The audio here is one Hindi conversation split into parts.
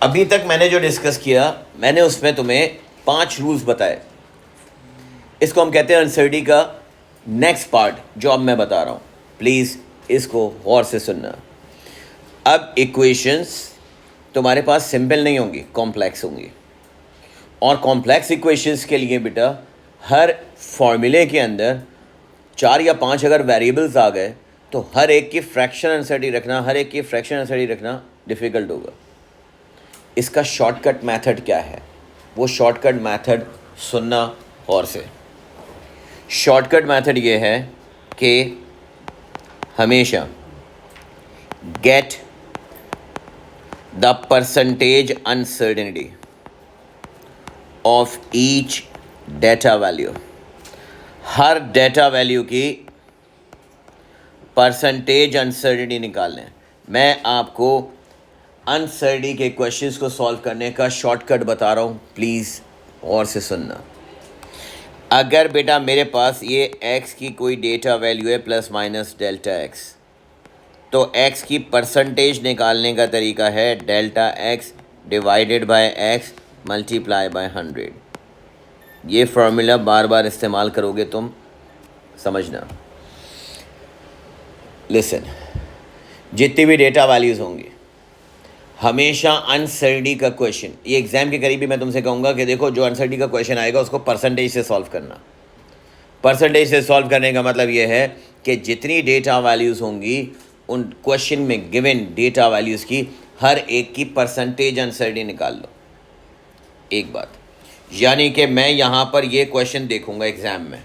अभी तक मैंने जो डिस्कस किया, मैंने उसमें तुम्हें 5 रूल्स बताए। इसको हम कहते हैं अनसर्टी का नेक्स्ट पार्ट, जो अब मैं बता रहा हूँ। प्लीज़ इसको गौर से सुनना। अब इक्वेशंस तुम्हारे पास सिंपल नहीं होंगी, कॉम्प्लेक्स होंगी। और कॉम्प्लेक्स इक्वेशंस के लिए बेटा हर फॉर्मूले के अंदर 4 या 5 अगर वेरिएबल्स आ गए तो हर एक की फ्रैक्शन अनसर्टी रखना, हर एक की फ्रैक्शन अनसर्टी रखना डिफ़िकल्ट होगा। इसका शॉर्टकट मेथड क्या है? वो शॉर्टकट मेथड सुनना और से। शॉर्टकट मेथड ये है कि हमेशा get the percentage uncertainty of each data value. Her data value की परसेंटेज अनसर्टेनिटी निकालना है। मैं आपको अनसर्टेनिटी के क्वेश्चंस को सॉल्व करने का शॉर्टकट बता रहा हूँ, प्लीज़ और से सुनना। अगर बेटा मेरे पास ये x की कोई डेटा वैल्यू है प्लस माइनस डेल्टा x, तो x की परसेंटेज निकालने का तरीका है delta x divided by x multiply by 100। ये फार्मूला बार बार इस्तेमाल करोगे तुम, समझना। लिसन, जितनी भी डेटा वैल्यूज़ होंगी हमेशा अनसर्टेनिटी का क्वेश्चन, ये एग्जाम के करीब भी मैं तुमसे कहूँगा कि देखो जो अनसर्टेनिटी का क्वेश्चन आएगा उसको परसेंटेज से सॉल्व करना। परसेंटेज से सॉल्व करने का मतलब ये है कि जितनी डेटा वैल्यूज़ होंगी उन क्वेश्चन में गिवन डेटा वैल्यूज़ की हर एक की परसेंटेज अनसर्टेनिटी निकाल लो। एक बात, यानी कि मैं यहाँ पर ये क्वेश्चन देखूँगा एग्ज़ाम में,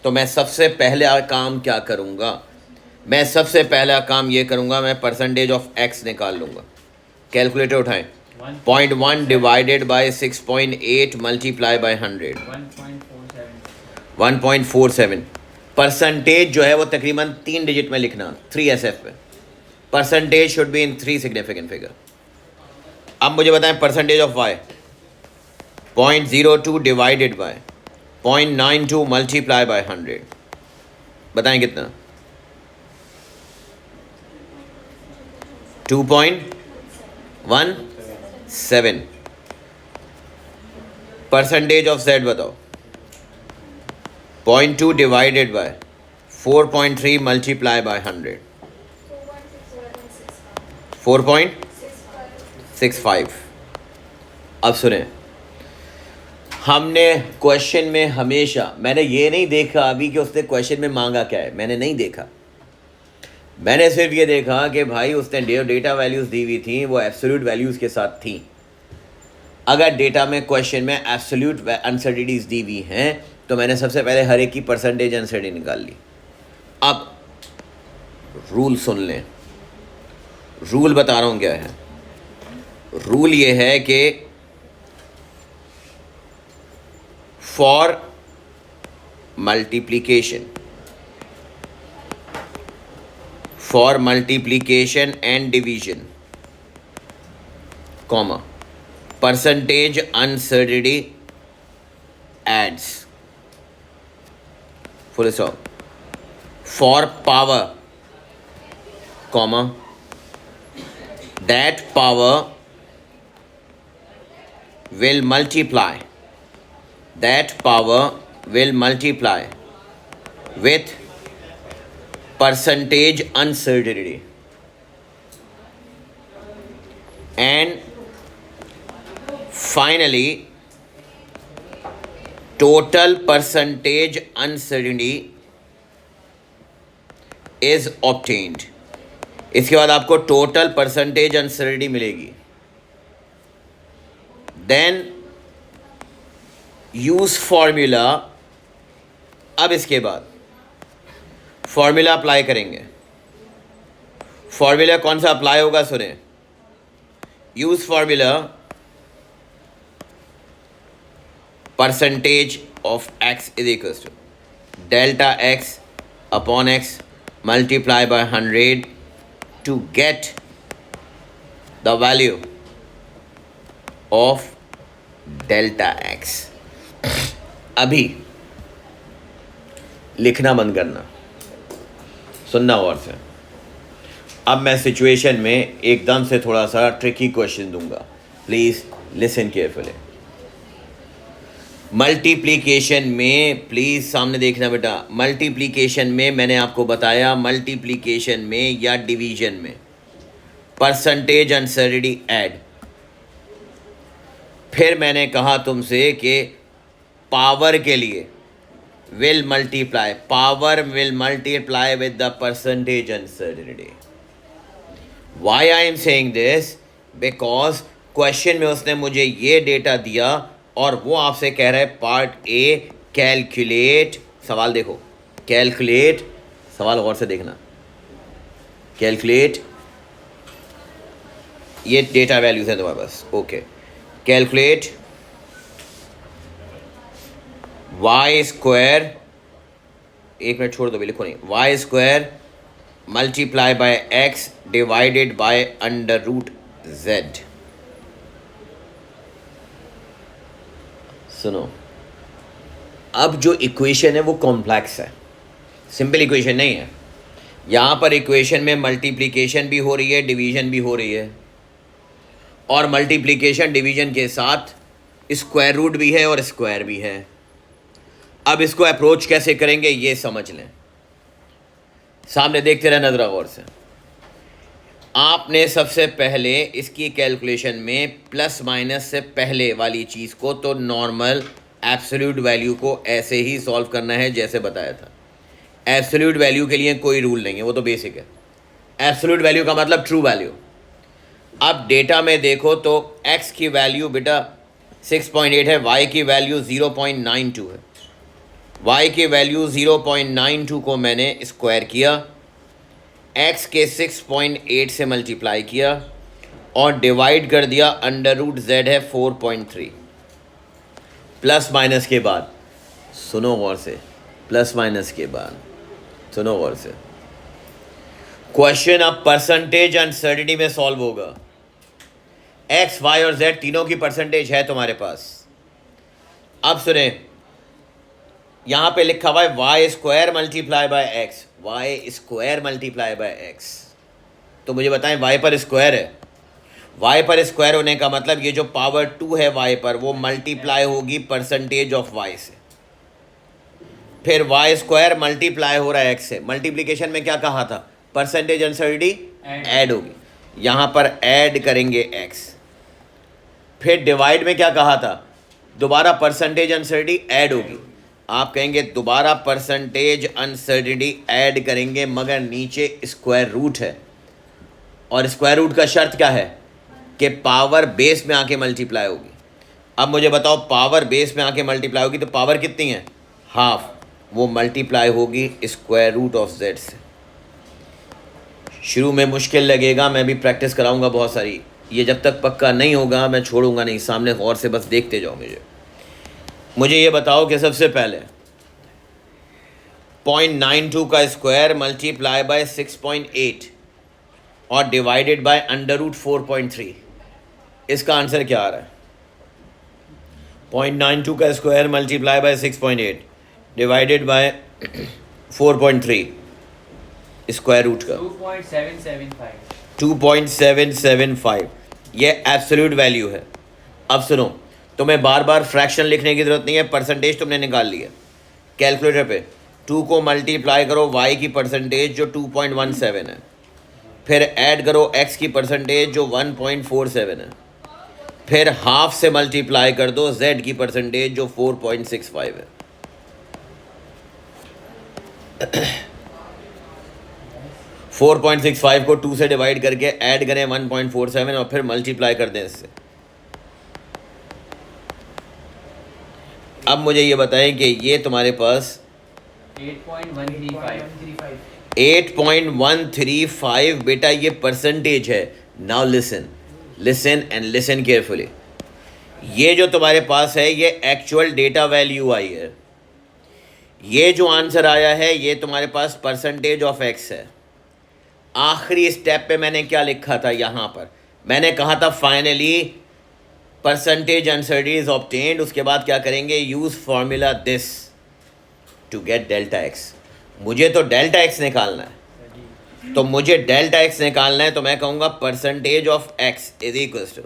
तो मैं सबसे पहला काम क्या करूँगा? मैं सबसे पहला काम ये करूँगा, मैं परसेंटेज ऑफ x निकाल लूँगा। कैलकुलेटर उठाएं। 0.1 divided by 6.8 multiply by 100, 1.47। Percentage जो है वो तकरीबन 3 डिजिट में लिखना, 3 SF पे। Percentage should be in 3 significant figure. अब मुझे बताएं percentage of y। 0.02 divided by 0.92 multiply by 100, बताएं कितना? 2.17। परसेंटेज ऑफ z बताओ। 0.2 डिवाइडेड बाय 4.3 मल्टीप्लाई बाय 100, 4.65। अब सुने, हमने क्वेश्चन में हमेशा, मैंने ये नहीं देखा अभी कि उसने क्वेश्चन में मांगा क्या है, मैंने नहीं देखा। मैंने सिर्फ ये देखा कि भाई उसने डेटा वैल्यूज़ दी हुई थी, वो एब्सोल्यूट वैल्यूज़ के साथ थी। अगर डेटा में क्वेश्चन में एब्सोल्यूट अनसर्टेनिटीज़ दी हुई हैं तो मैंने सबसे पहले हर एक की परसेंटेज अनसर्टेनिटी निकाल ली। अब रूल सुन लें। रूल बता रहा हूँ क्या है। रूल ये है कि for multiplication and division, comma, percentage uncertainty adds, full stop. For power, comma, that power will multiply with percentage uncertainty, and finally total percentage uncertainty is obtained। इसके बाद आपको टोटल परसेंटेज अनसर्टेनिटी मिलेगी। Then use formula. अब इसके बाद फॉर्मूला अप्लाई करेंगे। फॉर्मूला कौन सा अप्लाई होगा सुने। Use formula, percentage of x is equal to delta x upon x multiply by 100 to get the value of delta x। अभी लिखना बंद करना, सुनना और से। अब मैं सिचुएशन में एकदम से थोड़ा सा ट्रिकी क्वेश्चन दूंगा, प्लीज लिसन केयरफुली। मल्टीप्लिकेशन में प्लीज सामने देखना बेटा, मल्टीप्लिकेशन में मैंने आपको बताया, मल्टीप्लिकेशन में या डिवीजन में परसेंटेज अनसर्टेनिटी ऐड। फिर मैंने कहा तुमसे कि पावर के लिए will multiply, power will multiply with the percentage uncertainty. Why I am saying this? Because question में उसने मुझे ये डेटा दिया और वो आपसे कह रहा है पार्ट ए कैलकुलेट, सवाल देखो, कैलकुलेट, सवाल गौर से देखना, कैलकुलेट, ये डेटा वैल्यूज है तुम्हारे पास, ओके, कैलकुलेट वाई स्क्वायर, एक मिनट छोड़ दो, भी लिखो नहीं, Y square multiply by X divided by under root Z. सुनो, अब जो इक्वेशन है वो कॉम्प्लेक्स है, सिंपल इक्वेशन नहीं है। यहाँ पर इक्वेशन में मल्टीप्लिकेशन भी हो रही है, डिवीजन भी हो रही है, और मल्टीप्लिकेशन डिवीजन के साथ स्क्वायर रूट भी है और स्क्वायर भी है। अब इसको अप्रोच कैसे करेंगे ये समझ लें, सामने देखते रहे नजरा गौर से। आपने सबसे पहले इसकी कैलकुलेशन में प्लस माइनस से पहले वाली चीज़ को तो नॉर्मल एब्सोल्यूट वैल्यू को ऐसे ही सॉल्व करना है जैसे बताया था। एब्सोल्यूट वैल्यू के लिए कोई रूल नहीं है, वो तो बेसिक है। एब्सोल्यूट वैल्यू का मतलब ट्रू वैल्यू। अब डेटा में देखो तो x की वैल्यू बेटा 6.8 है, y की वैल्यू 0.92 है। y की वैल्यू 0.92 को मैंने स्क्वायर किया, x के 6.8 से मल्टीप्लाई किया और डिवाइड कर दिया, अंडर रूट z है 4.3। प्लस माइनस के बाद सुनो गौर से, प्लस माइनस के बाद सुनो गौर से, क्वेश्चन अब परसेंटेज अनसर्टेनिटी में सॉल्व होगा। x, y और z तीनों की परसेंटेज है तुम्हारे पास। अब सुने, यहां पे लिखा हुआ है Y square multiply by X, Y square multiply by X. तो मुझे बताएं वाई पर स्क्वायर है, वाई पर स्क्वायर होने का मतलब ये जो पावर 2 है वाई पर वो मल्टीप्लाई होगी परसेंटेज ऑफ वाई से। फिर वाई स्क्वायर मल्टीप्लाई हो रहा है एक्स से, मल्टीप्लिकेशन में क्या कहा था, परसेंटेज अनसर्टेनिटी ऐड होगी, यहां पर ऐड करेंगे एक्स। फिर डिवाइड में क्या कहा था, दोबारा परसेंटेज अनसर्टेनिटी ऐड होगी, आप कहेंगे दोबारा परसेंटेज अनसर्टेनिटी ऐड करेंगे, मगर नीचे स्क्वायर रूट है, और स्क्वायर रूट का शर्त क्या है कि पावर बेस में आके मल्टीप्लाई होगी। अब मुझे बताओ, पावर बेस में आके मल्टीप्लाई होगी तो पावर कितनी है, हाफ, वो मल्टीप्लाई होगी स्क्वायर रूट ऑफ जेड से। शुरू में मुश्किल लगेगा, मैं भी प्रैक्टिस कराऊंगा बहुत सारी, ये जब तक पक्का नहीं होगा मैं छोड़ूंगा नहीं, सामने गौर से बस देखते जाओ। मुझे ये बताओ कि सबसे पहले 0.92 का स्क्वायर मल्टीप्लाई बाय 6.8 और डिवाइडेड बाय अंडर रूट 4.3, इसका आंसर क्या आ रहा है। 0.92 का square multiply by 6.8 divided by 4.3, square root का 2.775, ये एब्सोल्यूट वैल्यू है। अब सुनो, तुम्हें बार बार फ्रैक्शन लिखने की ज़रूरत नहीं है, परसेंटेज तुमने निकाल लिया। कैलकुलेटर पे 2 को मल्टीप्लाई करो y की परसेंटेज जो 2.17 है, फिर ऐड करो x की परसेंटेज जो 1.47 है, फिर हाफ से मल्टीप्लाई कर दो z की परसेंटेज जो 4.65 है। 4.65 को 2 से डिवाइड करके ऐड करें 1.47 और फिर मल्टीप्लाई कर दें इससे। अब मुझे ये बताएं कि ये तुम्हारे पास 8.135 बेटा ये परसेंटेज है। Now listen, listen and listen carefully. ये जो तुम्हारे पास है ये एक्चुअल डेटा वैल्यू आई है, ये जो आंसर आया है ये तुम्हारे पास परसेंटेज ऑफ एक्स है। आखिरी स्टेप पे मैंने क्या लिखा था, यहाँ पर मैंने कहा था finally percentage uncertainty is obtained, उसके बाद क्या करेंगे, use formula this to get delta X. मुझे तो डेल्टा एक्स निकालना है, तो मुझे डेल्टा एक्स निकालना है, तो मैं कहूँगा percentage of X is equal to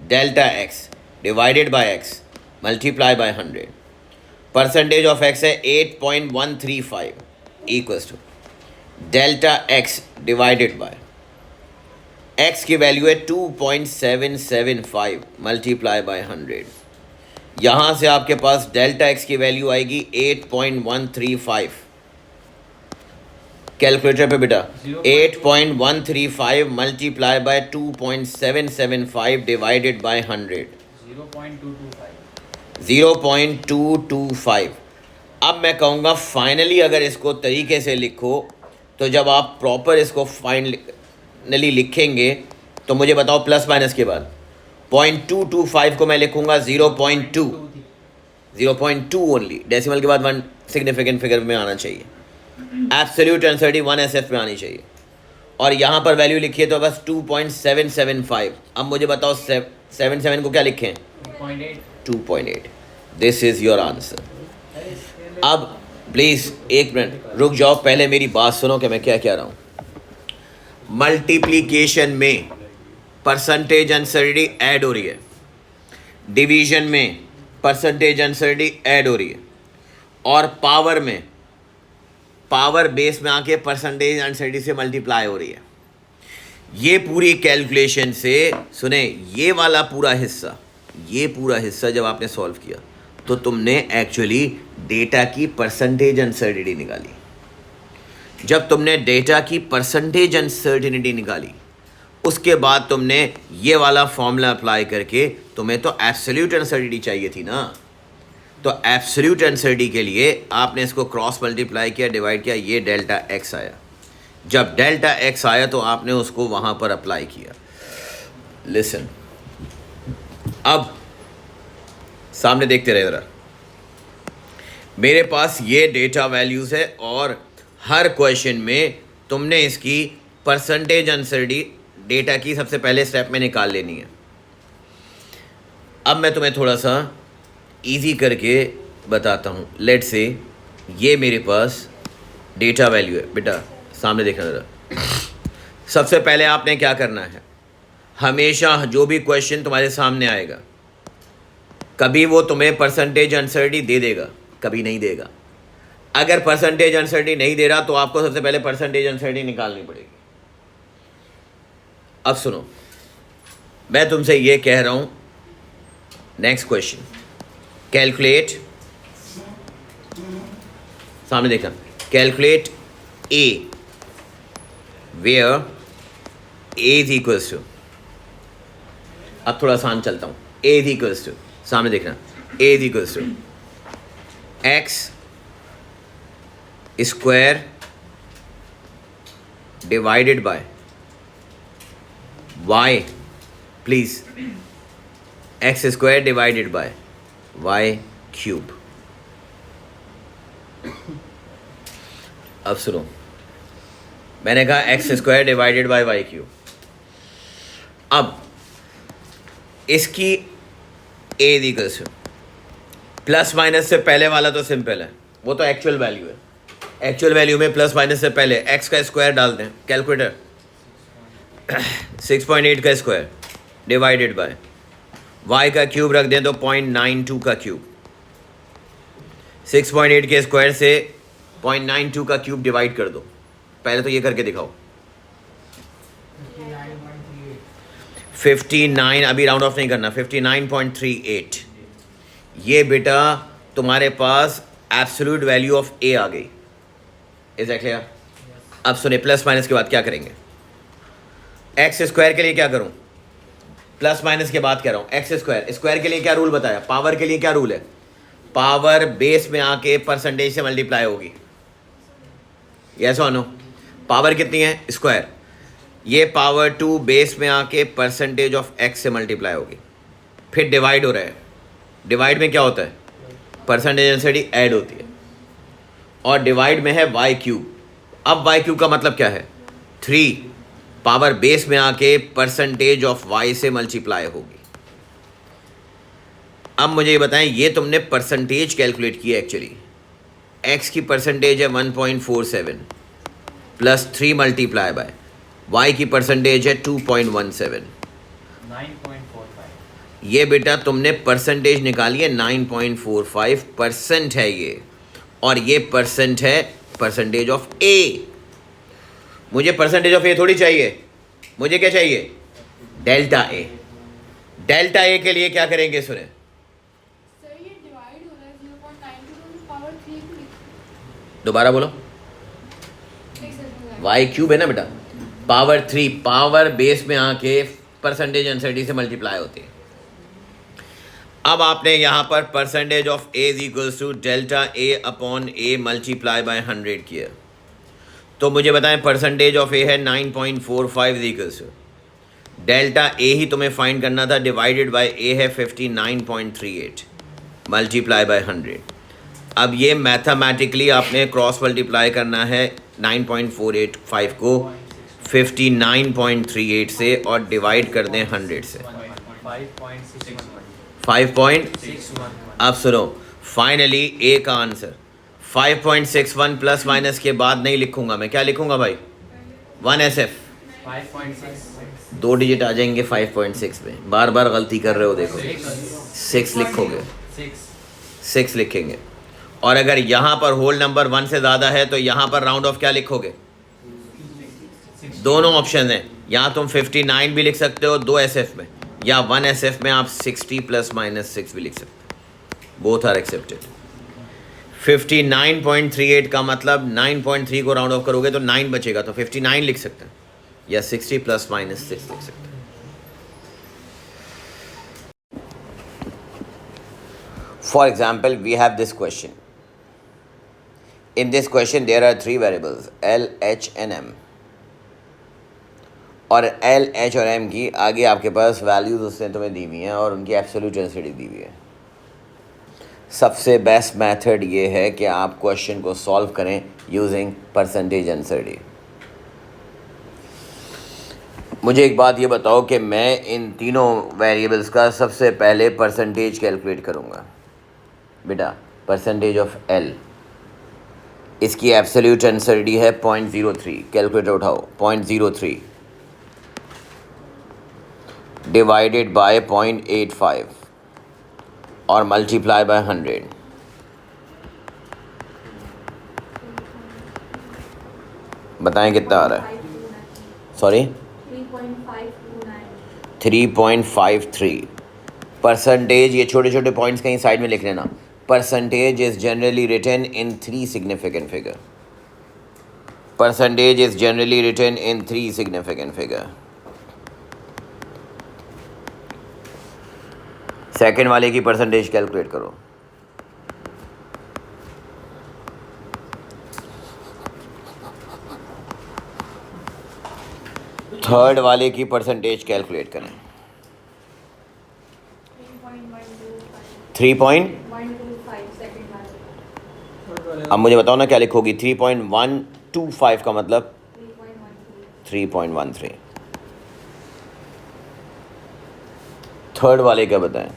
delta X divided by X multiply by 100। Percentage of X है 8.135 equals to delta X divided by X की वैल्यू है 2.775 मल्टीप्लाई बाय 100। यहाँ से आपके पास डेल्टा एक्स की वैल्यू आएगी 8.135। कैलकुलेटर पे बेटा 8.135 मल्टीप्लाई बाय 2.775 डिवाइडेड बाय 100 0.225। अब मैं कहूँगा फाइनली अगर इसको तरीके से लिखो तो जब आप प्रॉपर इसको फाइनली लिखेंगे तो मुझे बताओ प्लस माइनस के बाद 0.225 को मैं लिखूँगा 0.2 ओनली। डेसिमल के बाद 1 सिग्निफिकेंट फिगर में आना चाहिए। एब्सोल्यूट आंसर 1 SF में आनी चाहिए। और यहाँ पर वैल्यू लिखिए तो बस 2.775। अब मुझे बताओ 77 को क्या लिखें 2.8। This is your answer. अब प्लीज़ एक मिनट रुक जाओ, पहले मेरी बात सुनो कि मैं क्या कह रहा हूँ। मल्टीप्लिकेशन में परसेंटेज अनसर्टिनिटी ऐड हो रही है, डिवीजन में परसेंटेज अनसर्टिनिटी ऐड हो रही है, और पावर में पावर बेस में आके परसेंटेज अनसर्टिनिटी से मल्टीप्लाई हो रही है। ये पूरी कैलकुलेशन से सुने, ये पूरा हिस्सा जब आपने सॉल्व किया तो तुमने एक्चुअली डेटा की परसेंटेज अनसर्टिनिटी निकाली। जब तुमने डेटा की परसेंटेज अनसर्टिनिटी निकाली उसके बाद तुमने ये वाला फॉर्मूला अप्लाई करके तुम्हें तो एब्सोल्यूट अनसर्टिनिटी चाहिए थी ना। तो एब्सोल्यूट अनसर्टिनिटी के लिए आपने इसको क्रॉस मल्टीप्लाई किया, डिवाइड किया, ये डेल्टा एक्स आया। जब डेल्टा एक्स आया तो आपने उसको वहाँ पर अप्लाई किया। लिसन, अब सामने देखते रहे ज़रा। मेरे पास ये डेटा वैल्यूज़ है और हर क्वेश्चन में तुमने इसकी परसेंटेज अनसर्टिनिटी डेटा की सबसे पहले स्टेप में निकाल लेनी है। अब मैं तुम्हें थोड़ा सा इजी करके बताता हूँ। लेट्स से ये मेरे पास डेटा वैल्यू है बेटा, सामने देखना ज़रा। सबसे पहले आपने क्या करना है, हमेशा जो भी क्वेश्चन तुम्हारे सामने आएगा कभी वो तुम्हें परसेंटेज अनसर्टिनिटी दे देगा, कभी नहीं देगा। अगर परसेंटेज अनसर्टिनिटी नहीं दे रहा तो आपको सबसे पहले परसेंटेज अनसर्टिनिटी निकालनी पड़ेगी। अब सुनो, मैं तुमसे ये कह रहा हूं, नेक्स्ट क्वेश्चन, कैलकुलेट, सामने देखना, calculate A where A is equals to, अब थोड़ा आसान चलता हूं, ए इज इक्वल्स टू, सामने देखना, a is equals to x square divided by y, please, x square divided by y cube. अब सुनो, मैंने कहा x square divided by y cube. अब इसकी ए इक्वल्स प्लस माइनस से पहले वाला तो सिंपल है, वो तो एक्चुअल वैल्यू है। एक्चुअल वैल्यू में प्लस माइनस से पहले एक्स का स्क्वायर डाल दें, कैलकुलेटर 6.8 का स्क्वायर डिवाइडेड बाय y का क्यूब रख दें तो 0.92 का क्यूब। 6.8 के स्क्वायर से 0.92 का क्यूब डिवाइड कर दो। पहले तो ये करके दिखाओ। 59, अभी राउंड ऑफ नहीं करना, 59.38। ये बेटा तुम्हारे पास एब्सोल्यूट वैल्यू ऑफ ए आ गई। Is that clear? अब सुने, प्लस माइनस के बाद क्या करेंगे, एक्स स्क्वायर के लिए क्या करूं, प्लस माइनस के बाद कह रहा हूं, एक्स स्क्वायर, स्क्वायर के लिए क्या रूल बताया, पावर के लिए क्या रूल है, पावर बेस में आके परसेंटेज से मल्टीप्लाई होगी। यस और नो? पावर कितनी है, स्क्वायर, ये पावर 2 बेस में आके परसेंटेज ऑफ एक्स से मल्टीप्लाई होगी। फिर डिवाइड हो रहा है, डिवाइड में क्या होता है, परसेंटेज अनसर्टिनिटी ऐड होती है, और डिवाइड में है वाई क्यूब। अब वाई क्यूब का मतलब क्या है, 3 पावर बेस में आके परसेंटेज ऑफ वाई से मल्टीप्लाई होगी। अब मुझे ये बताएं, ये तुमने परसेंटेज कैलकुलेट की है एक्चुअली। एक्स की परसेंटेज है 1.47 प्लस 3 मल्टीप्लाई बाय वाई की परसेंटेज है 2.17 9.45। ये बेटा तुमने परसेंटेज निकाली है 9.45% है ये, और ये परसेंट है परसेंटेज ऑफ ए। मुझे परसेंटेज ऑफ ए थोड़ी चाहिए, मुझे क्या चाहिए? Delta A. डेल्टा ए के लिए क्या करेंगे सुने? सर ये डिवाइड हो रहा है 0.92 पावर 3 दोबारा बोलो। वाई क्यूब है ना बेटा, पावर 3, पावर बेस में आके परसेंटेज अनसर्टी से मल्टीप्लाई होती है। अब आपने यहाँ पर percentage of A is equals to delta A upon A multiply by 100 किया, तो मुझे बताएं परसेंटेज ऑफ ए है 9.45 इज इक्वल्स टू डेल्टा ए ही तुम्हें फाइंड करना था, डिवाइडेड बाय ए है 59.38 मल्टीप्लाई बाय 100। अब ये मैथमेटिकली आपने क्रॉस मल्टीप्लाई करना है 9.485 को 59.38 से और डिवाइड कर दें 100 से 5.61। अब सुनो, फाइनली ए का आंसर 5.61 प्लस माइनस के बाद नहीं लिखूंगा मैं, क्या लिखूंगा भाई? 1SF 2 डिजिट आ जाएंगे 5.6 में। बार बार गलती कर रहे हो, देखो 6 लिखोगे, 6 लिखेंगे, और अगर यहाँ पर होल नंबर 1 से ज़्यादा है तो यहाँ पर राउंड ऑफ क्या लिखोगे? दोनों ऑप्शन हैं, यहाँ तुम 59 भी लिख सकते हो 2 SF में, या 1 SF में आप 60 प्लस माइनस 6 भी लिख सकते हो, बोथ आर एक्सेप्टेड। 59.38 का मतलब 9.3 को राउंड ऑफ करोगे तो 9 बचेगा, तो 59 लिख सकते हैं, या 60 प्लस माइनस 6 लिख सकते हैं। For example, we have this question. In this question, there are 3 variables L, H and M. और L, H और M की आगे आपके पास वैल्यूज उसने तुम्हें दी हुई हैं और उनकी एब्सोल्यूट डेंसिटी दी हुई है। सबसे बेस्ट मेथड ये है कि आप क्वेश्चन को सॉल्व करें यूजिंग परसेंटेज डेंसिटी। मुझे एक बात ये बताओ कि मैं इन तीनों वेरिएबल्स का सबसे पहले परसेंटेज कैलकुलेट करूँगा। बेटा परसेंटेज ऑफ L, इसकी एब्सोल्यूट डेंसिटी है 0.03, कैलकुलेटर उठाओ, 0.03 डिवाइडेड बाय 0.85 और मल्टीप्लाई बाय 100। बताएं कितना आ रहा है? सॉरी 3.53। परसेंटेज, ये छोटे छोटे पॉइंट्स कहीं साइड में लिख लेना। Percentage is generally written in 3 significant figure. Percentage is generally written in 3 significant figure. Second वाले की परसेंटेज कैलकुलेट करो। थर्ड वाले की परसेंटेज कैलकुलेट करें। 3.125। अब मुझे बताओ ना क्या लिखोगी? 3.125 का मतलब 3.13। थर्ड वाले क्या बताएं?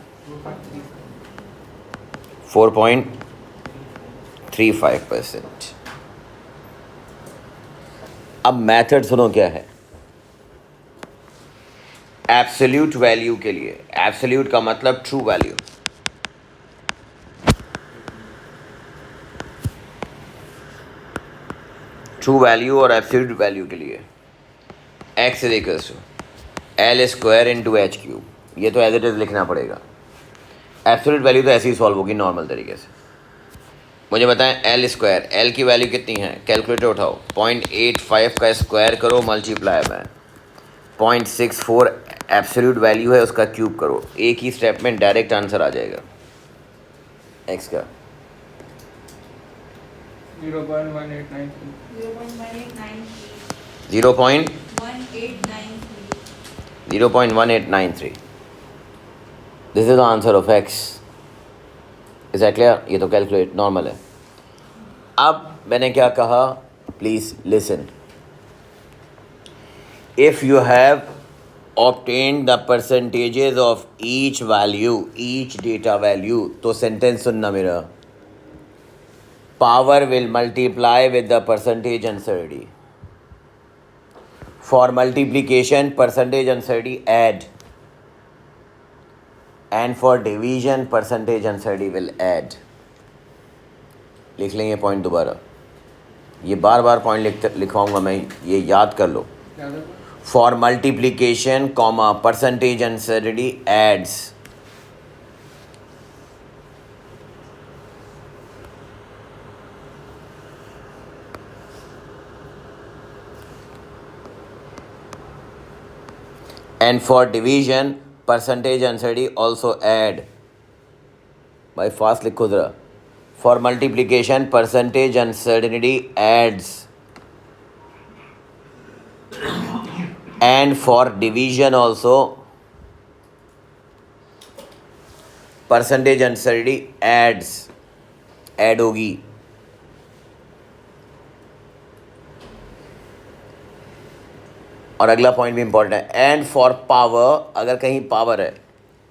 4.35%। अब मेथड सुनो क्या है। एब्सोल्यूट वैल्यू के लिए, एब्सोल्यूट का मतलब ट्रू वैल्यू, ट्रू वैल्यू और एब्सोल्यूट वैल्यू के लिए x is equal to L square into H cube. ये तो एज इट इज़ लिखना पड़ेगा। एब्सोल्यूट वैल्यू तो ऐसे ही सॉल्व होगी नॉर्मल तरीके से। मुझे बताएं एल स्क्वायर, एल की वैल्यू कितनी है? कैलकुलेटर उठाओ, 0.85 का स्क्वायर करो मल्टीप्लाई बाय 0.64 एब्सोल्यूट वैल्यू है, उसका क्यूब करो। एक ही स्टेप में डायरेक्ट आंसर आ जाएगा x का 0.1893। This is the answer of x। Is that clear? ये तो कैलकुलेट नॉर्मल है। अब मैंने क्या कहा, please listen. If you have obtained the percentages of each value, each data value, तो सेंटेंस सुनना मेरा। Power will multiply with the percentage uncertainty. For multiplication, percentage uncertainty add. And for division percentage uncertainty will add. लिख लेंगे पॉइंट दोबारा, ये बार बार पॉइंट लिखवाऊंगा मैं, ये याद कर लो। For multiplication comma percentage uncertainty adds, and for division percentage uncertainty also add। भाई फास्ट लिखो ज़रा। for multiplication percentage uncertainty adds, and for division also percentage uncertainty adds, add होगी। और अगला पॉइंट भी इंपॉर्टेंट है, एंड फॉर पावर, अगर कहीं पावर है,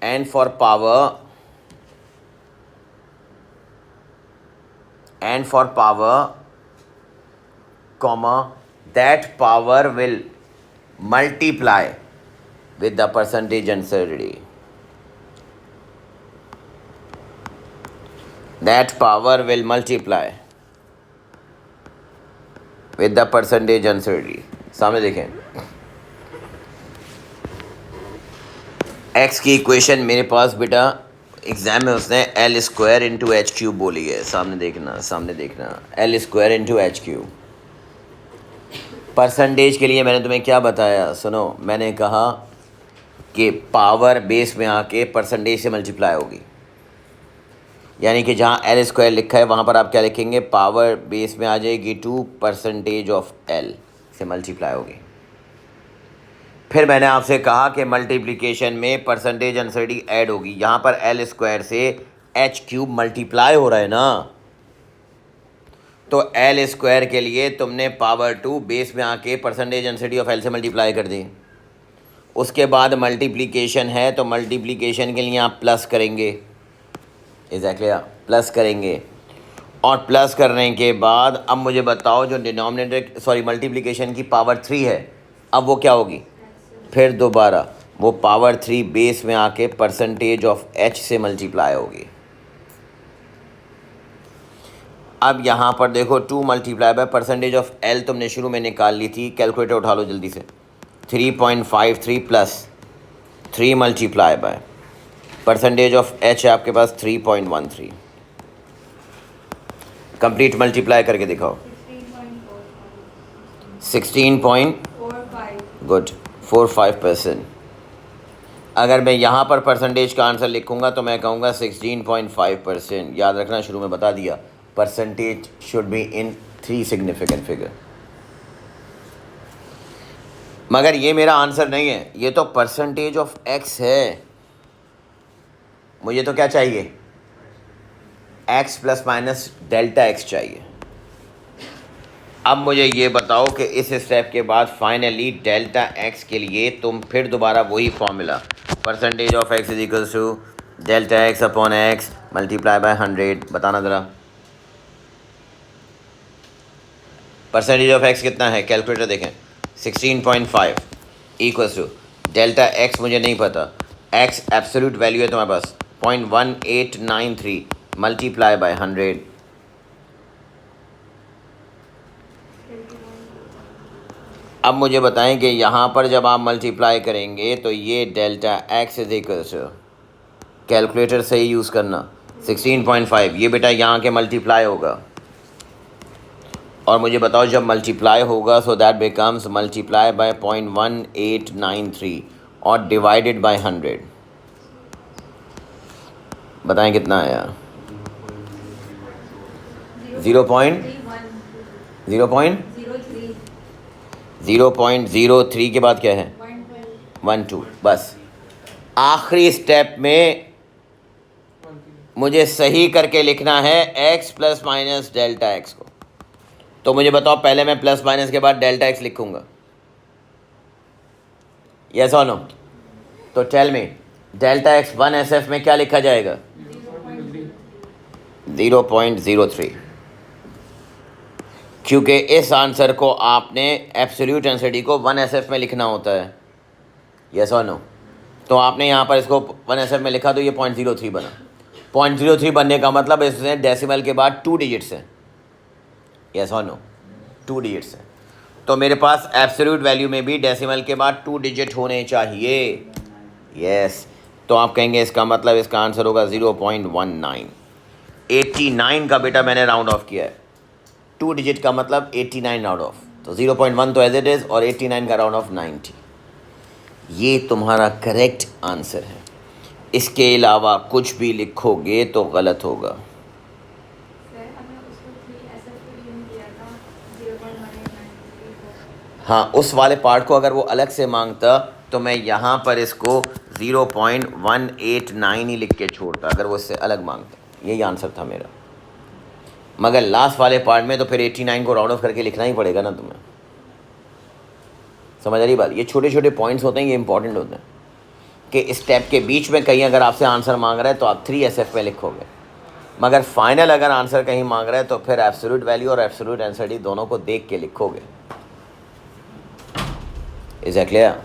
and for power, and for power comma that power will multiply with the percentage uncertainty, that power will multiply with the percentage uncertainty. सामने देखें, एक्स की इक्वेशन मेरे पास बेटा एग्जाम में उसने L square into H cube बोली है। सामने देखना, सामने देखना, L square into H cube. Percentage के लिए मैंने तुम्हें क्या बताया, सुनो, मैंने कहा कि पावर बेस में आके परसेंटेज से मल्टीप्लाई होगी, यानी कि जहाँ एल स्क्वायर लिखा है वहाँ पर आप क्या लिखेंगे, पावर बेस में आ जाएगी टू परसेंटेज ऑफ एल से मल्टीप्लाई होगी। फिर मैंने आपसे कहा कि मल्टीप्लिकेशन में परसेंटेज अनसर्टेनिटी ऐड होगी, यहाँ पर एल स्क्वायर से एच क्यूब मल्टीप्लाई हो रहा है ना, तो एल स्क्वायर के लिए तुमने पावर टू बेस में आके परसेंटेज अनसर्टेनिटी ऑफ एल से मल्टीप्लाई कर दी। उसके बाद मल्टीप्लिकेशन है तो मल्टीप्लिकेशन के लिए आप प्लस करेंगे, एग्जैक्टली प्लस करेंगे, और प्लस करने के बाद अब मुझे बताओ जो डिनोमिनेटर सॉरी मल्टीप्लिकेशन की पावर थ्री है, अब वो क्या होगी, फिर दोबारा वो पावर थ्री बेस में आके परसेंटेज ऑफ एच से मल्टीप्लाई होगी। अब यहाँ पर देखो, to multiply by percentage of L तुमने शुरू में निकाल ली थी, कैलकुलेटर उठा लो जल्दी से। 3.53 plus 3 multiply by percentage of H है आपके पास 3.13। कंप्लीट मल्टीप्लाई करके दिखाओ। 16.45%। अगर मैं यहाँ पर परसेंटेज का आंसर लिखूँगा तो मैं कहूँगा 16.5%। याद रखना, शुरू में बता दिया, percentage should be in 3 significant figure. मगर ये मेरा आंसर नहीं है, ये तो परसेंटेज ऑफ एक्स है। मुझे तो क्या चाहिए, x plus minus delta x चाहिए। अब मुझे ये बताओ कि इस स्टेप के बाद फाइनली डेल्टा एक्स के लिए तुम फिर दोबारा वही formula, percentage of X is equals to delta X upon X multiply by 100। बताना ज़रा, परसेंटेज ऑफ एक्स कितना है, कैलकुलेटर देखें, 16.5 इक्वल्स टू डेल्टा एक्स मुझे नहीं पता, एक्स एब्सोल्यूट वैल्यू है तुम्हारे पास 0.1893 मल्टीप्लाई बाय 100। अब मुझे बताएं कि यहाँ पर जब आप मल्टीप्लाई करेंगे तो ये delta X is equals to, calculator से ही यूज़ करना, 16.5 ये बेटा यहाँ के मल्टीप्लाई होगा, और मुझे बताओ जब मल्टीप्लाई होगा so that becomes multiply by 0.1893 और डिवाइडेड बाय 100। बताएं कितना आया, 0.03 के बाद क्या है 12। बस आखिरी स्टेप में मुझे सही करके लिखना है x plus minus delta x को। तो मुझे बताओ, पहले मैं प्लस माइनस के बाद डेल्टा एक्स लिखूंगा, यस और नो? तो tell me, delta X 1SF में क्या लिखा जाएगा, 0.03, क्योंकि इस आंसर को आपने एब्सोल्यूट अनसर्टेनिटी को 1SF में लिखना होता है, यस और नो? तो आपने यहाँ पर इसको 1SF में लिखा तो ये 0.03 बना। 0.03 बनने का मतलब इसमें डेसिमल के बाद 2 डिजिट्स हैं, यस और नो, 2 डिजिट्स हैं। तो मेरे पास एब्सोल्यूट वैल्यू में भी डेसिमल के बाद 2 डिजिट होने चाहिए, यस। तो आप कहेंगे इसका मतलब इसका आंसर होगा 0.19। 89 का बेटा मैंने राउंड ऑफ किया है, 2 डिजिट का मतलब 89 राउंड ऑफ, तो 0.1 तो एज इट इज़ और 89 का राउंड ऑफ 90। ये तुम्हारा करेक्ट आंसर है। इसके अलावा कुछ भी लिखोगे तो गलत होगा। सर हमें उसको 3SF के लिए दिया था 0.1893। हाँ, उस वाले पार्ट को अगर वो अलग से मांगता तो मैं यहाँ पर इसको 0.189 ही लिख के छोड़ता, अगर वो इससे अलग मांगता। यही आंसर था मेरा। मगर लास्ट वाले पार्ट में तो फिर 89 को राउंड ऑफ करके लिखना ही पड़ेगा ना तुम्हें। समझ आ रही बात? ये छोटे छोटे पॉइंट्स होते हैं, ये इंपॉर्टेंट होते हैं कि स्टेप के बीच में कहीं अगर आपसे आंसर मांग रहा है तो आप 3SF में लिखोगे, मगर फाइनल अगर आंसर कहीं मांग रहा है तो फिर एब्सोल्यूट वैल्यू और एब्सोल्यूट आंसर डी दोनों को देख के लिखोगे। Is that clear?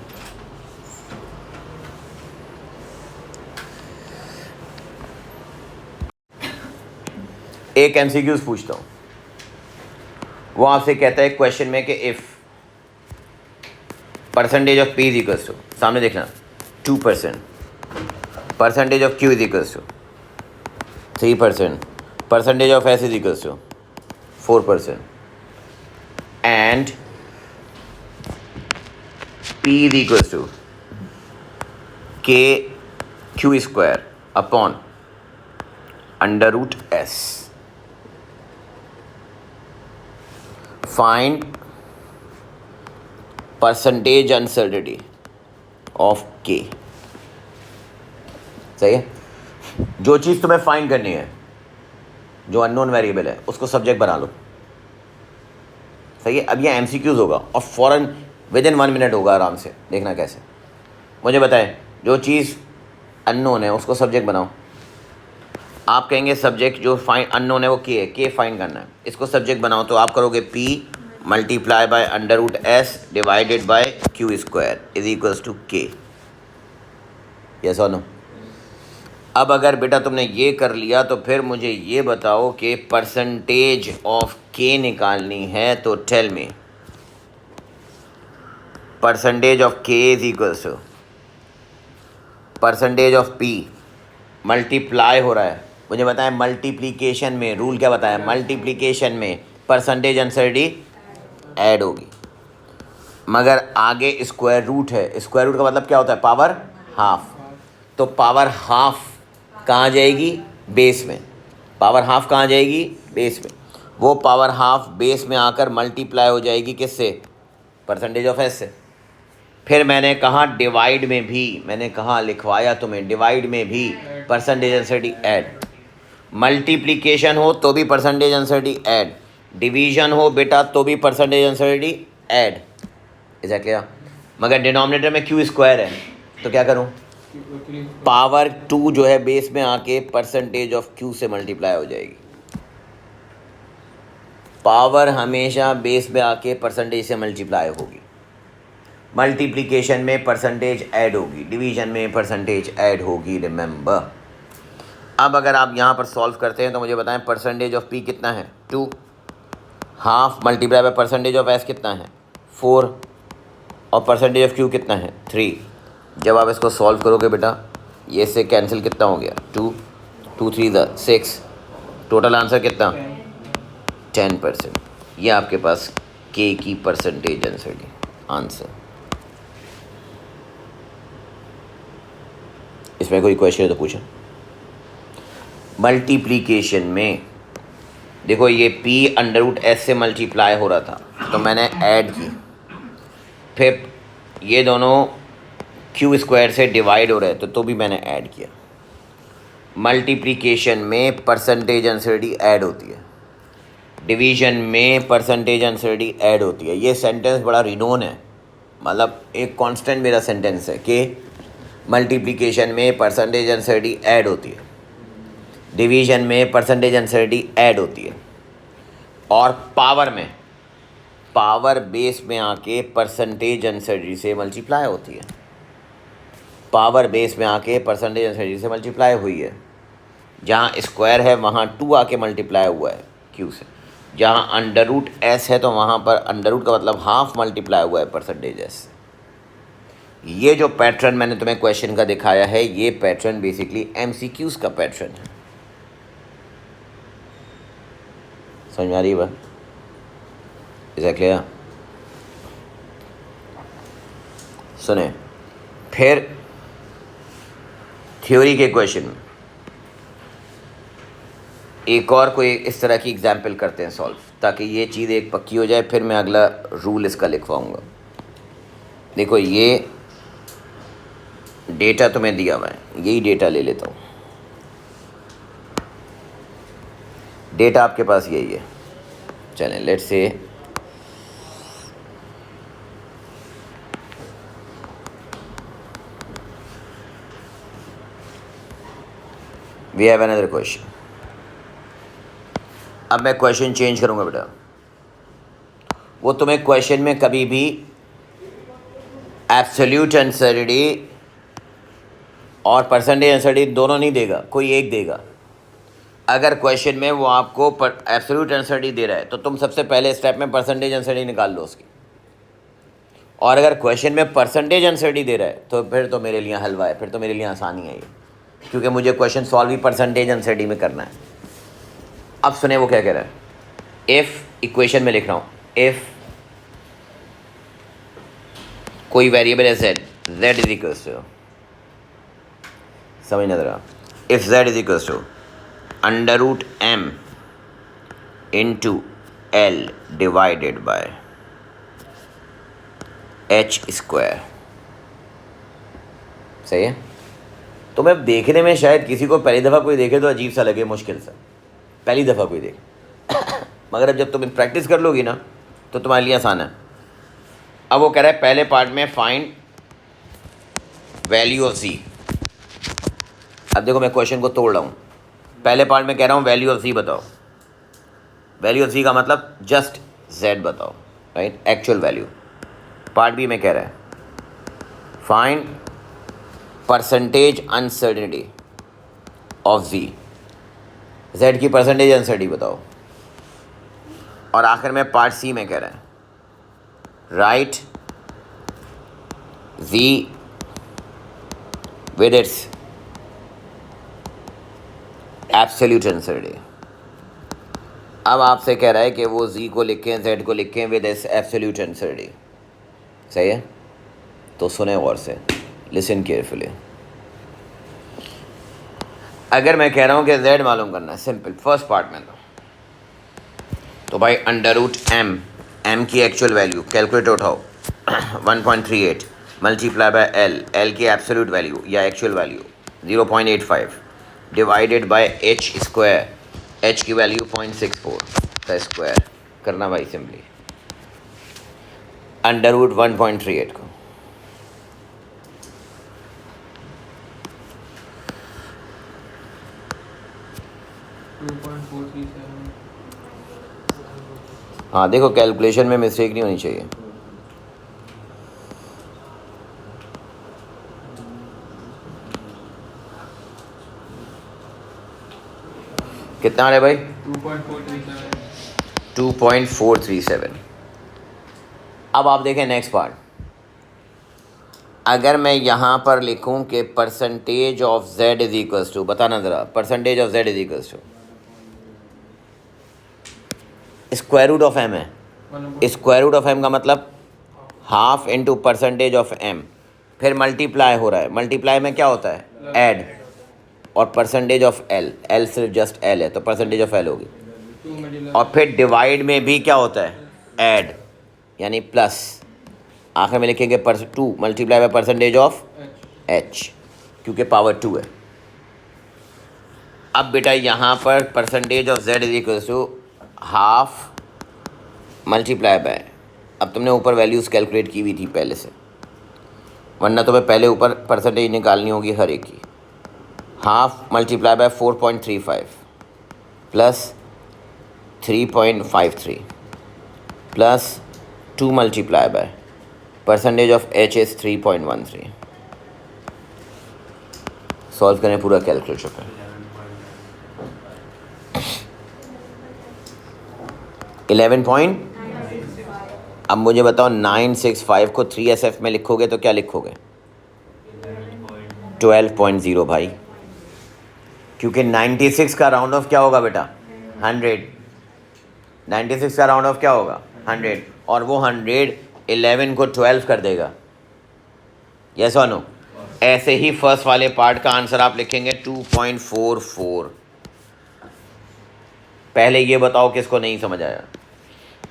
एक MCQs पूछता हूँ, वो आपसे कहता है क्वेश्चन में कि if percentage of P is equals to, सामने देखना 2%, percentage of Q is equals to 3%, percentage of S is equals to 4%, and P is equals to KQ square upon √S। Find percentage uncertainty of K। सही है? जो चीज़ तुम्हें फाइंड करनी है, जो अननोन वेरिएबल है, उसको सब्जेक्ट बना लो। सही है? अब ये MCQs होगा और फ़ौरन विदिन 1 मिनट होगा, आराम से देखना कैसे। मुझे बताएं, जो चीज़ अननोन है उसको सब्जेक्ट बनाओ। आप कहेंगे सब्जेक्ट जो फाइंड अननोन है वो K है, K फाइंड करना है, इसको सब्जेक्ट बनाओ। तो आप करोगे P multiply by √S divided by Q square is equals to K। Yes और नो? अब अगर बेटा तुमने ये कर लिया तो फिर मुझे ये बताओ कि परसेंटेज ऑफ K निकालनी है, तो tell me percentage of K is equals to percentage of P multiply हो रहा है। मुझे बताएं मल्टीप्लिकेशन में रूल क्या बताया? मल्टीप्लिकेशन में परसेंटेज अनसर्टेनिटी ऐड होगी, मगर आगे स्क्वायर रूट है। स्क्वायर रूट का मतलब क्या होता है? Power half. तो पावर हाफ कहाँ जाएगी? बेस में। पावर हाफ कहाँ जाएगी? बेस में। वो पावर हाफ बेस में आकर मल्टीप्लाई हो जाएगी किससे? परसेंटेज ऑफ S से। फिर मैंने कहा डिवाइड में भी, मैंने कहा लिखवाया तुम्हें, डिवाइड में भी परसेंटेज अनसर्टेनिटी ऐड। मल्टीप्लिकेशन हो तो भी परसेंटेज अनसर्टेनिटी ऐड, डिवीजन हो बेटा तो भी percentage uncertainty add. Is that clear? मगर डिनोमिनेटर में Q स्क्वायर है तो क्या करूं? पावर 2 जो है बेस में आके परसेंटेज ऑफ Q से मल्टीप्लाई हो जाएगी। पावर हमेशा बेस में आके परसेंटेज से मल्टीप्लाई होगी। मल्टीप्लिकेशन में परसेंटेज ऐड होगी, डिवीजन में परसेंटेज ऐड होगी, रिमेंबर। अब अगर आप यहाँ पर सॉल्व करते हैं तो मुझे बताएं परसेंटेज ऑफ P कितना है? 2, half multiply by percentage of S कितना है? 4, और परसेंटेज ऑफ Q कितना है? 3। जब आप इसको सॉल्व करोगे बेटा, ये से कैंसिल कितना हो गया? 2, 2 3 6, टोटल आंसर कितना? 10%। ये आपके पास K की परसेंटेज आंसर। इसमें कोई क्वेश्चन है तो पूछें। मल्टीप्लिकेशन में देखो ये P √S से मल्टीप्लाई हो रहा था तो मैंने ऐड की, फिर ये दोनों Q स्क्वायर से डिवाइड हो रहे थे तो भी मैंने ऐड किया। मल्टीप्लिकेशन में परसेंटेज अनसर्टेनिटी ऐड होती है, डिवीजन में परसेंटेज अनसर्टेनिटी ऐड होती है। ये सेंटेंस बड़ा रिनोन है, मतलब एक कांस्टेंट मेरा सेंटेंस है कि मल्टीप्लिकेशन में परसेंटेज अनसर्टेनिटी ऐड होती है, डिवीजन में परसेंटेज अनसर्टेनिटी ऐड होती है, और पावर में, पावर बेस में आके परसेंटेज अनसर्टेनिटी से मल्टीप्लाई होती है। पावर बेस में आके परसेंटेज एनर्जी से मल्टीप्लाई हुई है। जहाँ स्क्वायर है वहाँ 2 आके मल्टीप्लाई हुआ है क्यू से। जहाँ अंडर रूट एस है तो वहाँ पर अंडर रूट का मतलब हाफ मल्टीप्लाई हुआ है परसेंटेज एस से। ये जो पैटर्न मैंने तुम्हें क्वेश्चन का दिखाया है, ये पैटर्न बेसिकली एमसीक्यूज का पैटर्न है। समझ में आ रही है बात? Is that clear? सुने फिर थ्योरी के क्वेश्चन में एक और कोई इस तरह की एग्जाम्पल करते हैं सॉल्व, ताकि ये चीज़ एक पक्की हो जाए। फिर मैं अगला रूल इसका लिखवाऊंगा। देखो ये डेटा तुम्हें दिया हुआ है, यही डेटा ले लेता हूँ। डेटा आपके पास यही है। चलें, let's say we have another question. अब मैं क्वेश्चन चेंज करूंगा बेटा। वो तुम्हें क्वेश्चन में कभी भी एब्सोल्यूट अनसर्टेनिटी और परसेंटेज अनसर्टेनिटी दोनों नहीं देगा, कोई एक देगा। अगर क्वेश्चन में वो आपको एब्सोल्यूट अनसर्टेनिटी दे रहा है तो तुम सबसे पहले स्टेप में परसेंटेज अनसर्टेनिटी निकाल लो उसकी। और अगर क्वेश्चन में परसेंटेज अनसर्टेनिटी दे रहा है तो फिर तो मेरे लिए हलवा है, फिर तो मेरे लिए आसानी है ये, क्योंकि मुझे क्वेश्चन सॉल्व ही परसेंटेज अनसर्टेनिटी में करना है। अब सुने वो क्या कह रहा है। इफ़ इक्वेशन में लिख रहा हूँ, इफ़ कोई वेरिएबल है z, z is equals to, समझना ज़रा, if z is equals to under root m into l divided by h square. सही है? तो मैं देखने में शायद किसी को पहली दफ़ा कोई देखे तो अजीब सा लगे, मुश्किल सा, पहली दफ़ा कोई देखे मगर अब जब तुम प्रैक्टिस कर लोगी ना तो तुम्हारे लिए आसान है। अब वो कह रहा है पहले पार्ट में फाइंड वैल्यू ऑफ z। अब देखो मैं क्वेश्चन को तोड़ रहा हूँ। पहले पार्ट में कह रहा हूँ वैल्यू ऑफ z बताओ। वैल्यू ऑफ z का मतलब जस्ट z बताओ, right, actual value. Part B में कह रहा है find percentage uncertainty of z, z की परसेंटेज अनसर्टेनिटी बताओ। और आखिर में पार्ट सी में कह रहा है right z with its absolute uncertainty. अब आपसे कह रहा है कि वो z को लिखें, z को लिखें विद इट्स एब्सोल्यूट अनसर्टेनिटी। सही है? तो सुने गौर से, लिसन केयरफुली। अगर मैं कह रहा हूँ कि z मालूम करना है, सिंपल फर्स्ट पार्ट में तो भाई अंडर रूट m की एक्चुअल वैल्यू कैलकुलेट उठाओ 1.38 मल्टीप्लाई बाय l की एब्सोल्यूट वैल्यू या actual value 0.85 divided by h square, h की वैल्यू 0.64 का स्क्वायर करना भाई सिंपली अंडर रूट 1.38 को। हाँ देखो कैलकुलेशन में मिस्टेक नहीं होनी चाहिए। कितना है भाई? 2.437। अब आप देखें नेक्स्ट पार्ट। अगर मैं यहाँ पर लिखूँ कि percentage of z is equals to, बताना ज़रा, percentage of z is equals to square root of m है। स्क्वायर रूट ऑफ m का मतलब half into percentage of m, फिर मल्टीप्लाई हो रहा है। मल्टीप्लाई में क्या होता है? ऐड। और परसेंटेज ऑफ l सिर्फ जस्ट l है तो परसेंटेज ऑफ l होगी। और फिर डिवाइड में भी क्या होता है? ऐड, यानी प्लस। आखिर में लिखेंगे 2 multiply by percentage of h, क्योंकि पावर 2 है। अब बेटा यहाँ पर percentage of z is equal to half multiply by, अब तुमने ऊपर वैल्यूज़ कैलकुलेट की हुई थी पहले से, वरना तुम्हें पहले ऊपर परसेंटेज निकालनी होगी हर एक की। Half multiply bye 4.35 plus 3.53 plus 2 multiply by percentage of h is 3.13। Solve करें पूरा कैलकुलेटर पे। 11 पॉइंट। अब मुझे बताओ 965 को 3SF में लिखोगे तो क्या लिखोगे? 12.0 भाई, क्योंकि 96 का राउंड ऑफ क्या होगा बेटा? 100। 96 का राउंड ऑफ क्या होगा? 100, और वो 100 11 को 12 कर देगा। यस और नो? ऐसे ही फर्स्ट वाले पार्ट का आंसर आप लिखेंगे 2.44। पहले ये बताओ किसको नहीं समझ आया?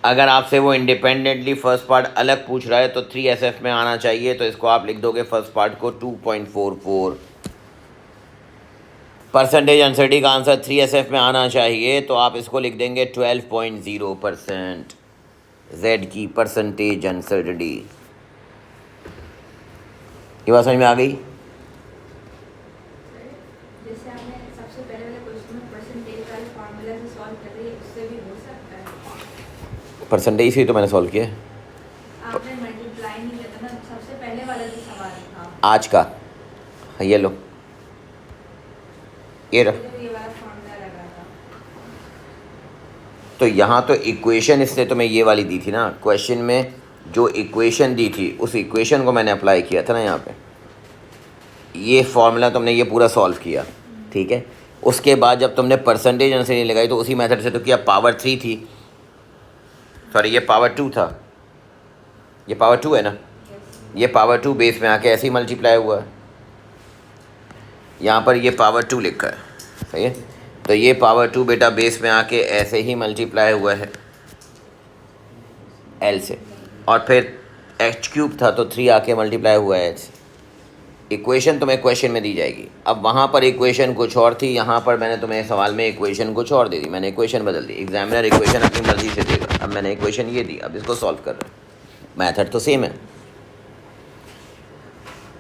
अगर आपसे वो इंडिपेंडेंटली फर्स्ट पार्ट अलग पूछ रहा है तो 3SF में आना चाहिए, तो इसको आप लिख दोगे फर्स्ट पार्ट को 2.44। परसेंटेज अनसर्टी का आंसर 3SF में आना चाहिए, तो आप इसको लिख देंगे 12.0%। Z की परसेंटेज अनसर्टी। ये बात समझ में आ गई? जैसे आपने सबसे पहले वाले क्वेश्चन में परसेंटेज वाले फार्मूला से सॉल्व कर रही है, उससे भी हो सकता है। परसेंटेज से तो मैंने सॉल्व किया है। आपने मल्टीप्लाई नहीं किया था ना, सबसे पहले वाला जो सवाल था आज का ये लो, ये रहा। ये वाला फार्मूला लगा था। तो यहाँ तो इक्वेशन इसने तुम्हें ये वाली दी थी ना, क्वेश्चन में जो इक्वेशन दी थी उस इक्वेशन को मैंने अप्लाई किया था ना यहाँ पे। ये फॉर्मूला तुमने ये पूरा सॉल्व किया, ठीक है। उसके बाद जब तुमने परसेंटेज आंसर नहीं लगाई तो उसी मेथड से तो किया। पावर 3 थी, सॉरी ये पावर 2 था, ये पावर 2 है ना, ये पावर 2 बेस में आके ऐसे ही मल्टीप्लाई हुआ है। यहाँ पर ये पावर 2 लिखा है, सही है। तो ये पावर 2 बेटा बेस में आके ऐसे ही मल्टीप्लाई हुआ है L से, और फिर h³ था तो 3 आके मल्टीप्लाई हुआ है H से। इक्वेशन तुम्हें क्वेश्चन में दी जाएगी। अब वहाँ पर इक्वेशन कुछ और थी, यहाँ पर मैंने तुम्हें सवाल में इक्वेशन कुछ और दे दी, मैंने इक्वेशन बदल दी। एग्जामिनर इक्वेशन अपनी मर्जी से देगा। अब मैंने इक्वेशन ये दी, अब इसको सॉल्व कर रहे हैं, मैथड तो सेम है।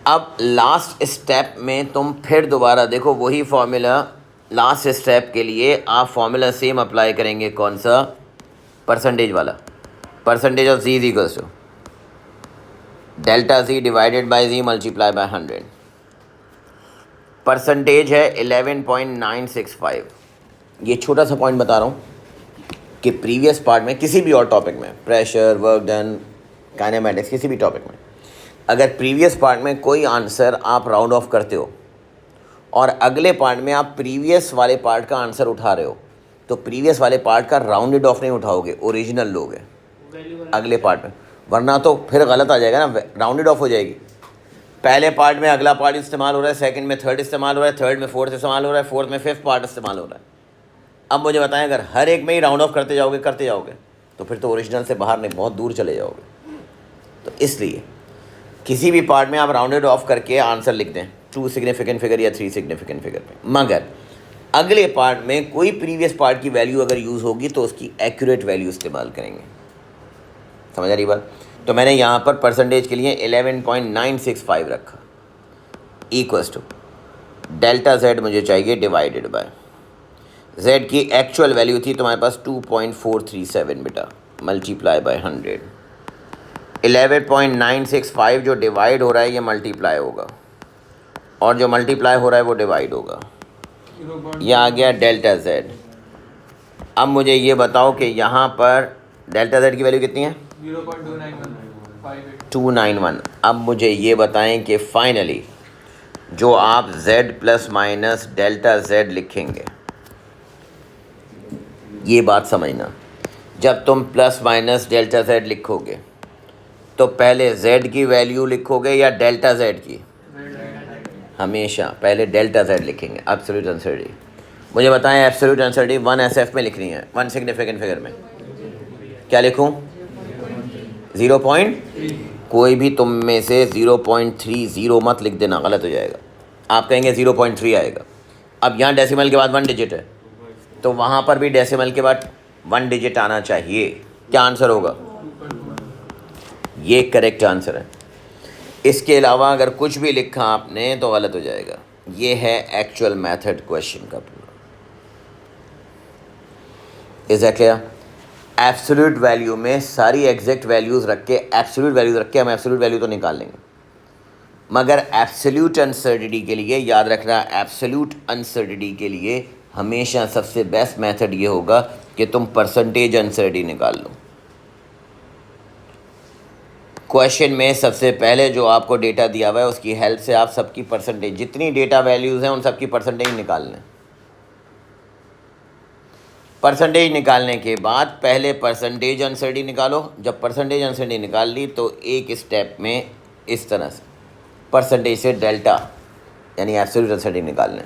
अब लास्ट स्टेप में तुम फिर दोबारा देखो वही फॉर्मूला, लास्ट स्टेप के लिए आप फॉर्मूला सेम अप्लाई करेंगे। कौन सा? परसेंटेज वाला। Percentage of Z is equals to delta Z divided by Z multiply by 100। Percentage है 11.965। ये छोटा सा पॉइंट बता रहा हूँ कि प्रीवियस पार्ट में किसी भी और टॉपिक में, प्रेशर, वर्क डन, काइनेमेटिक्स, किसी भी टॉपिक में, अगर प्रीवियस पार्ट में कोई आंसर आप राउंड ऑफ करते हो और अगले पार्ट में आप प्रीवियस वाले पार्ट का आंसर उठा रहे हो, तो प्रीवियस वाले पार्ट का राउंडेड ऑफ नहीं उठाओगे, ओरिजिनल लोगे अगले पार्ट में, वरना तो फिर गलत आ जाएगा ना, राउंडेड ऑफ हो जाएगी। पहले पार्ट में अगला पार्ट इस्तेमाल हो रहा है, सेकंड में थर्ड इस्तेमाल हो रहा है, थर्ड में फोर्थ इस्तेमाल हो रहा है, फोर्थ में फिफ्थ पार्ट इस्तेमाल हो रहा है। अब मुझे बताएं, अगर हर एक में ही राउंड ऑफ करते जाओगे तो फिर तो ओरिजिनल से बाहर नहीं, बहुत दूर चले जाओगे। तो इसलिए किसी भी पार्ट में आप राउंडेड ऑफ करके आंसर लिख दें 2 सिग्निफिकेंट फिगर या 3 सिग्निफिकेंट फिगर पे, मगर अगले पार्ट में कोई प्रीवियस पार्ट की वैल्यू अगर यूज़ होगी तो उसकी एक्यूरेट वैल्यू इस्तेमाल करेंगे। समझ आ रही बात? तो मैंने यहाँ पर परसेंटेज के लिए 11.965 रखा, इक्वल्स टू डेल्टा Z मुझे चाहिए डिवाइडेड बाय Z की एक्चुअल वैल्यू थी तुम्हारे पास 2.437 बेटा, मल्टीप्लाई बाय 100। 11.965 जो डिवाइड हो रहा है ये मल्टीप्लाई होगा, और जो मल्टीप्लाई हो रहा है वो डिवाइड होगा। ये आ गया डेल्टा Z। अब मुझे ये बताओ कि यहाँ पर डेल्टा Z की वैल्यू कितनी है? 291। अब मुझे ये बताएं कि फाइनली जो आप Z plus minus delta Z लिखेंगे, ये बात समझना, जब तुम प्लस माइनस डेल्टा Z लिखोगे तो पहले Z की वैल्यू लिखोगे या डेल्टा Z की? हमेशा पहले डेल्टा Z लिखेंगे। एब्सोल्यूट अनसर्टी मुझे बताएं, एब्सोल्यूट अनसर्टी 1SF में लिखनी है, 1 सिग्निफिकेंट फिगर में क्या लिखूं? 0. कोई भी तुम में से 0.30 मत लिख देना, गलत हो जाएगा। आप कहेंगे 0.3 आएगा। अब यहाँ डेसिमल के बाद 1 डिजिट है, तो वहाँ पर भी डेसिमल के बाद 1 डिजिट आना चाहिए। क्या आंसर होगा? ये करेक्ट आंसर है। इसके अलावा अगर कुछ भी लिखा आपने तो गलत हो जाएगा। ये है एक्चुअल मेथड क्वेश्चन का पूरा। Is that clear? Absolute value में सारी एग्जैक्ट वैल्यूज़ रख के, एब्सोल्यूट वैल्यूज़ रख के हम एब्सोल्यूट वैल्यू तो निकाल लेंगे, मगर एब्सोल्यूट अनसर्टिनिटी के लिए याद रखना, एब्सोल्यूट अनसर्टिनिटी के लिए हमेशा सबसे बेस्ट मेथड ये होगा कि तुम परसेंटेज अनसर्टिनिटी निकाल लो। क्वेश्चन में सबसे पहले जो आपको डेटा दिया हुआ है उसकी हेल्प से आप सबकी परसेंटेज, जितनी डेटा वैल्यूज़ हैं उन सबकी परसेंटेज निकाल लें। परसेंटेज निकालने के बाद पहले परसेंटेज अनसर्टिनिटी निकालो। जब परसेंटेज अनसर्टिनिटी निकाल ली तो एक स्टेप में इस तरह से परसेंटेज से डेल्टा यानी एब्सोल्यूट अनसर्टिनिटी निकाल लें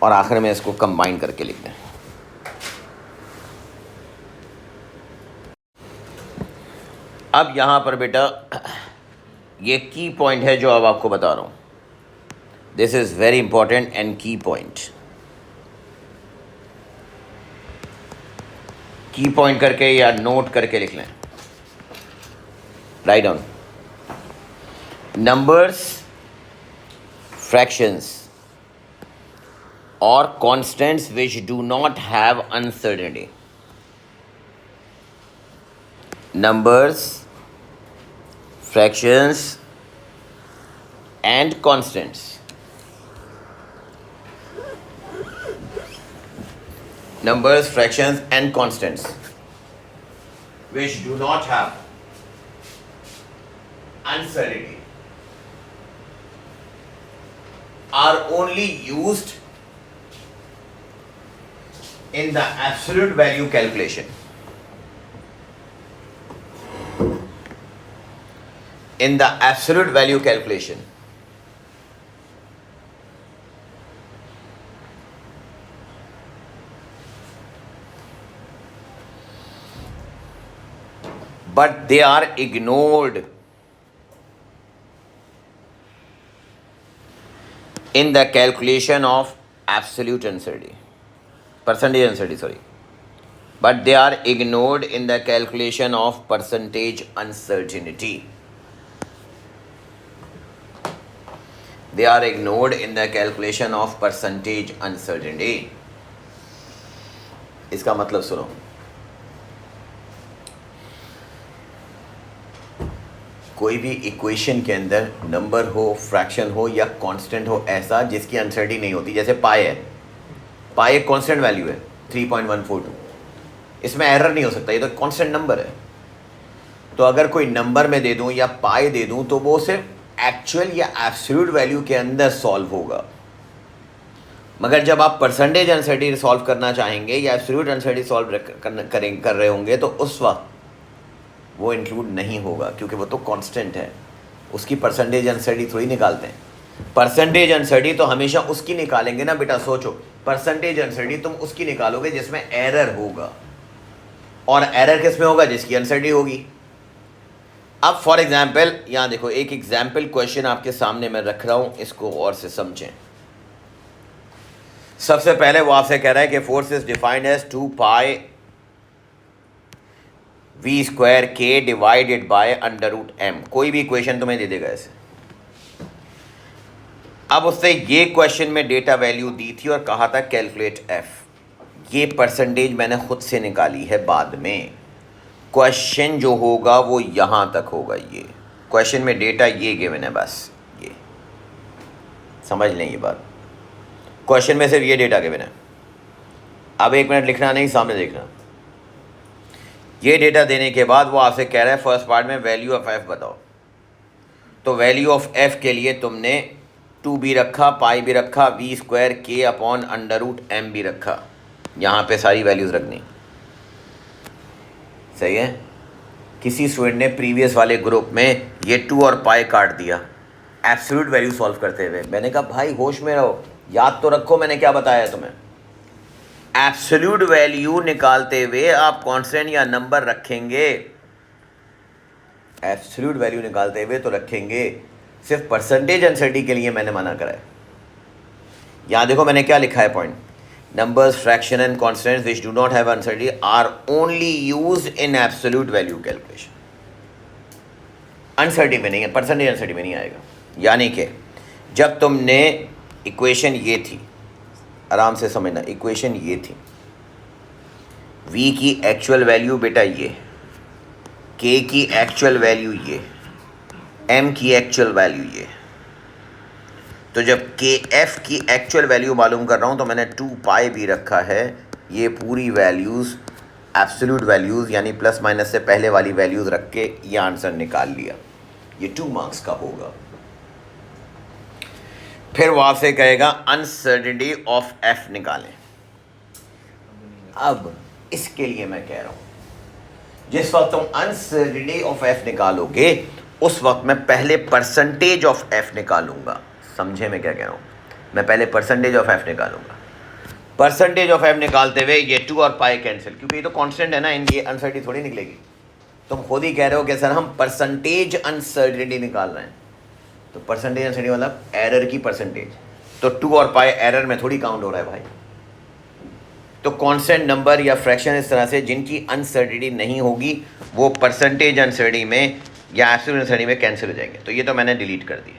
और आखिर में इसको कंबाइन करके लिख दें। अब यहाँ पर बेटा ये की पॉइंट है जो अब आपको बता रहा हूँ। This is very important and की पॉइंट। की पॉइंट करके या नोट करके लिख लें। Write down numbers, fractions or constants which do not have uncertainty. Numbers, fractions and constants. Numbers, fractions and constants which do not have uncertainty are only used in the absolute value calculation. In the absolute value calculation. But they are ignored in the calculation of absolute uncertainty. Percentage uncertainty, sorry. But they are ignored in the calculation of percentage uncertainty. They are ignored in the calculation of percentage uncertainty. इसका मतलब सुनो, कोई भी इक्वेशन के अंदर नंबर हो, फ्रैक्शन हो या कांस्टेंट हो ऐसा जिसकी अनसर्टिनिटी नहीं होती, जैसे पाई है, पाई एक कांस्टेंट वैल्यू है 3.142, इसमें एरर नहीं हो सकता, ये तो कांस्टेंट नंबर है। तो अगर कोई नंबर में दे दूं या पाई दे दूं तो वो सिर्फ एक्चुअल या एब्सोल्यूट वैल्यू के अंदर सॉल्व होगा। मगर जब आप परसेंटेज अनसर्टिनिटी सॉल्व करना चाहेंगे या एब्सोल्यूट अनसर्टिनिटी सॉल्व कर रहे होंगे तो उस वक्त वो इंक्लूड नहीं होगा, क्योंकि वो तो कांस्टेंट है, उसकी परसेंटेज अनसर्टिनिटी थोड़ी निकालते हैं। परसेंटेज अनसर्टिनिटी तो हमेशा उसकी निकालेंगे ना बेटा, सोचो परसेंटेज अनसर्टिनिटी तुम उसकी निकालोगे जिसमें एरर होगा, और एरर किस में होगा, जिसकी अनसर्टिनिटी होगी। अब फॉर एग्जाम्पल यहाँ देखो, एक एग्जाम्पल क्वेश्चन आपके सामने मैं रख रहा हूँ, इसको और से समझें। सबसे पहले वो आपसे कह रहा है कि force is defined as 2 pi v square के divided by under root m. कोई भी इक्वेशन तुम्हें दे देगा ऐसे। अब उससे ये क्वेश्चन में डेटा वैल्यू दी थी और कहा था कैलकुलेट एफ। ये परसेंटेज मैंने खुद से निकाली है बाद में। क्वेश्चन जो होगा वो यहाँ तक होगा। ये क्वेश्चन में डेटा ये गिवन है, बस ये समझ लें ये बात। क्वेश्चन में सिर्फ ये डेटा गिवन है। अब 1 मिनट लिखना नहीं, सामने देखना। ये डेटा देने के बाद वो आपसे कह रहा है फर्स्ट पार्ट में वैल्यू ऑफ एफ बताओ। तो वैल्यू ऑफ एफ के लिए तुमने 2 भी रखा, पाई भी रखा, वी स्क्वायर के अपॉन अंडर रूट एम भी रखा। यहाँ पे सारी वैल्यूज़ रखनी, सही है। किसी स्टूडेंट ने प्रीवियस वाले ग्रुप में ये 2 और पाई काट दिया एब्सोल्यूट वैल्यू सॉल्व करते हुए। मैंने कहा भाई होश में रहो, याद तो रखो मैंने क्या बताया तुम्हें। एब्सोल्यूट वैल्यू निकालते हुए आप कांस्टेंट या नंबर रखेंगे, एब्सोल्यूट वैल्यू निकालते हुए तो रखेंगे। सिर्फ परसेंटेज अनसर्टिनिटी के लिए मैंने मना करा है। यहाँ देखो मैंने क्या लिखा है point, numbers, fraction and constants which do not have uncertainty are only used in absolute value calculation. Uncertainty में नहीं है, परसेंटेज अनसर्टिनिटी में नहीं आएगा। यानी कि जब तुमने इक्वेशन ये थी, आराम से समझना, इक्वेशन ये थी, v की एक्चुअल वैल्यू बेटा ये, k की एक्चुअल वैल्यू ये, एम की एक्चुअल वैल्यू ये। तो जब के एफ की एक्चुअल वैल्यू मालूम कर रहा हूँ तो मैंने 2 पाई भी रखा है। ये पूरी वैल्यूज़ एब्सोल्यूट वैल्यूज़ यानी प्लस माइनस से पहले वाली वैल्यूज़ रख के ये आंसर निकाल लिया। ये 2 मार्क्स का होगा। फिर वो आपसे कहेगा अनसर्टेनिटी ऑफ एफ निकालें। अब इसके लिए मैं कह रहा हूँ जिस वक्त तुम अनसर्टेनिटी ऑफ एफ निकालोगे उस वक्त मैं पहले परसेंटेज ऑफ एफ निकालूंगा। समझे मैं क्या कह रहा हूँ? मैं पहले परसेंटेज ऑफ एफ निकालूंगा। परसेंटेज ऑफ एफ निकालते हुए ये 2 और पाई कैंसिल, क्योंकि ये तो कांस्टेंट है ना, इनकी अनसर्टेनिटी थोड़ी निकलेगी। तुम खुद ही कह रहे हो कि सर हम परसेंटेज अनसर्टेनिटी निकाल रहे हैं। तो परसेंटेज अनसर्टेनिटी मतलब एरर की परसेंटेज, तो 2 और पाई एरर में थोड़ी काउंट हो रहा है भाई। तो कांस्टेंट नंबर या फ्रैक्शन इस तरह से जिनकी अनसर्टेनिटी नहीं होगी वो परसेंटेज अनसर्टेनिटी में या एब्सोल्यूट अनसर्टेनिटी में कैंसिल हो जाएंगे। तो ये तो मैंने डिलीट कर दिया।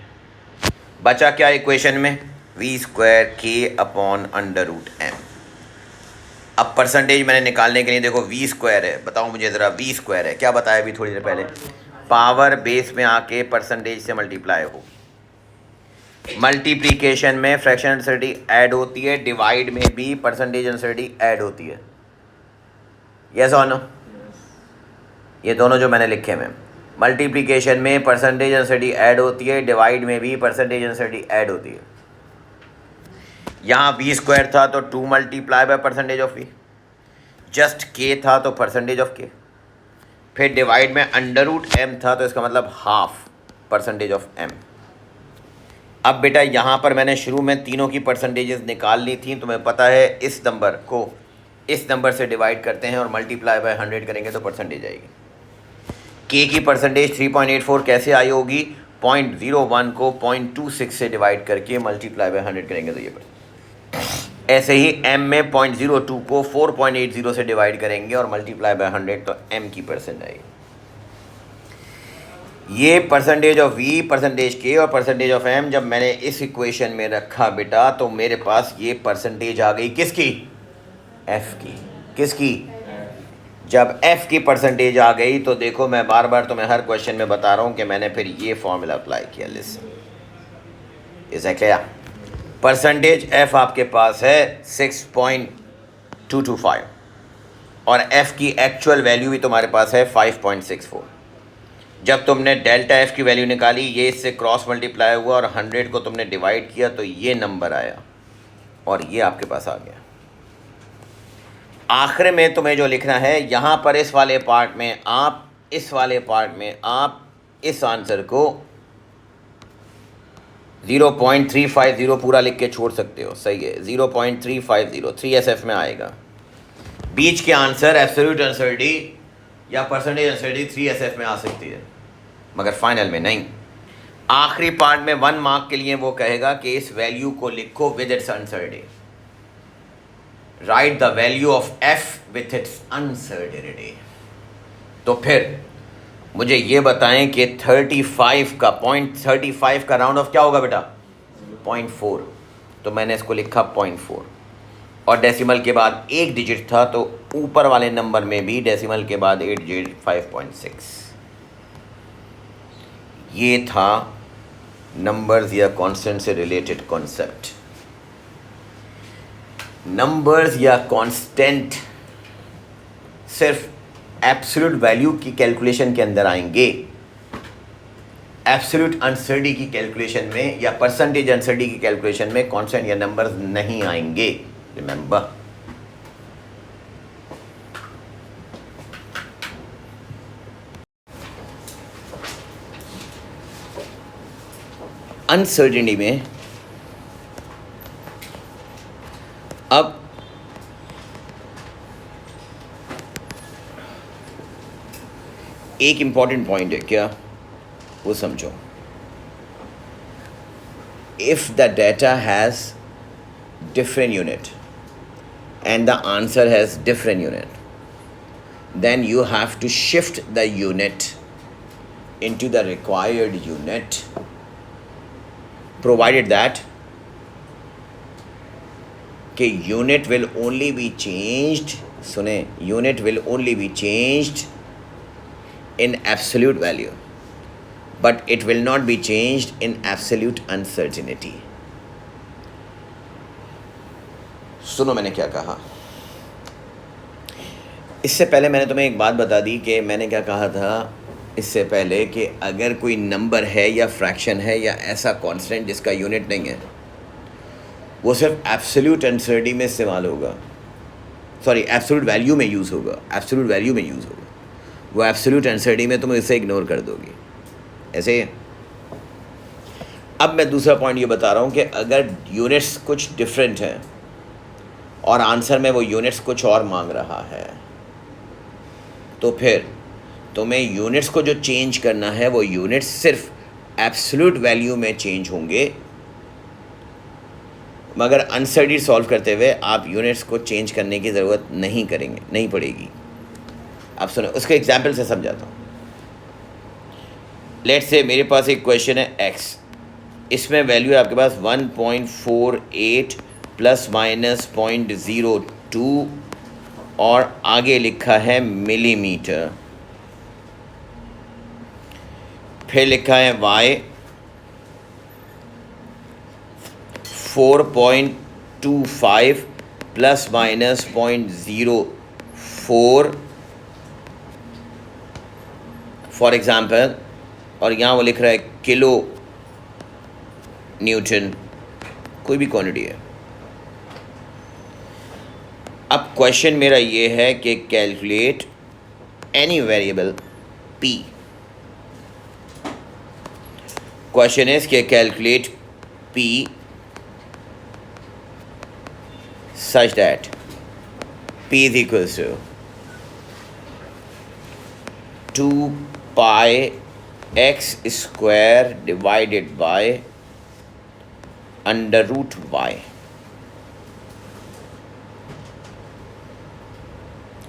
बचा क्या इक्वेशन में? वी स्क्वायर के अपॉन अंडर रूट एम। अब परसेंटेज मैंने निकालने के लिए देखो वी स्क्वायर है, बताओ मुझे ज़रा वी स्क्वायर है क्या बताया अभी थोड़ी देर पहले? पावर बेस में आके परसेंटेज से मल्टीप्लाई हो। मल्टीप्लिकेशन में फ्रैक्शन अनसर्टेनिटी ऐड होती है, डिवाइड में भी परसेंटेज अनसर्टेनिटी ऐड होती है। यस और नो? ये दोनों जो मैंने लिखे हैं, मल्टीप्लिकेशन में परसेंटेज अनसर्टेनिटी ऐड होती है, डिवाइड में भी परसेंटेज अनसर्टेनिटी ऐड होती है। यहाँ वी स्क्वायर था तो 2 multiply by percentage of V, just के था तो परसेंटेज ऑफ के, फिर डिवाइड में अंडर रूट एम था तो इसका मतलब हाफ परसेंटेज ऑफ एम। अब बेटा यहाँ पर मैंने शुरू में तीनों की परसेंटेजेस निकाल ली थी। तुम्हें पता है इस नंबर को इस नंबर से डिवाइड करते हैं और मल्टीप्लाई बाय 100 करेंगे तो परसेंटेज आएगी। के की परसेंटेज 3.84 कैसे आई होगी? 0.01 को 0.26 से डिवाइड करके मल्टीप्लाई बाय 100 करेंगे तो ये परसेंटेज। ऐसे ही m में 0.02 को 4.80 से डिवाइड करेंगे और मल्टीप्लाई बाय 100 तो m की परसेंट आएगी। ये percentage of v, percentage k और परसेंटेज ऑफ m जब मैंने इस इक्वेशन में रखा बेटा तो मेरे पास ये परसेंटेज आ गई किसकी? f की। किसकी? जब f की परसेंटेज आ गई तो देखो मैं बार बार तुम्हें हर क्वेश्चन में बता रहा हूँ कि मैंने फिर ये फॉर्मूला अप्लाई किया। Listen, is that clear? Percentage f आपके पास है 6.225 और f की एक्चुअल वैल्यू भी तुम्हारे पास है 5.64। जब तुमने डेल्टा f की वैल्यू निकाली ये इससे क्रॉस मल्टीप्लाई हुआ और 100 को तुमने डिवाइड किया तो ये नंबर आया और ये आपके पास आ गया। आखिर में तुम्हें जो लिखना है यहाँ पर इस वाले पार्ट में आप इस आंसर को 0.350 पूरा लिख के छोड़ सकते हो। सही है, 0.350 3SF में आएगा। बीच के आंसर एब्सोल्यूट अनसर्टेनिटी या परसेंटेज अनसर्टेनिटी 3SF में आ सकती है मगर फाइनल में नहीं। आखिरी पार्ट में 1 मार्क के लिए वो कहेगा कि इस वैल्यू को लिखो with its uncertainty. Right the value of F with its uncertainty. तो फिर मुझे ये बताएं कि 35 का 0.35 का राउंड ऑफ क्या होगा बेटा? 0.4। तो मैंने इसको लिखा 0.4 और डेसिमल के बाद एक डिजिट था तो ऊपर वाले नंबर में भी डेसिमल के बाद 8 डिजिट 5.6। ये था नंबर्स या कांस्टेंट से रिलेटेड कॉन्सेप्ट। नंबर्स या कांस्टेंट सिर्फ एब्सोल्यूट वैल्यू की कैलकुलेशन के अंदर आएंगे, एब्सोल्यूट अनसर्टेनिटी की कैलकुलेशन में या परसेंटेज अनसर्टेनिटी की कैलकुलेशन में कांस्टेंट या नंबर्स नहीं आएंगे। रिमेंबर, अनसर्टेनिटी में अब एक इंपॉर्टेंट पॉइंट है, क्या वो समझो। If the data has different unit and the answer has different unit, then you have to shift the unit into the required unit, provided that कि unit will only be changed, सुने, unit will only be changed in absolute value, but it will not be changed in absolute uncertainty. सुनो मैंने क्या कहा. इससे पहले मैंने तुम्हें एक बात बता दी कि मैंने क्या कहा था इससे पहले कि अगर कोई नंबर है या फ्रैक्शन है या ऐसा कांस्टेंट जिसका यूनिट नहीं है, वो सिर्फ एब्सोल्यूट अनसर्टिनिटी में इस्तेमाल होगा, सॉरी एब्सोल्यूट वैल्यू में यूज़ होगा, एब्सोल्यूट वैल्यू में यूज़ होगा. वो एब्सोल्यूट अनसर्टिनिटी में तुम इसे इग्नोर कर दोगी. ऐसे ही. अब मैं दूसरा पॉइंट ये बता रहा हूँ कि अगर यूनिट्स कुछ डिफरेंट हैं और आंसर में वो यूनिट्स कुछ और मांग रहा है, तो फिर तुम्हें यूनिट्स को जो चेंज करना है वो यूनिट्स सिर्फ एब्सोल्यूट वैल्यू में चेंज होंगे, मगर अनसर्टिनिटी सॉल्व करते हुए आप यूनिट्स को चेंज करने की ज़रूरत नहीं पड़ेगी. आप सुनो, उसके एग्जाम्पल से समझाता हूँ. लेट्स से मेरे पास एक क्वेश्चन है x, इसमें वैल्यू है आपके पास 1.48 प्लस माइनस 0.02 और आगे लिखा है मिलीमीटर. फिर लिखा है y 4.25 plus minus 0.04 for example, और यहाँ वो लिख रहा है किलो न्यूटन, कोई भी क्वांटिटी है. अब क्वेश्चन मेरा ये है कि calculate any variable p. Question is कि calculate p such that p is equals to 2 pi x square divided by under root y.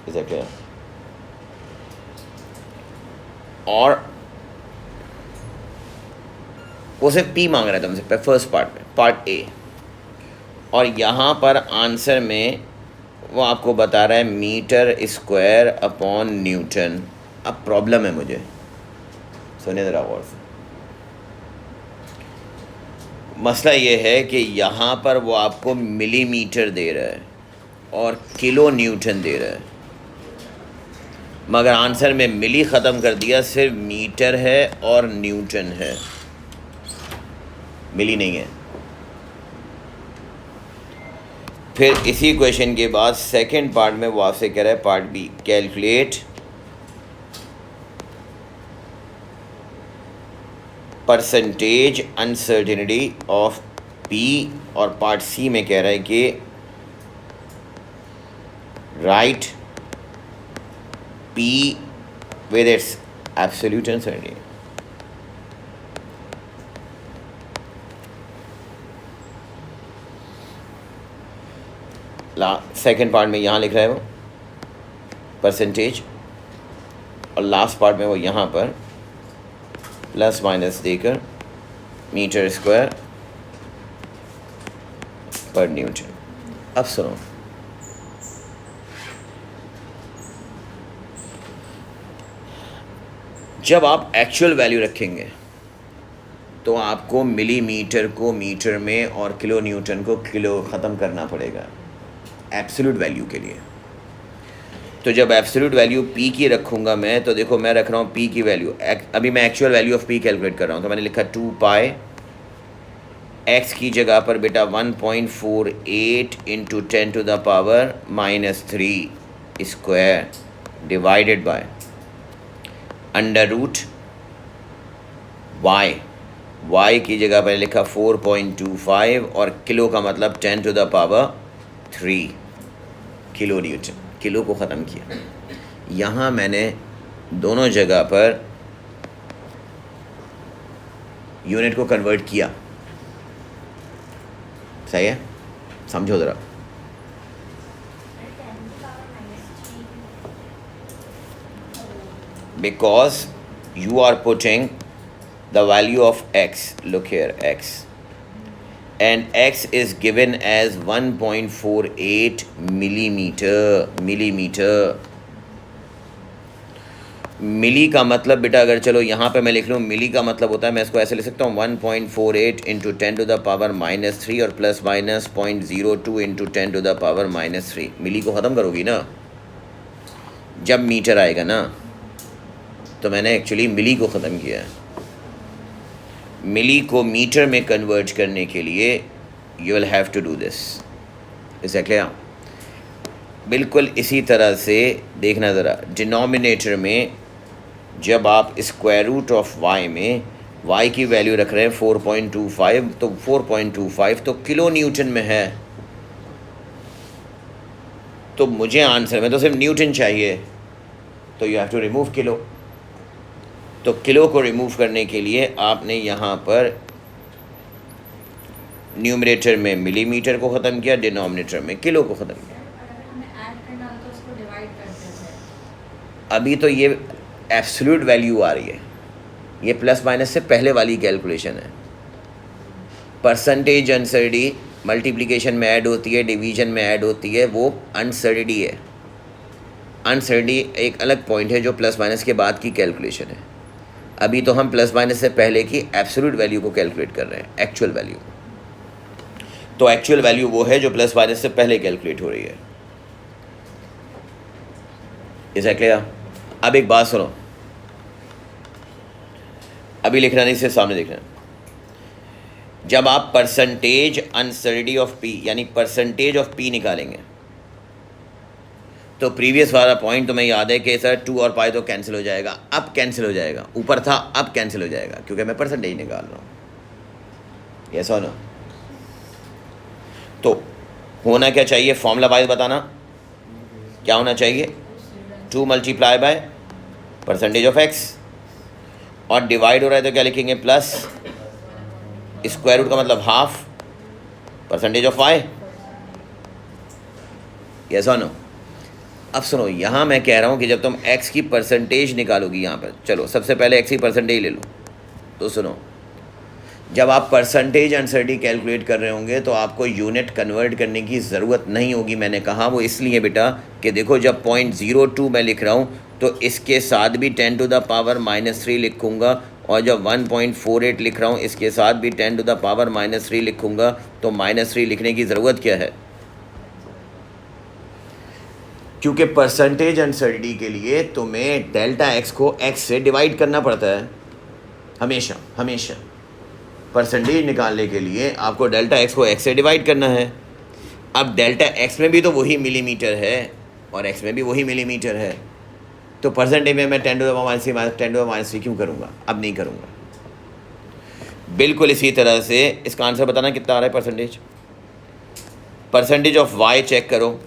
Is that clear? और वो सिर्फ p मांग रहा था तुमसे फर्स्ट पार्ट में, पार्ट ए, और यहाँ पर आंसर में वो आपको बता रहा है मीटर स्क्वायर अपॉन न्यूटन. अब प्रॉब्लम है मुझे, सुनिए ज़रा गौर से. मसला ये है कि यहाँ पर वो आपको मिलीमीटर दे रहा है और किलो न्यूटन दे रहा है, मगर आंसर में मिली ख़त्म कर दिया, सिर्फ मीटर है और न्यूटन है, मिली नहीं है. फिर इसी क्वेश्चन के बाद सेकंड पार्ट में वो आपसे कह रहा है part B, calculate percentage uncertainty of P, और पार्ट सी में कह रहा है कि write P with its absolute uncertainty. Second part में यहाँ लिख रहा है वो परसेंटेज, और लास्ट पार्ट में वो यहाँ पर प्लस माइनस देकर मीटर स्क्वायर पर न्यूटन. अब सुनो, जब आप एक्चुअल वैल्यू रखेंगे तो आपको मिलीमीटर को मीटर में और किलो न्यूटन को किलो ख़त्म करना पड़ेगा एब्सोल्यूट वैल्यू के लिए. तो जब एब्सोल्यूट वैल्यू p की रखूँगा मैं, तो देखो मैं रख रहा हूँ p की वैल्यू, अभी मैं actual value of p calculate कर रहा हूँ, तो मैंने लिखा 2 पाई x की जगह पर बेटा 1.48 into 10 to the power -3 square divided by under root y की जगह पर लिखा 4.25 और किलो का मतलब 10 to the power 3 kilo newton. Kilo को ख़त्म किया. यहाँ मैंने दोनों जगह पर यूनिट को कन्वर्ट किया. सही है, समझो ज़रा. Because you are putting the value of x, look here, x, and x is given as 1.48 millimeter. मिली का मतलब बेटा अगर चलो यहाँ पे मैं लिख लूँ, मिली का मतलब होता है, मैं इसको ऐसे लिख सकता हूँ 1.48 इंटू 10⁻³ और प्लस माइनस 0.02 इंटू 10⁻³ मिली को ख़त्म करोगी ना जब मीटर आएगा ना, तो मैंने एक्चुअली मिली को ख़त्म किया है। मिली को मीटर में कन्वर्ट करने के लिए you will have to do this. Is that clear? बिल्कुल इसी तरह से देखना ज़रा, डिनोमिनेटर में जब आप स्क्वायर रूट ऑफ वाई में वाई की वैल्यू रख रहे हैं 4.25, तो 4.25 तो किलो न्यूटन में है, तो मुझे आंसर में तो सिर्फ न्यूटन चाहिए, तो you have to remove kilo. तो किलो को रिमूव करने के लिए आपने यहाँ पर न्यूमरेटर में मिलीमीटर को ख़त्म किया, डिनोमिनेटर में किलो को ख़त्म किया। अगर हमें ऐड करना हो तो उसको डिवाइड करते हैं। अभी तो ये एब्सोल्यूट वैल्यू आ रही है, ये प्लस माइनस से पहले वाली कैलकुलेशन है। परसेंटेज अनसर्डी मल्टीप्लिकेशन में ऐड होती है, डिवीजन में ऐड होती है, वो अनसर्डी है। अनसर्डी एक अलग पॉइंट है जो प्लस माइनस के बाद की कैलकुलेशन है। अभी तो हम प्लस माइनस से पहले की एब्सोल्यूट वैल्यू को कैलकुलेट कर रहे हैं, एक्चुअल वैल्यू। तो एक्चुअल वैल्यू वो है जो प्लस माइनस से पहले कैलकुलेट हो रही है। Is that clear? अब एक बात सुनो, अभी लिखना नहीं, सिर्फ सामने देखना। जब आप परसेंटेज अनसर्डी ऑफ पी यानी परसेंटेज ऑफ पी निकालेंगे, तो प्रीवियस वाला पॉइंट तुम्हें याद है कि सर 2 और पाई तो कैंसिल हो जाएगा, अब कैंसिल हो जाएगा, ऊपर था अब कैंसिल हो जाएगा, क्योंकि मैं परसेंटेज निकाल रहा हूँ। यस और नो? तो होना क्या चाहिए, फॉर्मूला वाइज बताना क्या होना चाहिए, 2 multiply by percentage of x, और डिवाइड हो रहा है तो क्या लिखेंगे, प्लस स्क्वायर रूट का मतलब half percentage of Y. Yes और नो? अब सुनो, यहाँ मैं कह रहा हूँ कि जब तुम x की परसेंटेज निकालोगी, यहाँ पर चलो सबसे पहले x की परसेंटेज ले लो। तो सुनो, जब आप परसेंटेज अनसर्टी कैलकुलेट कर रहे होंगे तो आपको यूनिट कन्वर्ट करने की ज़रूरत नहीं होगी। मैंने कहा वो इसलिए बेटा कि देखो जब 0.02 मैं लिख रहा हूँ तो इसके साथ भी 10⁻³ लिखूँगा, और जब 1.48 लिख रहा हूँ इसके साथ भी 10⁻³ लिखूँगा, तो -3 लिखने की ज़रूरत क्या है? क्योंकि परसेंटेज अनसर्टी के लिए तुम्हें डेल्टा एक्स को x से डिवाइड करना पड़ता है हमेशा। हमेशा परसेंटेज निकालने के लिए आपको डेल्टा एक्स को x से डिवाइड करना है। अब डेल्टा एक्स में भी तो वही मिलीमीटर है और x में भी वही मिलीमीटर है, तो परसेंटेज में मैं 10⁻³ क्यों करूँगा? अब नहीं करूँगा। बिल्कुल इसी तरह से इसका आंसर बताना कितना आ रहा है percentage. Percentage of y check करो,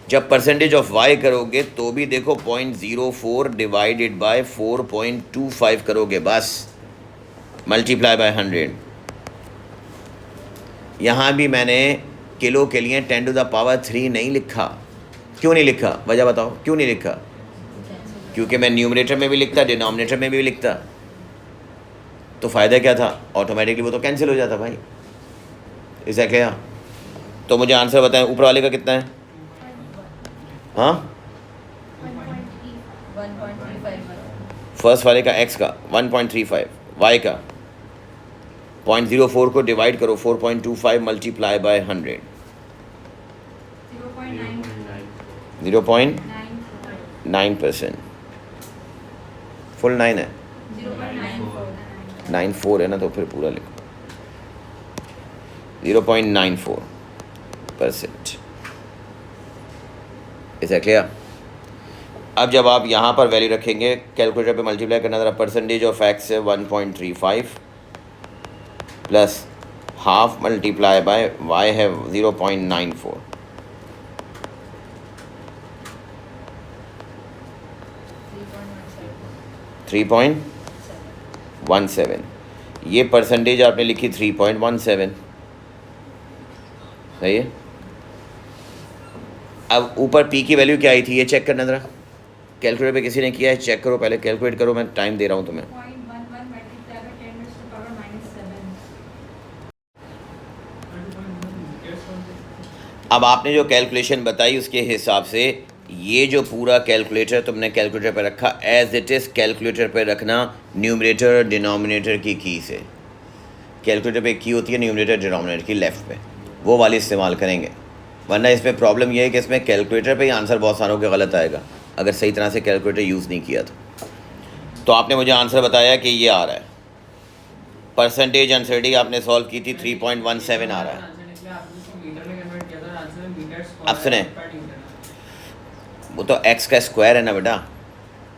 जब परसेंटेज ऑफ y करोगे तो भी देखो 0.04 डिवाइडेड बाय 4.25 करोगे, बस मल्टीप्लाई बाय 100। यहाँ भी मैंने किलो के लिए 10⁻³ नहीं लिखा। क्यों नहीं लिखा? वजह बताओ क्यों नहीं लिखा? क्योंकि मैं न्यूमरेटर में भी लिखता, डिनोमिनेटर में भी लिखता, तो फ़ायदा क्या था? ऑटोमेटिकली वो तो कैंसिल हो जाता भाई। ऐसा क्या? तो मुझे आंसर बताएं, ऊपर वाले का कितना है? हाँ, 1.35 फर्स्ट वाले का x का 1.35, y का 0.04 को डिवाइड करो 4.25 मल्टीप्लाई बाय 100, 0.9%। फुल 9 है, 94 है ना, तो फिर पूरा लिखो 0.94%। Is clear? अब जब आप यहाँ पर वैल्यू रखेंगे, कैलकुलेटर पे मल्टीप्लाई करना ज़रा, परसेंटेज ऑफ एक्स है 1.35 plus half multiply by Y है 0.94, 3.17। ये परसेंटेज आपने लिखी 3.17, सही है। अब ऊपर p की वैल्यू क्या आई थी ये चेक करना ज़रा, कैलकुलेटर पे किसी ने किया है? चेक करो पहले, कैलकुलेट करो, मैं टाइम दे रहा हूँ तुम्हें। 0.11 मल्टीप्लाई बाय 10⁻⁻⁷। अब आपने जो कैलकुलेशन बताई उसके हिसाब से ये जो पूरा कैलकुलेटर तुमने कैलकुलेटर पे रखा, एज इट इज़ कैलकुलेटर पे रखना न्यूमरेटर और डिनोमिनेटर की से। कैलकुलेटर पे की होती है न्यूमरेटर डिनोमिनेटर की लेफ़्ट पे, वो वाली इस्तेमाल करेंगे। वरना इसमें प्रॉब्लम ये है कि इसमें कैलकुलेटर पे ही आंसर बहुत सारों के गलत आएगा अगर सही तरह से कैलकुलेटर यूज़ नहीं किया तो आपने मुझे आंसर बताया कि ये आ रहा है। परसेंटेज अनसर्टी आपने सॉल्व की थी, 3.17 आ रहा है। अब सुने, वो तो x का स्क्वायर है ना बेटा,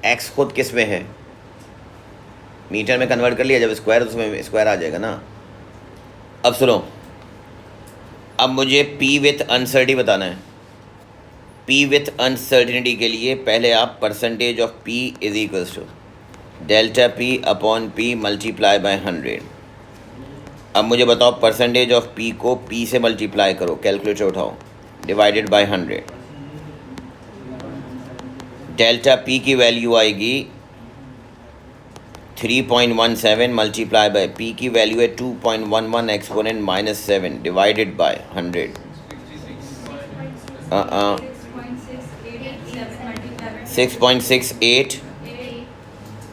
x खुद किस में है, मीटर में कन्वर्ट कर लिया, जब स्क्वायर है तो उसमें स्क्वायर आ जाएगा ना। अब सुनो, अब मुझे p विथ अनसर्टी बताना है। p विथ अनसर्टिनिटी के लिए पहले आप percentage of p is equals to delta p upon p multiply by 100। अब मुझे बताओ परसेंटेज ऑफ p को p से मल्टीप्लाई करो, कैलकुलेटर उठाओ, डिवाइडेड बाय 100। डेल्टा p की वैल्यू आएगी 3.17 मल्टीप्लाई बाय p की वैल्यू है 2.11 exponent minus 7 divided by 100। 6.68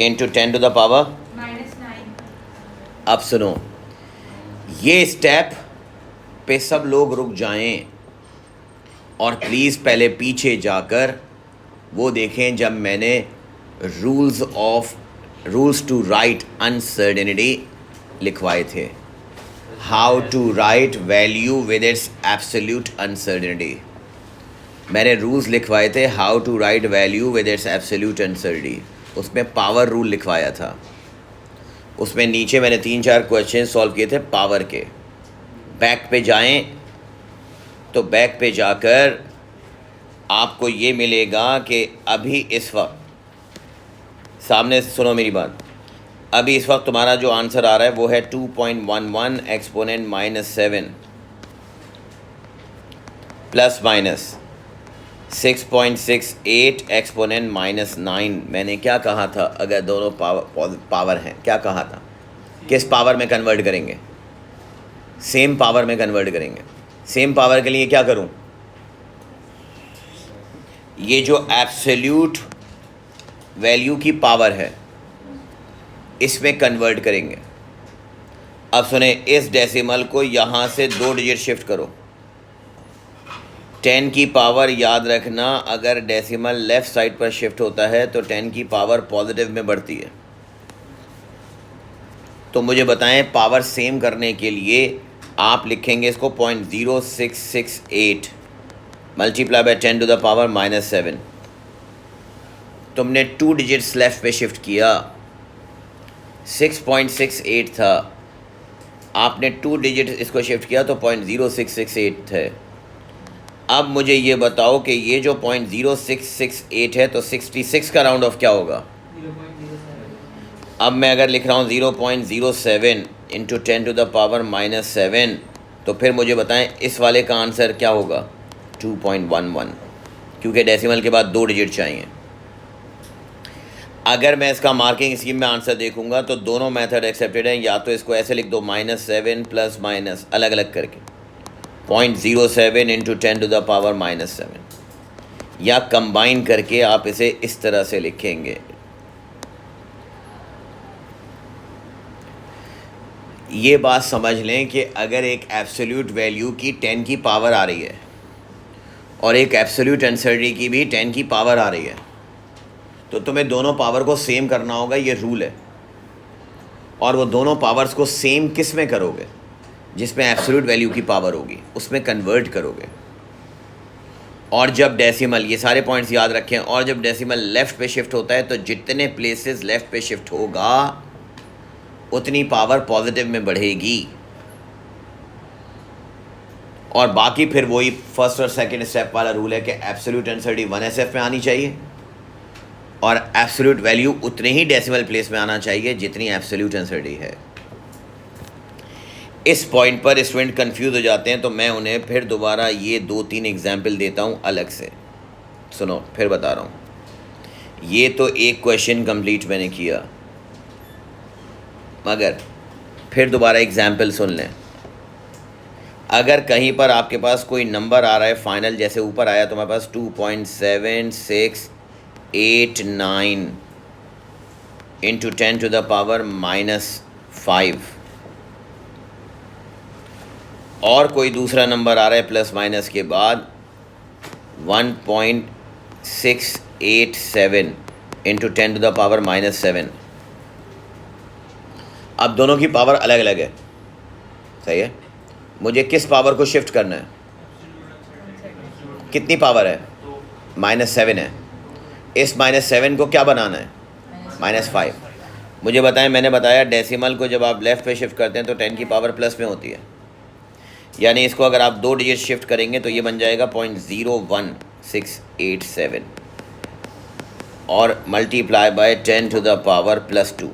into 10 to the power -9। अब सुनो, ये स्टेप पे सब लोग रुक जाएं और प्लीज़ पहले पीछे जाकर वो देखें जब मैंने रूल्स टू राइट अनसर्टेनिटी लिखवाए थे। How to write value with its absolute uncertainty, मैंने रूल्स लिखवाए थे how to write value with its absolute uncertainty. उसमें पावर रूल लिखवाया था, उसमें नीचे मैंने 3-4 क्वेश्चन सॉल्व किए थे पावर के। बैक पे जाएं तो बैक पे जाकर आपको ये मिलेगा कि अभी इस वक्त सामने, सुनो मेरी बात, अभी इस वक्त तुम्हारा जो आंसर आ रहा है वो है 2.11 exponent minus 7 plus minus 6.68 exponent minus 9। मैंने क्या कहा था, अगर दोनों पावर हैं, क्या कहा था, किस पावर में कन्वर्ट करेंगे, सेम पावर में कन्वर्ट करेंगे। सेम पावर के लिए क्या करूं, ये जो एब्सोल्यूट वैल्यू की पावर है इसमें कन्वर्ट करेंगे। अब सुने, इस डेसिमल को यहाँ से 2 डिजिट शिफ्ट करो। 10 की पावर याद रखना, अगर डेसिमल लेफ़्ट साइड पर शिफ्ट होता है तो 10 की पावर पॉजिटिव में बढ़ती है। तो मुझे बताएं, पावर सेम करने के लिए आप लिखेंगे इसको 0.0668 multiply by 10 to the power -7। तुमने 2 डिजिट्स लेफ़्ट पे शिफ्ट किया, 6.68 था, आपने 2 डिजिट इसको शिफ्ट किया तो 0.0668 है। अब मुझे ये बताओ कि ये जो 0.0668 है तो 66 का राउंड ऑफ क्या होगा। अब मैं अगर लिख रहा हूँ 0.07 इंटू 10 टू द पावर -7, तो फिर मुझे बताएं इस वाले का आंसर क्या होगा, 2.11, क्योंकि डेसिमल के बाद 2 डिजिट चाहिए। अगर मैं इसका मार्किंग स्कीम में आंसर देखूंगा तो दोनों मेथड एक्सेप्टेड हैं। या तो इसको ऐसे लिख दो -7 प्लस माइनस अलग अलग करके 0.07 इंटू 10 टू द पावर -7, या कंबाइन करके आप इसे इस तरह से लिखेंगे। ये बात समझ लें कि अगर एक एब्सोल्यूट वैल्यू की 10 की पावर आ रही है और एक एब्सोल्यूट अनसर्टेनिटी की भी 10 की पावर आ रही है, तो तुम्हें दोनों पावर को सेम करना होगा, ये रूल है। और वो दोनों पावर्स को सेम किस में करोगे, जिसमें एब्सोल्यूट वैल्यू की पावर होगी उसमें कन्वर्ट करोगे। और जब डेसिमल, ये सारे पॉइंट्स याद रखें, और जब डेसिमल लेफ़्ट पे शिफ्ट होता है तो जितने प्लेसेस लेफ़्ट पे शिफ्ट होगा उतनी पावर पॉजिटिव में बढ़ेगी। और बाकी फिर वही फर्स्ट और सेकंड स्टेप वाला रूल है कि एब्सोल्यूट अनसर्टेनिटी 1SF में आनी चाहिए और एब्सोल्यूट वैल्यू उतने ही डेसिमल प्लेस में आना चाहिए जितनी एब्सोल्यूट अनसर्टेनिटी है। इस पॉइंट पर स्टूडेंट कंफ्यूज हो जाते हैं, तो मैं उन्हें फिर दोबारा ये 2-3 एग्जाम्पल देता हूँ अलग से। सुनो, फिर बता रहा हूँ। ये तो एक क्वेश्चन कंप्लीट मैंने किया, मगर फिर दोबारा एग्जाम्पल सुन लें। अगर कहीं पर आपके पास कोई नंबर आ रहा है फाइनल, जैसे ऊपर आया तो हमारे पास 2.7689 इंटू 10⁻⁻5, और कोई दूसरा नंबर आ रहा है प्लस माइनस के बाद 1.687 इंटू 10⁻⁻7। अब दोनों की पावर अलग अलग है, सही है। मुझे किस पावर को शिफ्ट करना है? कितनी पावर है? -7 है। इस -7 को क्या बनाना है? -5। मुझे बताएं, मैंने बताया डेसिमल को जब आप लेफ़्ट पे शिफ्ट करते हैं तो 10 की पावर प्लस में होती है, यानी इसको अगर आप 2 डिजिट शिफ्ट करेंगे तो ये बन जाएगा 0.01687 और मल्टीप्लाई बाय 10⁻²2।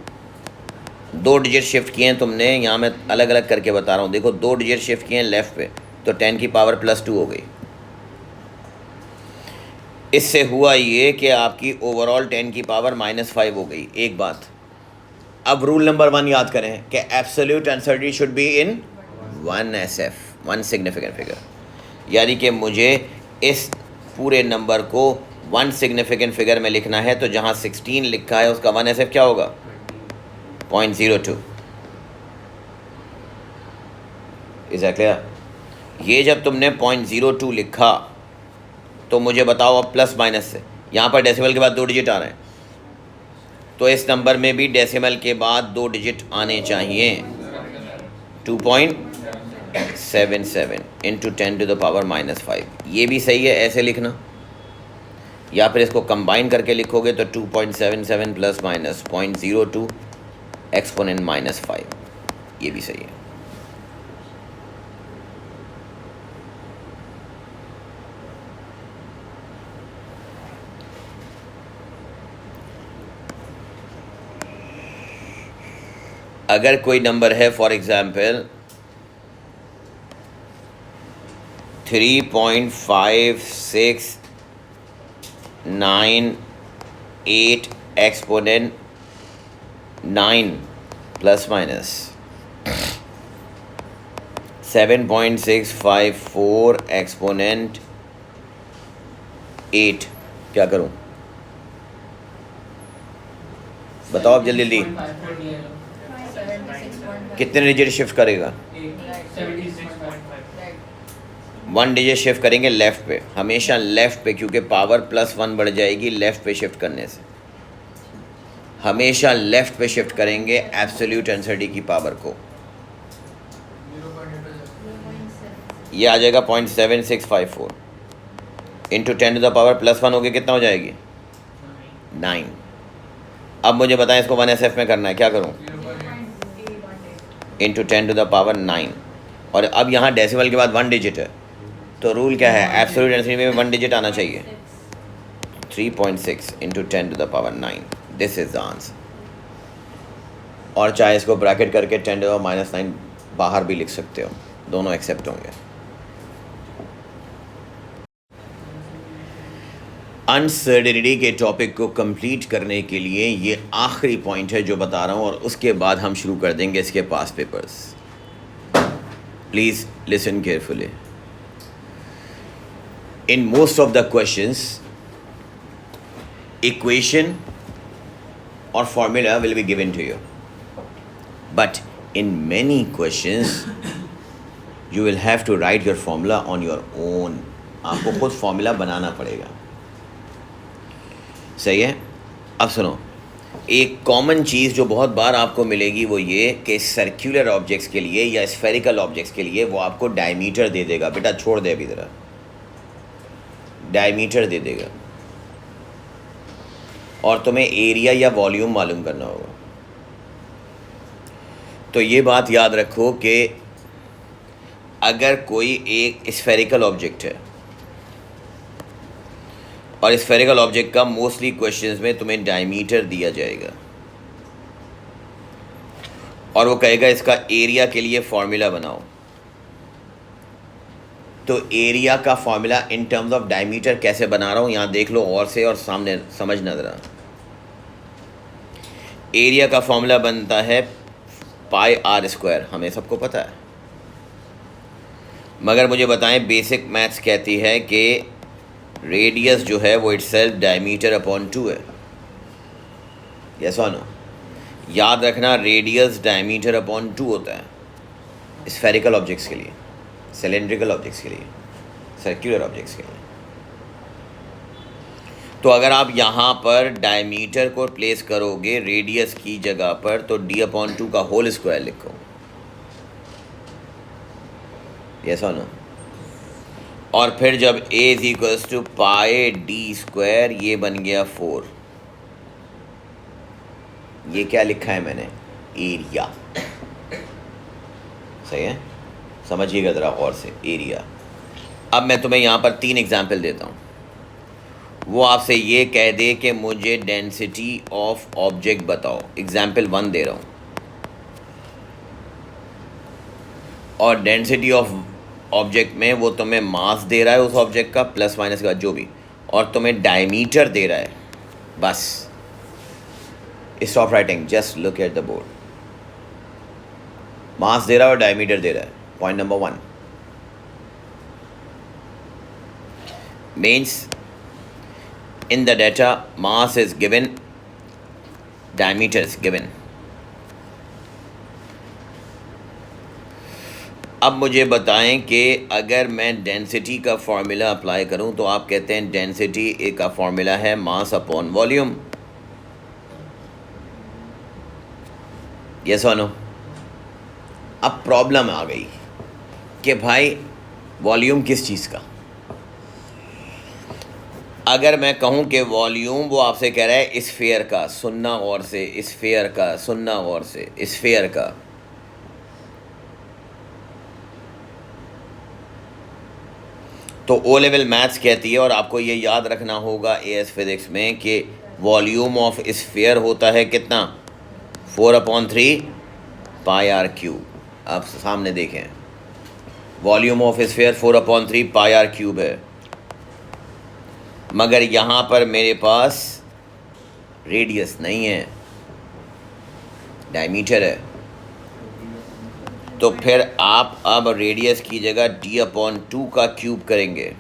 2 डिजिट शिफ्ट किए हैं तुमने, यहाँ मैं अलग अलग करके बता रहा हूँ। देखो 2 डिजिट शिफ्ट किए हैं लेफ़्ट पे तो 10 की पावर +2 हो गई। इससे हुआ ये कि आपकी ओवरऑल 10 की पावर -5 हो गई। एक बात, अब रूल नंबर 1 याद करें कि absolute uncertainty should be in 1 SF, 1 significant figure, यानी कि मुझे इस पूरे नंबर को 1 सिग्निफिकेंट फिगर में लिखना है, तो जहाँ 16 लिखा है उसका 1 SF क्या होगा? 0.02। Is that clear? ये जब तुमने 0.02 लिखा तो मुझे बताओ अब प्लस माइनस से, यहाँ पर डेसिमल के बाद 2 डिजिट आ रहे हैं, तो इस नंबर में भी डेसिमल के बाद 2 डिजिट आने चाहिए। 2.77 इंटू 10⁻⁻5, ये भी सही है ऐसे लिखना, या फिर इसको कंबाइन करके लिखोगे तो 2.77 प्लस माइनस 0.02 एक्सपोनेंट -5, ये भी सही है। अगर कोई नंबर है for example 3.5698 exponent 9 plus minus 7.654 exponent 8, क्या करूं? बताओ आप जल्दी जल्दी, कितने डिजिट शिफ्ट करेगा? 1 डिजिट शिफ्ट करेंगे लेफ़्ट पे, हमेशा लेफ़्ट पे, क्योंकि पावर +1 बढ़ जाएगी लेफ़्ट पे शिफ्ट करने से। हमेशा लेफ़्ट पे शिफ्ट करेंगे एब्सोल्यूट अनसर्टेनिटी की पावर को। ये आ जाएगा 0.7654 इंटू 10⁻+1 हो गया, कितना हो जाएगी? 9। अब मुझे बताएं इसको 1 SF में करना है, क्या करूं? इंटू 10⁻9, और अब यहाँ डेसिमल के बाद 1 डिजिट है, तो रूल क्या है? एब्सोल्यूट अनसर्टेनिटी में 1 डिजिट आना चाहिए। 3.6 into 10⁻9, this is the answer. और चाहे इसको ब्रैकेट करके 10⁻−9 बाहर भी लिख सकते हो, दोनों एक्सेप्ट होंगे। अनसर्टेनिटी के टॉपिक को कंप्लीट करने के लिए ये आखिरी पॉइंट है जो बता रहा हूँ, और उसके बाद हम शुरू कर देंगे इसके पास papers. Please listen carefully. In most of the questions equation or formula will be given to you, but in many questions you will have to write your formula on your own. आपको खुद फॉर्मूला बनाना पड़ेगा, सही है? अब सुनो, एक कॉमन चीज़ जो बहुत बार आपको मिलेगी वो ये कि सर्कुलर ऑब्जेक्ट्स के लिए या स्फेरिकल ऑब्जेक्ट्स के लिए वो आपको डायमीटर दे देगा। बेटा छोड़ दे अभी ज़रा, डायमीटर दे देगा, और तुम्हें एरिया या वॉल्यूम मालूम करना होगा। तो ये बात याद रखो कि अगर कोई एक स्फेरिकल ऑब्जेक्ट है, और स्फेरिकल ऑब्जेक्ट का मोस्टली क्वेश्चंस में तुम्हें डायमीटर दिया जाएगा, और वो कहेगा इसका एरिया के लिए फॉर्मूला बनाओ, तो एरिया का formula in terms of diameter कैसे बना रहा हूँ यहाँ देख लो और से, और सामने समझना ज़रा। एरिया का फॉर्मूला बनता है πr², हमें सबको पता है, मगर मुझे बताएं, बेसिक मैथ्स कहती है कि रेडियस जो है वो इटसेल्फ डायमीटर अपॉन 2 है। यस और नो? याद रखना, रेडियस डायमीटर अपॉन 2 होता है स्फेरिकल ऑब्जेक्ट्स के लिए, सिलेंड्रिकल ऑब्जेक्ट्स के लिए, सर्कुलर ऑब्जेक्ट्स के लिए। तो अगर आप यहाँ पर डायमीटर को प्लेस करोगे रेडियस की जगह पर, तो d/2 का होल स्क्वायर लिखो। यस और नो? और फिर जब a = πd², ये बन गया 4। ये क्या लिखा है मैंने? एरिया। सही है? समझिएगा ज़रा गौर से, एरिया। अब मैं तुम्हें यहाँ पर 3 एग्जाम्पल देता हूँ। वो आपसे ये कह दे कि मुझे डेंसिटी ऑफ ऑब्जेक्ट बताओ। एग्जाम्पल 1 दे रहा हूँ, और डेंसिटी ऑफ ऑब्जेक्ट में वो तुम्हें मास दे रहा है उस ऑब्जेक्ट का, प्लस माइनस का जो भी, और तुम्हें डायमीटर दे रहा है। बस stop writing, just look at the board. Mass दे रहा है और डायमीटर दे रहा है। Point number 1 means in the data mass is given, diameter is given. अब मुझे बताएं कि अगर मैं डेंसिटी का फॉर्मूला अप्लाई करूं, तो आप कहते हैं डेंसिटी का फॉर्मूला है मास अपॉन वॉल्यूम। यस और नो? अब प्रॉब्लम आ गई कि भाई वॉल्यूम किस चीज़ का। अगर मैं कहूं कि वॉल्यूम, वो आपसे कह रहा है स्फीयर का, सुनना गौर से, स्फीयर का, सुनना गौर से, स्फीयर का। तो ओ लेवल मैथ्स कहती है, और आपको ये याद रखना होगा एएस फिजिक्स में, कि वॉल्यूम ऑफ स्फीयर होता है कितना? 4/3 πr³। आप सामने देखें, वॉल्यूम ऑफ स्फीयर 4/3 πr³ है। मगर यहाँ पर मेरे पास रेडियस नहीं है, डायमीटर है। तो फिर आप अब रेडियस की जगह d/2 का क्यूब करेंगे,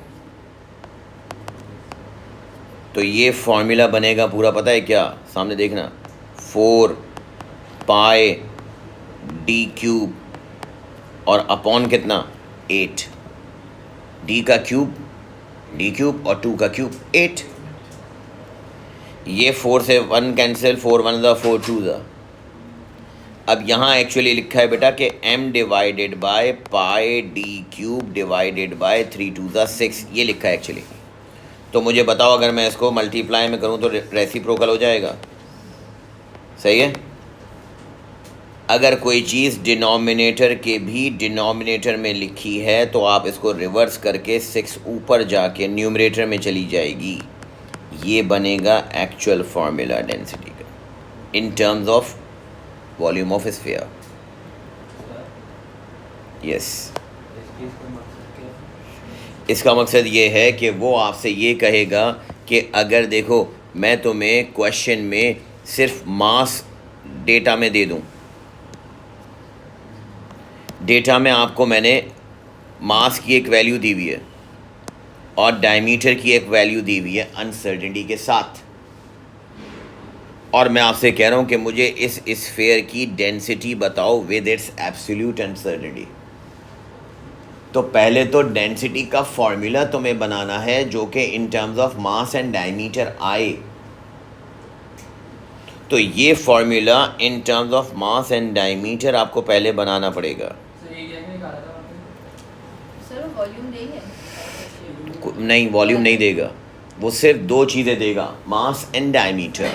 तो ये फॉर्मूला बनेगा पूरा, पता है क्या? सामने देखना, 4πd³ और अपॉन कितना? 8। d का क्यूब, d³ और 2 का क्यूब 8। ये 4 से 1 कैंसिल, 4 1 4 2। अब यहाँ एक्चुअली लिखा है बेटा कि m/πd³ / 3 2 6, ये लिखा है एक्चुअली। तो मुझे बताओ, अगर मैं इसको मल्टीप्लाई में करूँ तो रेसिप्रोकल हो जाएगा। सही है? अगर कोई चीज़ डिनोमिनेटर के भी डिनोमिनेटर में लिखी है, तो आप इसको रिवर्स करके 6 ऊपर जाके न्यूमरेटर में चली जाएगी। ये बनेगा एक्चुअल फार्मूला डेंसिटी का in terms of volume of sphere. Yes, इसका मकसद ये है कि वो आपसे ये कहेगा कि अगर देखो, मैं तुम्हें क्वेश्चन में सिर्फ मास डेटा में दे दूं, डेटा में आपको मैंने मास की एक वैल्यू दी हुई है और डायमीटर की एक वैल्यू दी हुई है अनसर्टेनिटी के साथ, और मैं आपसे कह रहा हूं कि मुझे इस स्फीयर की डेंसिटी बताओ विद इट्स एब्सोल्यूट अनसर्टेनिटी। तो पहले तो डेंसिटी का फॉर्मूला तुम्हें बनाना है जो कि in terms of mass and diameter आए। तो ये formula in terms of mass and diameter आपको पहले बनाना पड़ेगा। सर वॉल्यूम देंगे? नहीं, वॉल्यूम नहीं देगा, वो सिर्फ 2 चीज़ें देगा, मास एंड डायमीटर।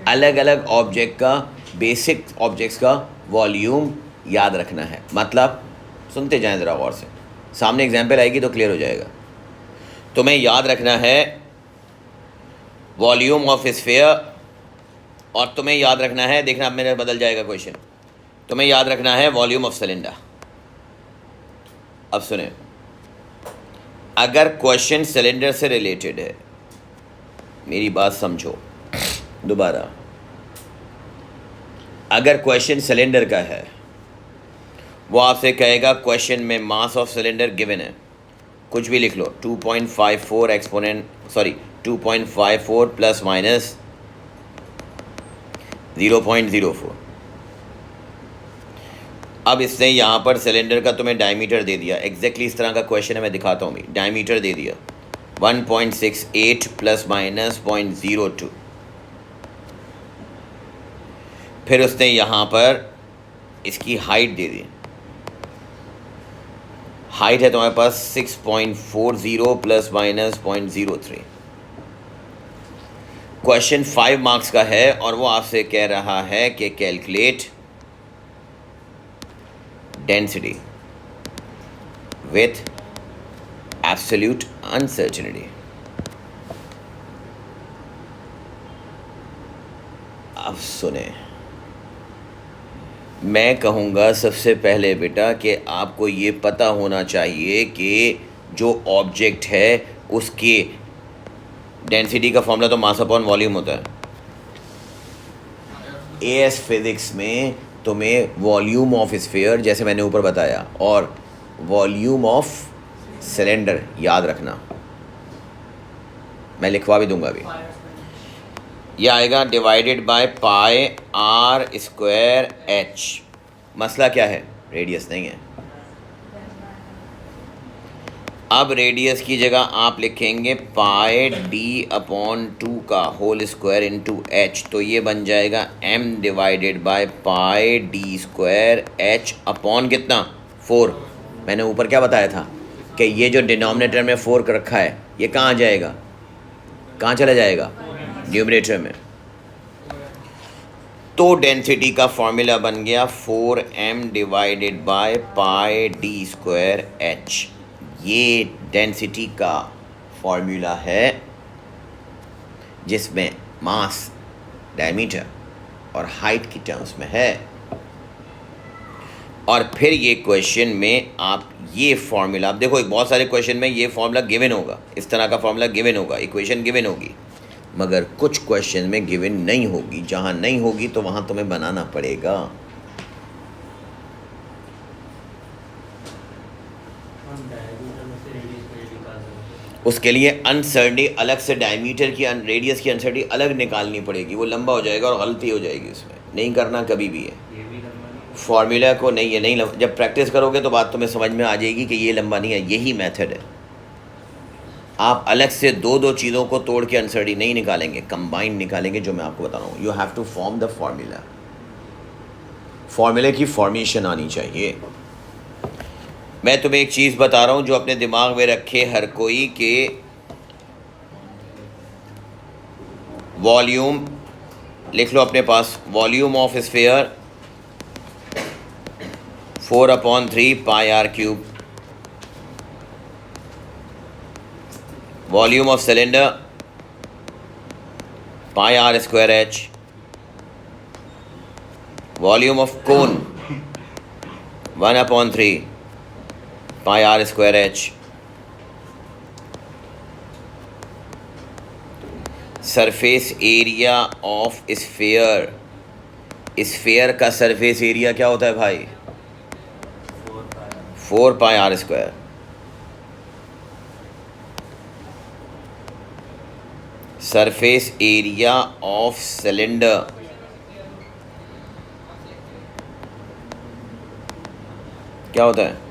अलग अलग ऑब्जेक्ट का, बेसिक ऑब्जेक्ट्स का वॉल्यूम याद रखना है। मतलब सुनते जाएं ज़रा गौर से, सामने एग्जाम्पल आएगी तो क्लियर हो जाएगा। तुम्हें याद रखना है वॉल्यूम ऑफ स्फीयर, और तुम्हें याद रखना है, देखना अब मेरा बदल जाएगा क्वेश्चन, तुम्हें याद रखना है वॉल्यूम ऑफ सिलेंडर। अब सुने, अगर क्वेश्चन सिलेंडर से रिलेटेड है, मेरी बात समझो दोबारा, अगर क्वेश्चन सिलेंडर का है वो आपसे कहेगा क्वेश्चन में मास ऑफ सिलेंडर गिवन है, कुछ भी लिख लो, 2.54 एक्सपोनेंट 2.54 प्लस माइनस 0.04। अब इसने यहाँ पर सिलेंडर का तुम्हें डायमीटर दे दिया, एग्जैक्टली इस तरह का क्वेश्चन है, मैं दिखाता हूँ। डायमीटर दे दिया 1.68 प्लस माइनस 0.02। फिर उसने यहाँ पर इसकी हाइट दे दी, हाइट है तुम्हारे पास 6.40 प्लस माइनस 0.03। क्वेश्चन 5 मार्क्स का है और वो आपसे कह रहा है कि calculate density with absolute uncertainty. अब सुने, मैं कहूँगा सबसे पहले बेटा कि आपको ये पता होना चाहिए कि जो ऑब्जेक्ट है उसके डेंसिटी का फॉर्मूला तो मास अपॉन वॉल्यूम होता है। एएस फिजिक्स में तुम्हें वॉल्यूम ऑफ स्फीयर, जैसे मैंने ऊपर बताया, और वॉल्यूम ऑफ सिलेंडर याद रखना, मैं लिखवा भी दूंगा अभी। यह आएगा divided by pi r square h. मसला क्या है? रेडियस नहीं है। अब रेडियस की जगह आप लिखेंगे पाई डी अपॉन 2 का होल स्क्वायर इंटू एच, तो ये बन जाएगा m divided by pi D square H upon कितना 4। मैंने ऊपर क्या बताया था कि ये जो डिनोमिनेटर में 4 रखा है ये कहाँ आ जाएगा, कहाँ चला जाएगा? न्यूमरेटर में। तो डेंसिटी का फॉर्मूला बन गया 4m divided by pi D square H. ये डेंसिटी का फॉर्मूला है जिसमें मास, डायमीटर और हाइट की टर्म्स में है। और फिर ये क्वेश्चन में आप ये फॉर्मूला, आप देखो बहुत सारे क्वेश्चन में ये फॉर्मूला गिवन होगा, इस तरह का फॉर्मूला गिवन होगा, इक्वेशन गिवन होगी, मगर कुछ क्वेश्चन में गिवन नहीं होगी। जहाँ नहीं होगी तो वहाँ तुम्हें बनाना पड़ेगा। उसके लिए अनसर्टेनिटी अलग से, डायमीटर की रेडियस की अनसर्टेनिटी अलग निकालनी पड़ेगी, वो लंबा हो जाएगा और गलती हो जाएगी। उसमें नहीं करना कभी भी है फॉर्मूला को, नहीं ये नहीं, जब प्रैक्टिस करोगे तो बात तुम्हें समझ में आ जाएगी कि ये लंबा नहीं है, यही मेथड है। आप अलग से दो चीज़ों को तोड़ के अनसर्टेनिटी नहीं निकालेंगे, कंबाइन निकालेंगे, जो मैं आपको बता रहा हूँ। You have to form the formula, फॉर्मूले की फॉर्मेशन आनी चाहिए। मैं तुम्हें एक चीज़ बता रहा हूँ जो अपने दिमाग में रखे हर कोई, के वॉल्यूम लिख लो अपने पास, volume of sphere 4/3 pi r cube, volume of cylinder pi r square h, volume of cone 1/3 pi r square h, surface area of sphere, sphere का सरफेस एरिया क्या होता है भाई? 4 pi r square. Surface area of cylinder क्या होता है?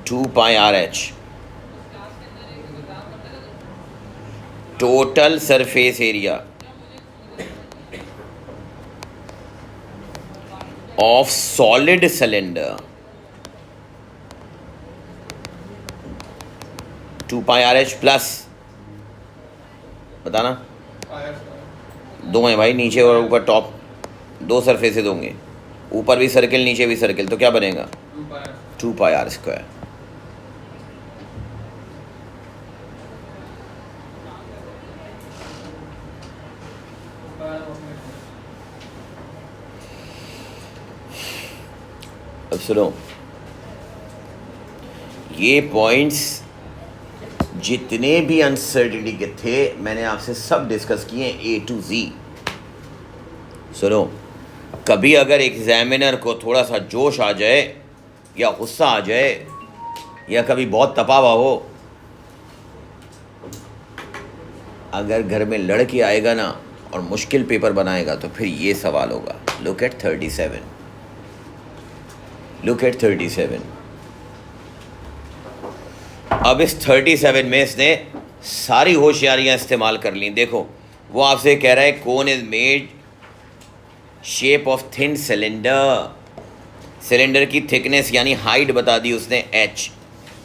2 pi r h. Total surface area of solid cylinder 2 pi r h plus, बताना, दो हैं भाई, नीचे और ऊपर, टॉप दो सरफेसेस होंगे, ऊपर भी सर्किल नीचे भी सर्किल, तो क्या बनेगा? 2 पाई आर स्क्वायर। अब सुनो, ये पॉइंट्स जितने भी अनसर्टेनिटी के थे मैंने आपसे सब डिस्कस किए A to Z। सुनो, कभी अगर एग्जामिनर को थोड़ा सा जोश आ जाए या गुस्सा आ जाए या कभी बहुत तपा हुआ हो, अगर घर में लड़के आएगा ना और मुश्किल पेपर बनाएगा तो फिर ये सवाल होगा। Look at 37, look at 37। अब इस 37 में इसने सारी होशियारियां इस्तेमाल कर ली। देखो वो आपसे कह रहा है cone is made shape of thin cylinder. Cylinder की थिकनेस यानी हाइट बता दी उसने h,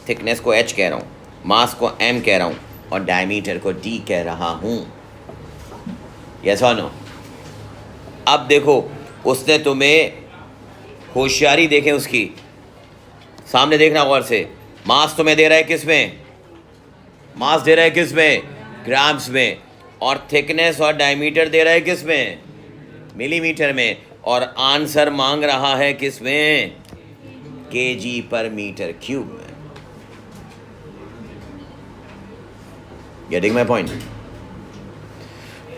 थिकनेस को h कह रहा हूँ, मास को m कह रहा हूँ और डायमीटर को d कह रहा हूँ। यस और नो? अब देखो उसने तुम्हें होशियारी देखें उसकी, सामने देखना गौर से। मास तुम्हें दे रहा है किस में? मास दे रहा है किस में? ग्राम्स में। और थिकनेस और डायमीटर दे रहा है किस में? मिलीमीटर में। और आंसर मांग रहा है किस में? केजी पर मीटर क्यूब में। Getting my point?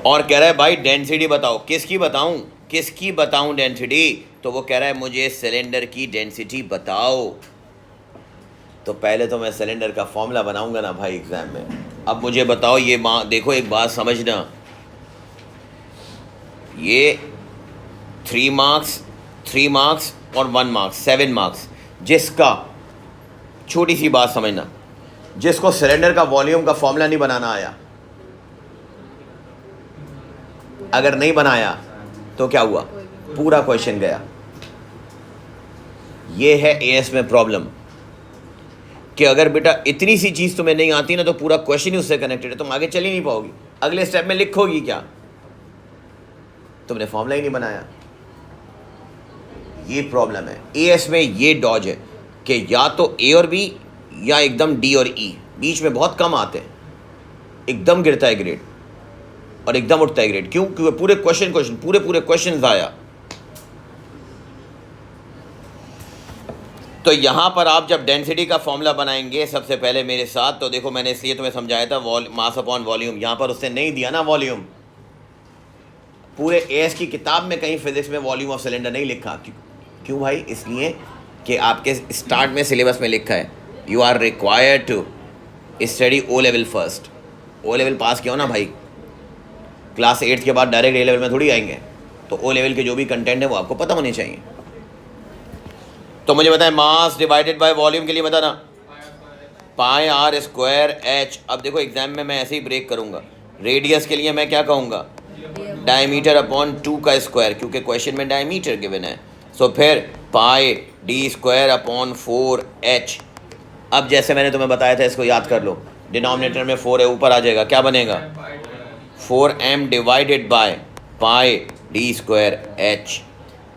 और कह रहा है भाई डेंसिटी बताओ। किसकी बताऊं? किसकी बताऊं डेंसिटी? तो वो कह रहा है मुझे सिलेंडर की डेंसिटी बताओ। तो पहले तो मैं सिलेंडर का फॉर्मूला बनाऊंगा ना भाई एग्जाम में। अब मुझे बताओ ये देखो एक बात समझना, ये 3 मार्क्स और 1 मार्क्स 7 मार्क्स। जिसका, छोटी सी बात समझना, जिसको सिलेंडर का वॉल्यूम का फॉर्मूला नहीं बनाना आया, अगर नहीं बनाया तो क्या हुआ? पूरा क्वेश्चन गया। ये है एएस में प्रॉब्लम कि अगर बेटा इतनी सी चीज तुम्हें नहीं आती ना तो पूरा क्वेश्चन ही उससे कनेक्टेड है, तुम आगे चल ही नहीं पाओगी। अगले स्टेप में लिखोगी क्या? तुमने फॉर्मूला ही नहीं बनाया। ये प्रॉब्लम है एएस में। ये डॉज है कि या तो ए और बी या एकदम डी और ई, बीच में बहुत कम आते हैं। एकदम गिरता है ग्रेड और एकदम उठता है ग्रेड। क्यों? क्योंकि पूरे क्वेश्चन आया। तो यहां पर आप जब डेंसिटी का फॉर्मूला बनाएंगे सबसे पहले मेरे साथ, तो देखो मैंने इसलिए तुम्हें समझाया था मास अपॉन वॉल्यूम। यहां पर उसने नहीं दिया ना वॉल्यूम। पूरे एएस की किताब में कहीं फिजिक्स में वॉल्यूम ऑफ सिलेंडर नहीं लिखा। क्यों भाई? इसलिए कि आपके स्टार्ट में सिलेबस में लिखा है you are required to study O level first. O level pass किया हो ना भाई, क्लास 8 के बाद डायरेक्ट ए लेवल में थोड़ी आएंगे। तो ओ लेवल के जो भी कंटेंट है वो आपको पता होने चाहिए। तो मुझे बताएं मास डिवाइडेड बाय वॉल्यूम के लिए बताना, पाई आर स्क्वायर एच। अब देखो एग्जाम में मैं ऐसे ही ब्रेक करूंगा। रेडियस के लिए मैं क्या कहूँगा? डायमीटर अपॉन 2 का स्क्वायर, क्योंकि क्वेश्चन में डायमीटर गिवन है। सो फिर पाई डी स्क्वायर अपॉन 4h। अब जैसे मैंने तुम्हें बताया था इसको याद कर लो। डिनोमिनेटर में 4 है, ऊपर आ जाएगा, क्या बनेगा? 4m divided by pi D square h।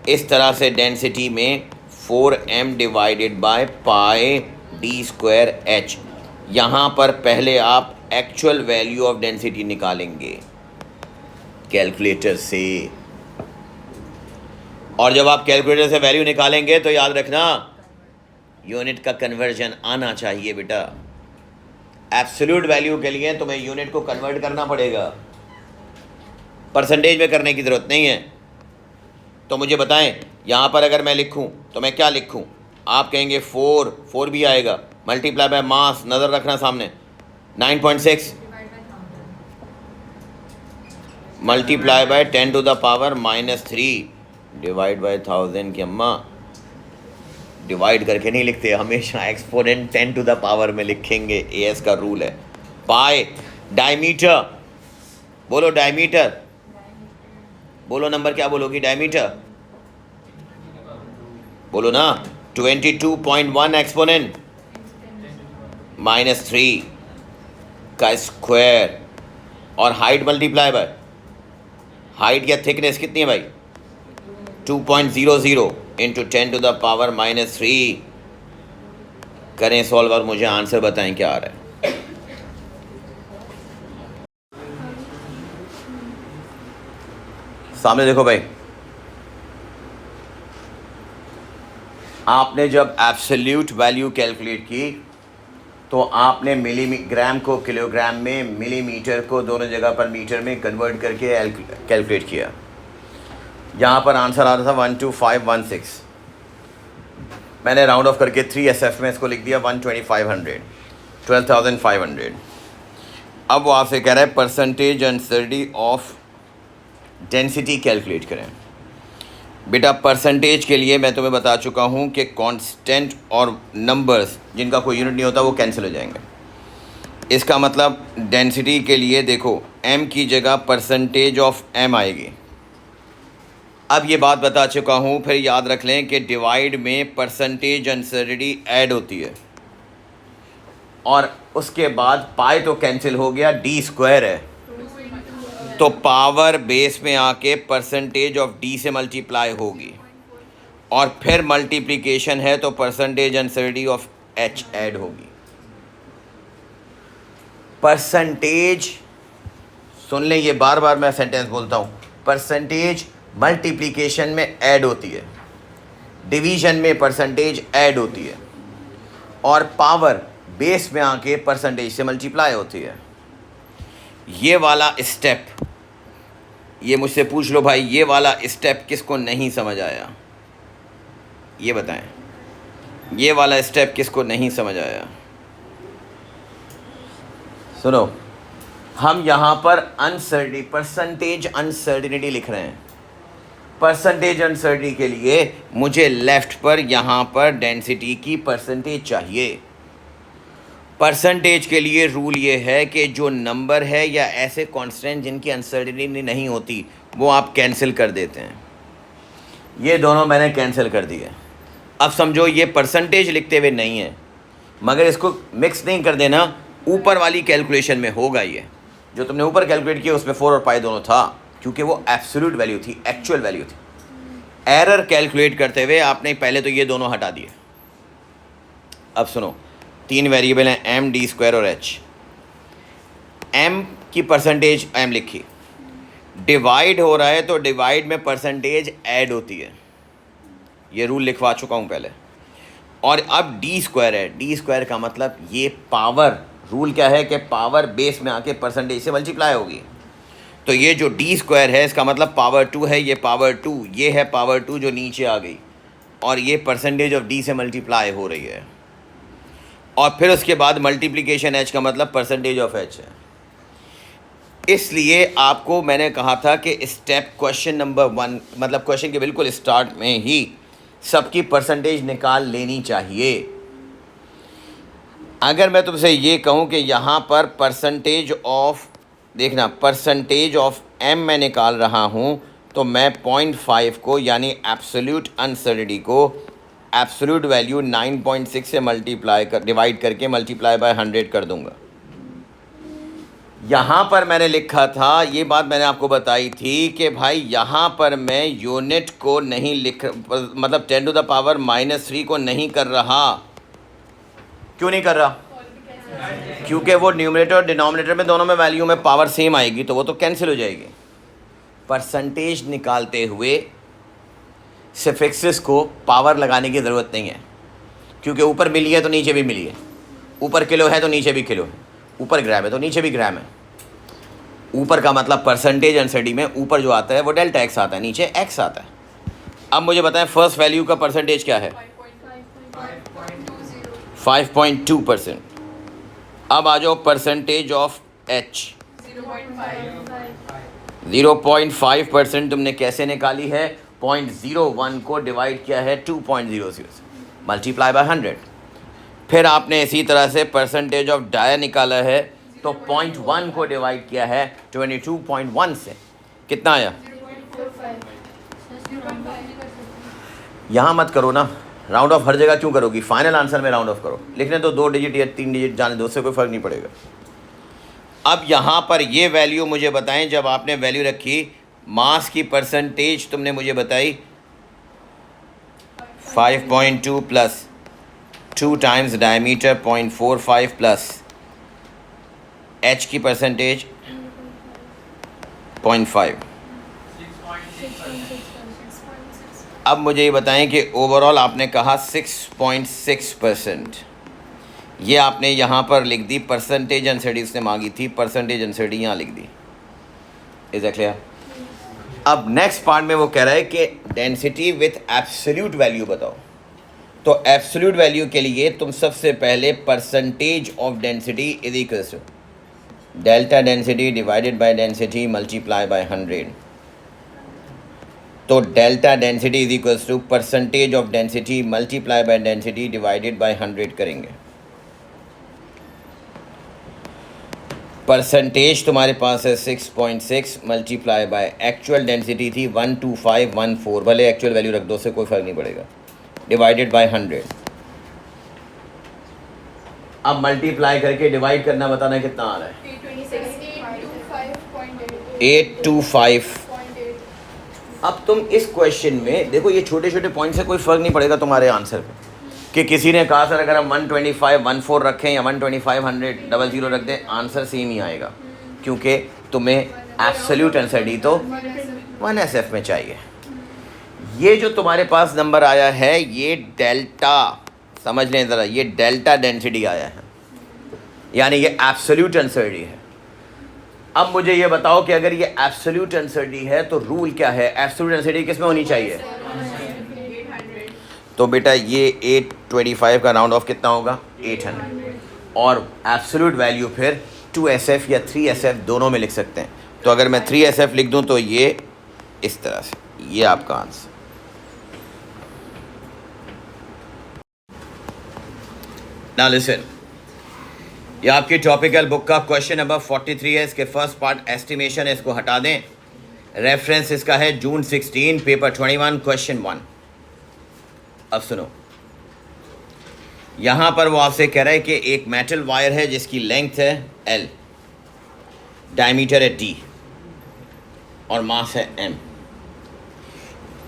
इस तरह से डेंसिटी में 4m divided by pi D square h। यहाँ पर पहले आप एक्चुअल वैल्यू ऑफ डेंसिटी निकालेंगे कैलकुलेटर से। और जब आप कैलकुलेटर से वैल्यू निकालेंगे तो याद रखना यूनिट का कन्वर्जन आना चाहिए बेटा। एब्सोल्यूट वैल्यू के लिए तुम्हें यूनिट को कन्वर्ट करना पड़ेगा, परसेंटेज में करने की ज़रूरत नहीं है। तो मुझे बताएं यहाँ पर अगर मैं लिखूँ तो मैं क्या लिखूँ? आप कहेंगे 4 भी आएगा, मल्टीप्लाई बाय मास, नज़र रखना सामने, 9.6 multiply by 10 to the power -3 divide by 1000 की अम्मा डिवाइड करके नहीं लिखते, हमेशा एक्सपोनेंट 10 टू द पावर में लिखेंगे। एएस का रूल है। पाई डायमीटर, बोलो डायमीटर, बोलो नंबर क्या बोलोगी? डायमीटर बोलो ना। 22.1 एक्सपोनेंट -3 का स्क्वायर और हाइट मल्टीप्लाई बाय हाइट या थिकनेस कितनी है भाई? 2.00 इंटू 10 टू द पावर -3। करें सॉल्व और मुझे आंसर बताएं क्या आ रहा है। सामने देखो भाई, आपने जब एब्सोल्यूट वैल्यू कैलकुलेट की तो आपने मिलीग्राम को किलोग्राम में, मिलीमीटर को दोनों जगह पर मीटर में कन्वर्ट करके कैलकुलेट किया। यहाँ पर आंसर आ रहा था 12516, मैंने राउंड ऑफ करके 3SF में इसको लिख दिया 12500, 12,500। अब वो आपसे कह रहा है percentage uncertainty of density calculate करें। बेटा परसेंटेज के लिए मैं तुम्हें बता चुका हूँ कि कांस्टेंट और नंबर्स जिनका कोई यूनिट नहीं होता वो कैंसिल हो जाएंगे। इसका मतलब डेंसिटी के लिए देखो m की जगह परसेंटेज ऑफ m आएगी। अब ये बात बता चुका हूँ, फिर याद रख लें कि डिवाइड में परसेंटेज अनसर्टेनिटी ऐड होती है और उसके बाद पाई तो कैंसिल हो गया, d स्क्वायर है तो पावर बेस में आके परसेंटेज ऑफ d से मल्टीप्लाई होगी और फिर मल्टीप्लिकेशन है तो percentage uncertainty of h add होगी। परसेंटेज, सुन लें ये बार बार मैं सेंटेंस बोलता हूँ, परसेंटेज मल्टीप्लिकेशन में ऐड होती है, डिवीजन में परसेंटेज ऐड होती है और पावर बेस में आके परसेंटेज से मल्टीप्लाई होती है। ये वाला स्टेप, ये मुझसे पूछ लो भाई, ये वाला स्टेप किसको नहीं समझ आया ये बताएं, ये वाला स्टेप किसको नहीं समझ आया? सुनो, हम यहाँ पर अनसर्टेनिटी, परसेंटेज अनसर्टेनिटी लिख रहे हैं। परसेंटेज अनसर्टेनिटी के लिए मुझे लेफ्ट पर यहाँ पर डेंसिटी की परसेंटेज चाहिए। परसेंटेज के लिए रूल ये है कि जो नंबर है या ऐसे कांस्टेंट जिनकी अनसर्टेनिटी नहीं होती वो आप कैंसिल कर देते हैं। ये दोनों मैंने कैंसिल कर दिए। अब समझो ये परसेंटेज लिखते हुए नहीं है, मगर इसको मिक्स नहीं कर देना, ऊपर वाली कैलकुलेशन में होगा। ये जो तुमने ऊपर कैलकुलेट किया उसमें 4 और पाई दोनों था, क्योंकि वो एब्सोल्यूट वैल्यू थी, एक्चुअल वैल्यू थी। एरर कैलकुलेट करते हुए आपने पहले तो ये दोनों हटा दिए। अब सुनो, 3 वेरिएबल हैं m, d स्क्वायर और h। m की परसेंटेज m लिखी, डिवाइड हो रहा है तो डिवाइड में परसेंटेज ऐड होती है, ये रूल लिखवा चुका हूँ पहले। और अब d स्क्वायर है, d स्क्वायर का मतलब ये पावर, रूल क्या है कि पावर बेस में आके परसेंटेज से मल्टीप्लाई होगी। तो ये जो d स्क्वायर है इसका मतलब पावर 2 है, ये पावर 2, ये है पावर 2 जो नीचे आ गई और ये परसेंटेज ऑफ d से मल्टीप्लाई हो रही है। और फिर उसके बाद मल्टीप्लिकेशन h का मतलब परसेंटेज ऑफ h है। इसलिए आपको मैंने कहा था कि स्टेप क्वेश्चन नंबर 1, मतलब क्वेश्चन के बिल्कुल स्टार्ट में ही सबकी परसेंटेज निकाल लेनी चाहिए। अगर मैं तुमसे ये कहूँ कि यहाँ पर परसेंटेज ऑफ, देखना परसेंटेज ऑफ m मैं निकाल रहा हूँ तो मैं 0.5 को यानी एब्सोल्यूट अनसर्टेनिटी को एब्सोल्यूट वैल्यू 9.6 से मल्टीप्लाई कर, डिवाइड करके मल्टीप्लाई बाय 100 कर दूंगा। यहाँ पर मैंने लिखा था, ये बात मैंने आपको बताई थी कि भाई यहाँ पर मैं यूनिट को नहीं लिख, मतलब 10 टू द पावर -3 को नहीं कर रहा। क्यों नहीं कर रहा? क्योंकि वो न्यूमरेटर और डिनोमिनेटर में दोनों में वैल्यू में पावर सेम आएगी तो वो तो कैंसिल हो जाएगी। परसेंटेज निकालते हुए सफिक्सेस को पावर लगाने की ज़रूरत नहीं है, क्योंकि ऊपर मिली है तो नीचे भी मिली है, ऊपर किलो है तो नीचे भी किलो है, ऊपर ग्राम है तो नीचे भी ग्राम है। ऊपर का मतलब परसेंटेज अनसर्टेनिटी में ऊपर जो आता है वो डेल्टा x आता है, नीचे x आता है। अब मुझे बताएं फर्स्ट वैल्यू का परसेंटेज क्या है? 5.2%। अब आ जाओ परसेंटेज ऑफ h, 0.5% तुमने कैसे निकाली है? 0.01 को डिवाइड किया है 2.00 से, मल्टीप्लाई बाय 100। फिर आपने इसी तरह से परसेंटेज ऑफ डाया निकाला है तो 0.1 को डिवाइड किया है 22.1 से, कितना आया? यहाँ मत करो ना, राउंड ऑफ हर जगह क्यों करोगी? फाइनल आंसर में राउंड ऑफ करो, लिखने तो 2 डिजिट या 3 डिजिट जाने दो, उससे कोई फ़र्क नहीं पड़ेगा। अब यहाँ पर ये वैल्यू मुझे बताएं, जब आपने वैल्यू रखी मास की परसेंटेज तुमने मुझे बताई 5.2 plus 2 times diameter 0.45 plus h की परसेंटेज 0.5। अब मुझे ये बताएं कि ओवरऑल आपने कहा 6.6%, ये आपने यहाँ पर लिख दी। परसेंटेज अनसर्टेनिटी उसने मांगी थी, परसेंटेज अनसर्टेनिटी यहाँ लिख दी। Is that clear? अब नेक्स्ट पार्ट में वो कह रहा है कि डेंसिटी विथ एब्सोल्यूट वैल्यू बताओ। तो एब्सोल्यूट वैल्यू के लिए तुम सबसे पहले percentage of density is equals to delta density divided by density multiply by 100। तो delta density is equals to percentage of density multiply by density divided by 100 करेंगे। परसेंटेज तुम्हारे पास है 6.6 मल्टीप्लाई बाय एक्चुअल डेंसिटी थी 12514, भले एक्चुअल वैल्यू रख दो, से कोई फर्क नहीं पड़ेगा, डिवाइडेड बाय 100। अब मल्टीप्लाई करके डिवाइड करना, बताना कितना आ रहा है। 825। अब तुम इस क्वेश्चन में देखो, ये छोटे छोटे पॉइंट से कोई फर्क नहीं पड़ेगा तुम्हारे आंसर पे, कि किसी ने कहा सर अगर हम 12514 रखें या 12500 रख दें, आंसर सेम ही आएगा, क्योंकि तुम्हें एब्सोल्यूट आंसर डी तो 1SF में चाहिए। ये जो तुम्हारे पास नंबर आया है, ये डेल्टा, समझ लें ज़रा, ये डेल्टा डेंसिटी आया है, यानी ये एब्सोल्यूट आंसर डी है। अब मुझे ये बताओ कि अगर ये एब्सोल्यूट आंसर डी है तो रूल क्या है, एब्सोल्यूट आंसर डी किस में होनी चाहिए। तो बेटा ये 825 का राउंड ऑफ कितना होगा, 800, और एब्सोल्यूट वैल्यू फिर 2SF या 3SF दोनों में लिख सकते हैं। तो अगर मैं 3SF लिख दूं तो ये इस तरह से, ये आपका आंसर। नाउ लिसन, ये आपकी टॉपिकल बुक का क्वेश्चन नंबर 43 है। इसके फर्स्ट पार्ट एस्टिमेशन है, इसको हटा दें। रेफरेंस इसका है जून 16, पेपर 21, क्वेश्चन 1। अब सुनो, यहाँ पर वो आपसे कह रहा है कि एक मेटल वायर है जिसकी लेंथ है L, डायमीटर है D और मास है M।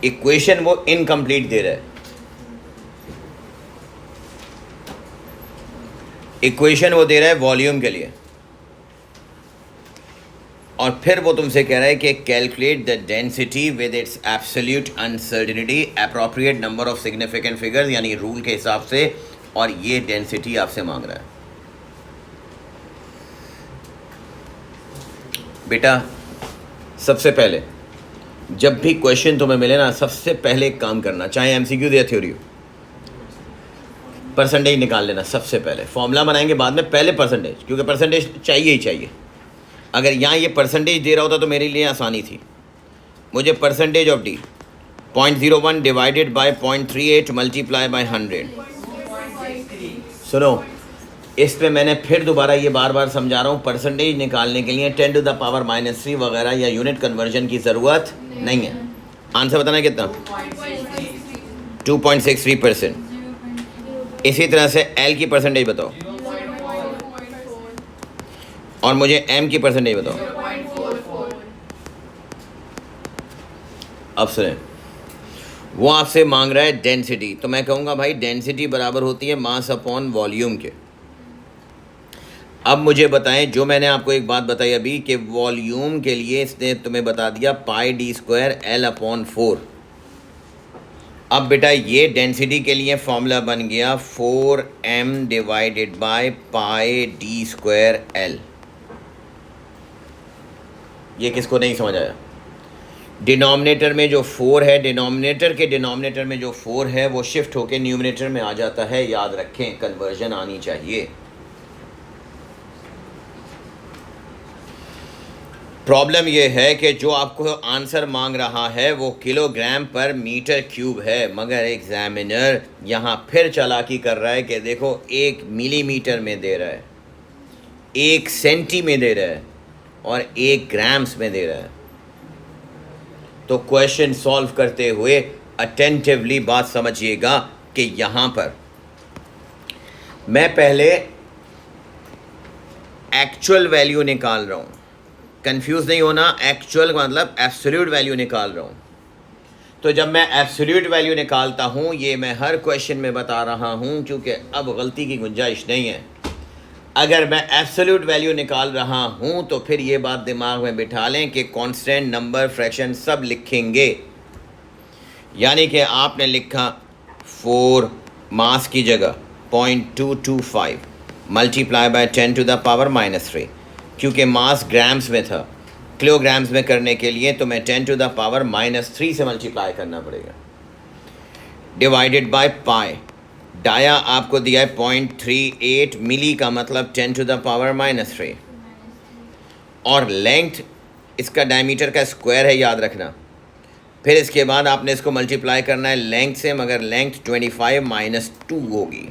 इक्वेशन वो इनकम्प्लीट दे रहा है। इक्वेशन वो दे रहा है वॉल्यूम के लिए, और फिर वो तुमसे कह रहा है कि calculate the density with its absolute uncertainty, appropriate number of significant figures, यानी रूल के हिसाब से, और ये डेंसिटी आपसे मांग रहा है। बेटा सबसे पहले जब भी क्वेश्चन तुम्हें मिले ना, सबसे पहले एक काम करना, चाहे MCQ या थ्योरी हो, परसेंटेज निकाल लेना। सबसे पहले फॉर्मूला बनाएंगे बाद में, पहले परसेंटेज, क्योंकि परसेंटेज चाहिए ही चाहिए। अगर यहाँ ये परसेंटेज दे रहा होता तो मेरे लिए आसानी थी। मुझे percentage of D 0.01 divided by 0.38 multiply by 100। सुनो, इस पे मैंने फिर दोबारा ये बार बार समझा रहा हूँ, परसेंटेज निकालने के लिए 10 to the power -3 वगैरह या यूनिट कन्वर्जन की ज़रूरत नहीं है। आंसर बताना कितना, 2.63%। इसी तरह से L की परसेंटेज बताओ, और मुझे M की परसेंटेज बताओ। अब सुने, वो आपसे मांग रहा है डेंसिटी, तो मैं कहूँगा भाई डेंसिटी बराबर होती है मास अपॉन वॉल्यूम के। अब मुझे बताएं, जो मैंने आपको एक बात बताई अभी कि वॉल्यूम के लिए इसने तुम्हें बता दिया πd² L/4। अब बेटा ये डेंसिटी के लिए फॉर्मूला बन गया 4m divided by πd² L। ये किसको नहीं समझ आया? डिनोमिनेटर में जो 4 है, डिनोमिनेटर में जो 4 है वो शिफ्ट होके न्यूमिनेटर में आ जाता है, याद रखें, कन्वर्जन आनी चाहिए। प्रॉब्लम ये है कि जो आपको आंसर मांग रहा है वो किलोग्राम पर मीटर क्यूब है, मगर एग्जामिनर यहाँ फिर चालाकी कर रहा है कि देखो 1 मिलीमीटर में दे रहा है, 1 सेंटी में दे रहा है, और 1 ग्राम्स में दे रहा है। तो क्वेश्चन सॉल्व करते हुए अटेंटिवली बात समझिएगा कि यहाँ पर मैं पहले एक्चुअल वैल्यू निकाल रहा हूँ, कंफ्यूज नहीं होना, एक्चुअल मतलब एब्सोल्यूट वैल्यू निकाल रहा हूँ। तो जब मैं एब्सोल्यूट वैल्यू निकालता हूँ, ये मैं हर क्वेश्चन में बता रहा हूँ क्योंकि अब गलती की गुंजाइश नहीं है। अगर मैं एब्सोल्यूट वैल्यू निकाल रहा हूँ तो फिर ये बात दिमाग में बिठा लें कि कांस्टेंट, नंबर, फ्रैक्शन सब लिखेंगे। यानी कि आपने लिखा 4 मास की जगह 0.225 multiply by 10 to the power -3, क्योंकि मास ग्राम्स में था किलोग्राम्स में करने के लिए तो मैं 10 टू द पावर -3 से मल्टीप्लाई करना पड़ेगा, डिवाइडेड बाय पाई। डाया आपको दिया है 0.38 मिली का मतलब 10 टू द पावर -3, और लेंथ इसका डायमीटर का स्क्वायर है, याद रखना। फिर इसके बाद आपने इसको मल्टीप्लाई करना है लेंथ से, मगर लेंथ 25 - 2 होगी,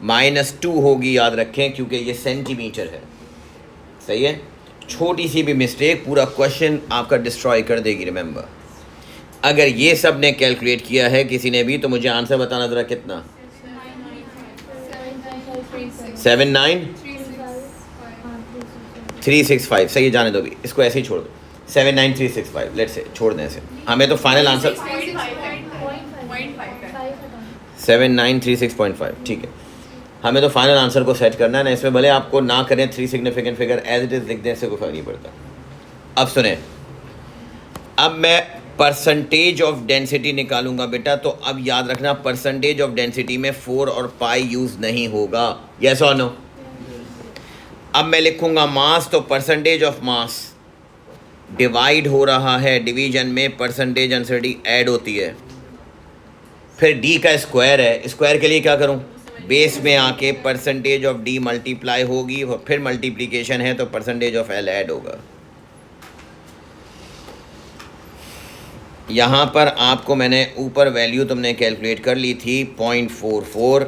-2 होगी, याद रखें, क्योंकि ये सेंटीमीटर है। सही है, छोटी सी भी मिस्टेक पूरा क्वेश्चन आपका डिस्ट्रॉय कर देगी। रिमेंबर, अगर ये सब ने कैलकुलेट किया है किसी ने भी, तो मुझे आंसर बताना ज़रा कितना। 79365। सही है, जाने दो भी, इसको ऐसे ही छोड़ दो। 79365 लेट्स से छोड़ दें इसे, हमें तो फाइनल आंसर 7936.5, ठीक है। हमें तो फाइनल आंसर को सेट करना है ना, इसमें भले आपको ना करें 3 significant figure, as it is लिख दें, इससे कोई फर्क नहीं पड़ता। अब सुने, अब मैं परसेंटेज ऑफ डेंसिटी निकालूंगा बेटा, तो अब याद रखना परसेंटेज ऑफ डेंसिटी में 4 और पाई यूज़ नहीं होगा, यस और नो। अब मैं लिखूंगा मास, तो परसेंटेज ऑफ मास डिवाइड हो रहा है, डिवीजन में परसेंटेज डेंसिटी ऐड होती है। फिर डी का स्क्वायर है, स्क्वायर के लिए क्या करूं, बेस में आके परसेंटेज ऑफ डी मल्टीप्लाई होगी, फिर मल्टीप्लिकेशन है तो परसेंटेज ऑफ एल ऐड होगा। यहाँ पर आपको मैंने ऊपर वैल्यू तुमने कैलकुलेट कर ली थी 0.44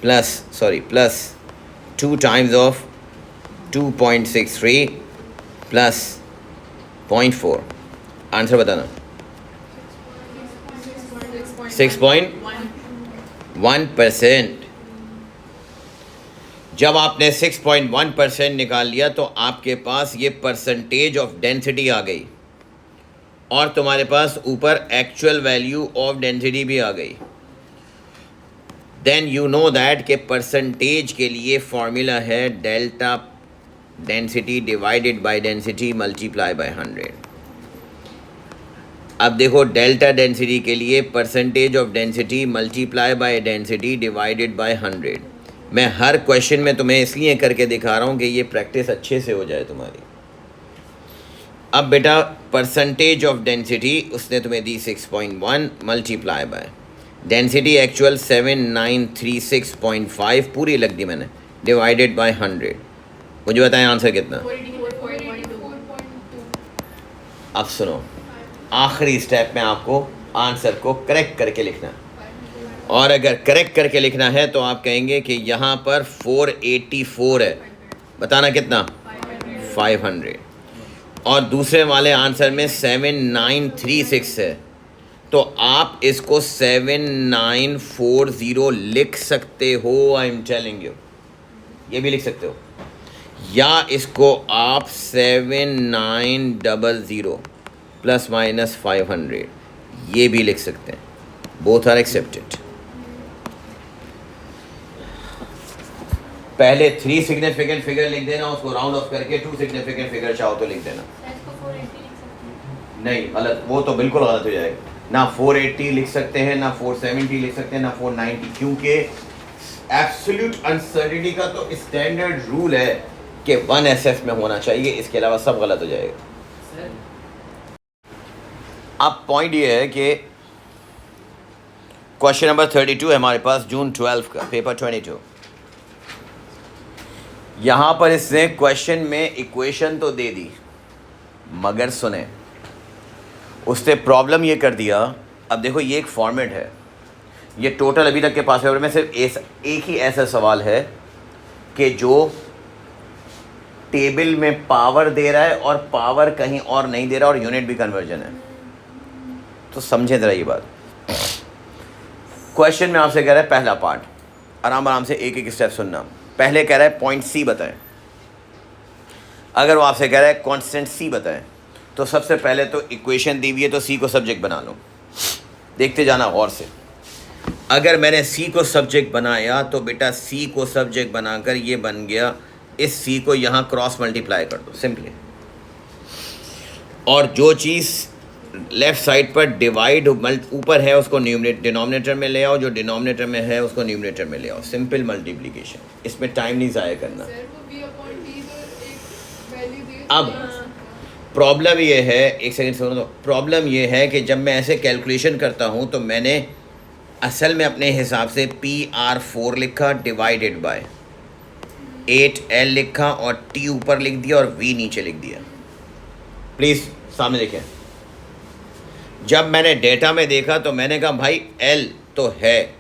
plus 2 times of 2.63 plus 0.4, answer बताना। 6.1%। जब आपने 6.1% निकाल लिया तो आपके पास ये परसेंटेज ऑफ डेंसिटी आ गई, और तुम्हारे पास ऊपर एक्चुअल वैल्यू ऑफ डेंसिटी भी आ गई। देन यू नो दैट के परसेंटेज के लिए फॉर्मूला है delta density divided by density multiply by 100। अब देखो, डेल्टा डेंसिटी के लिए percentage of density multiply by density divided by 100। मैं हर क्वेश्चन में तुम्हें इसलिए करके दिखा रहा हूँ कि ये प्रैक्टिस अच्छे से हो जाए तुम्हारी। अब बेटा परसेंटेज ऑफ डेंसिटी उसने तुम्हें दी 6.1 मल्टीप्लाई बाय डेंसिटी एक्चुअल 7936.5 पूरी लग दी मैंने, डिवाइडेड बाय 100। मुझे बताएं आंसर कितना। 44.2। अब सुनो, आखिरी स्टेप में आपको आंसर को करेक्ट करके लिखना है, और अगर करेक्ट करके लिखना है तो आप कहेंगे कि यहाँ पर 484 है, बताना कितना, 500, और दूसरे वाले आंसर में 7936 है, तो आप इसको 7940 लिख सकते हो। आई एम टेलिंग यू, ये भी लिख सकते हो, या इसको आप 7900 प्लस माइनस 500 ये भी लिख सकते हैं। Both are accepted. पहले 3 सिग्निफिकेंट फिगर लिख देना, उसको राउंड ऑफ करके 2 सिग्निफिकेंट फिगर चाहो तो लिख देना। नहीं, गलत, वो तो बिल्कुल गलत हो जाएगा। ना 480 लिख सकते हैं, ना 470 लिख सकते हैं, ना 490, क्योंकि एब्सोल्यूट अनसर्टेनिटी का तो स्टैंडर्ड रूल है कि 1 SF में होना चाहिए, इसके अलावा सब गलत हो जाएगा। अब पॉइंट ये है कि क्वेश्चन नंबर 32 है हमारे पास, जून 12 का, पेपर 22। यहाँ पर इसने क्वेश्चन में इक्वेशन तो दे दी, मगर सुने, उसने प्रॉब्लम ये कर दिया। अब देखो, ये एक फॉर्मेट है, ये टोटल अभी तक के पास पेपर में सिर्फ एक ही ऐसा सवाल है कि जो टेबल में पावर दे रहा है और पावर कहीं और नहीं दे रहा, और यूनिट भी कन्वर्जन है। तो समझे ज़रा ये बात। क्वेश्चन में आपसे कह रहा है, पहला पार्ट, आराम आराम से एक एक स्टेप सुनना। पहले कह रहा है पॉइंट सी बताएं। अगर वो आपसे कह रहा है कांस्टेंट सी बताएं, तो सबसे पहले तो इक्वेशन दी हुई है, तो सी को सब्जेक्ट बना लो। देखते जाना गौर से। अगर मैंने सी को सब्जेक्ट बनाया तो बेटा सी को सब्जेक्ट बनाकर ये बन गया, इस सी को यहाँ क्रॉस मल्टीप्लाई कर दो सिंपली, और जो चीज़ लेफ़्ट साइड पर डिवाइड ऊपर है उसको डिनोमिनेटर में ले आओ, जो डिनोमिनेटर में है उसको न्यूमरेटर में ले आओ। सिंपल मल्टीप्लिकेशन, इसमें टाइम नहीं ज़ाया करना। सर वो b/d तो एक वैल्यू अब प्रॉब्लम ये है, एक सेकंड सुनो तो, प्रॉब्लम ये है कि जब मैं ऐसे कैलकुलेशन करता हूँ तो मैंने असल में अपने हिसाब से PR4 लिखा डिवाइडेड बाय 8L लिखा और T ऊपर लिख दिया और V नीचे लिख दिया। प्लीज़ सामने देखें। जब मैंने डेटा में देखा तो मैंने कहा भाई L तो है,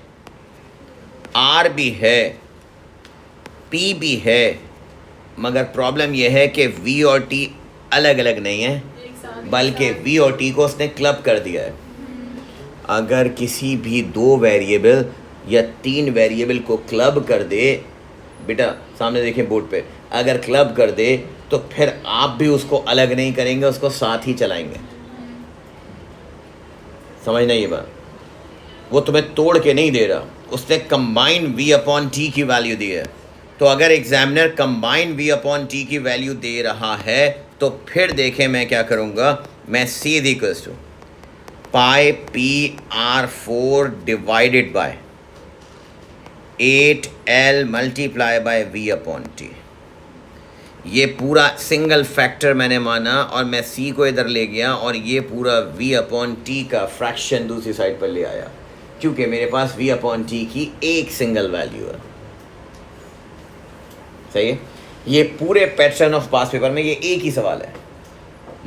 R भी है, P भी है, मगर प्रॉब्लम यह है कि V और T अलग अलग नहीं है, बल्कि V और T को उसने क्लब कर दिया है। अगर किसी भी 2 वेरिएबल या 3 वेरिएबल को क्लब कर दे, बेटा सामने देखें बोर्ड पे, अगर क्लब कर दे तो फिर आप भी उसको अलग नहीं करेंगे, उसको साथ ही चलाएंगे। समझना ये बात, वो तुम्हें तोड़ के नहीं दे रहा, उसने कंबाइन V/T की वैल्यू दी है। तो अगर एग्जामिनर कंबाइन V/T की वैल्यू दे रहा है तो फिर देखें मैं क्या करूँगा, मैं C equals to pi PR4 divided by 8L multiply by V/T। ये पूरा सिंगल फैक्टर मैंने माना और मैं C को इधर ले गया और ये पूरा V/T का फ्रैक्शन दूसरी साइड पर ले आया, क्योंकि मेरे पास V/T की एक सिंगल वैल्यू है। सही है, ये पूरे पैटर्न ऑफ पास पेपर में ये एक ही सवाल है,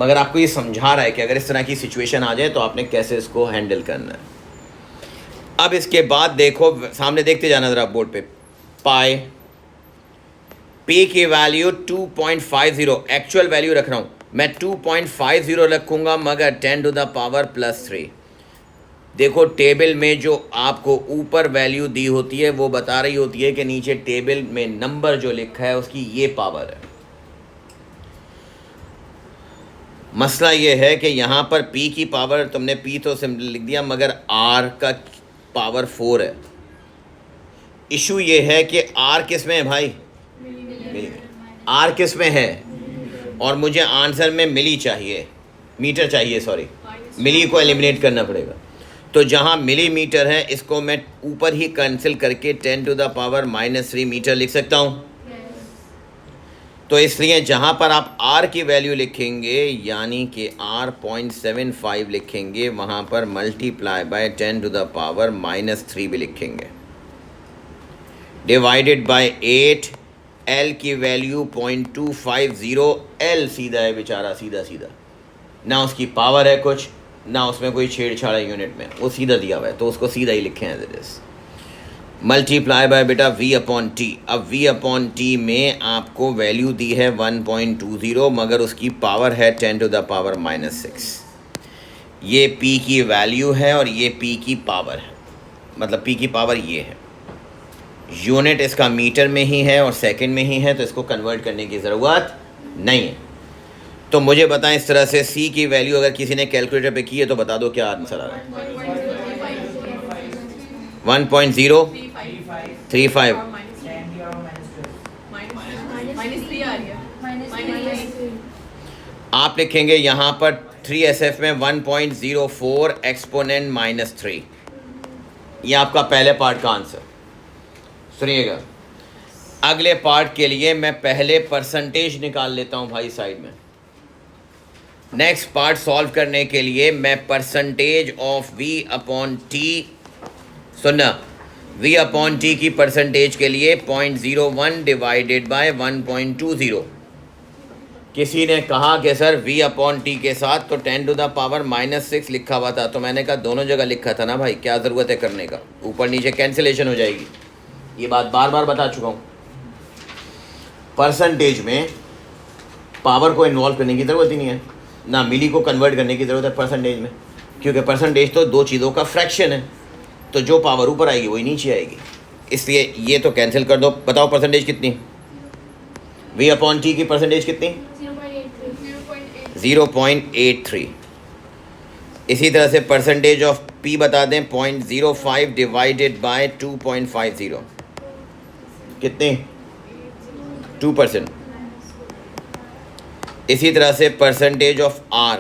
मगर आपको ये समझा रहा है कि अगर इस तरह की सिचुएशन आ जाए तो आपने कैसे इसको हैंडल करना है। अब इसके बाद देखो, सामने देखते जाना ज़रा बोर्ड पे, पाई P की वैल्यू 2.50, एक्चुअल वैल्यू रख रहा हूँ मैं, 2.50 रखूँगा मगर 10⁻+3। देखो टेबल में जो आपको ऊपर वैल्यू दी होती है वो बता रही होती है कि नीचे टेबल में नंबर जो लिखा है उसकी ये पावर है। मसला ये है कि यहाँ पर P की पावर, तुमने P तो सिंपल लिख दिया मगर R का पावर 4 है। इशू ये है कि R किस में है भाई, R किस में है, और मुझे आंसर में मिली चाहिए, मीटर चाहिए, सॉरी मिली को एलिमिनेट करना पड़ेगा। तो जहाँ मिलीमीटर है इसको मैं ऊपर ही कैंसिल करके 10⁻³ मीटर लिख सकता हूँ। तो इसलिए जहाँ पर आप R की वैल्यू लिखेंगे यानी कि R 0.75 लिखेंगे, वहाँ पर मल्टीप्लाई बाय 10⁻³ भी लिखेंगे, डिवाइडेड बाय 8, L की वैल्यू 0.250, L सीधा है बेचारा, सीधा सीधा, ना उसकी पावर है कुछ, ना उसमें कोई छेड़छाड़ है यूनिट में, वो सीधा दिया हुआ है तो उसको सीधा ही लिखें as it is. Multiply by बेटा V/T। अब V/T में आपको वैल्यू दी है 1.20 मगर उसकी पावर है 10⁻⁻6। ये P की वैल्यू है और ये P की पावर है, मतलब P की पावर ये है। यूनिट इसका मीटर में ही है और सेकंड में ही है, तो इसको कन्वर्ट करने की ज़रूरत नहीं है। तो मुझे बताएं इस तरह से C की वैल्यू अगर किसी ने कैलकुलेटर पे की है तो बता दो क्या आंसर आ रहा है। 1.035। आप लिखेंगे यहाँ पर 3SF में 1.04 एक्सपोनेंट -3। ये आपका पहले पार्ट का आंसर। सुनिएगा, अगले पार्ट के लिए मैं पहले परसेंटेज निकाल लेता हूँ भाई साइड में। नेक्स्ट पार्ट सॉल्व करने के लिए मैं परसेंटेज ऑफ V/T, सुनना, V/T की परसेंटेज के लिए 0.01 डिवाइडेड बाय 1.20। किसी ने कहा कि सर V/T के साथ तो 10⁻⁻6 लिखा हुआ था, तो मैंने कहा दोनों जगह लिखा था ना भाई, क्या ज़रूरत है करने का, ऊपर नीचे कैंसिलेशन हो जाएगी। ये बात बार बार बता चुका हूँ। परसेंटेज में पावर को इन्वॉल्व करने की ज़रूरत ही नहीं है, ना मिली को कन्वर्ट करने की ज़रूरत है परसेंटेज में, क्योंकि परसेंटेज तो दो चीज़ों का फ्रैक्शन है, तो जो पावर ऊपर आएगी वही नीचे आएगी, इसलिए ये तो कैंसिल कर दो। बताओ परसेंटेज कितनी, V/T की परसेंटेज कितनी, 0.83। इसी तरह से परसेंटेज ऑफ P बता दें, 0.05 डिवाइडेड बाय 2.50, कितनी, 2%। इसी तरह से परसेंटेज ऑफ R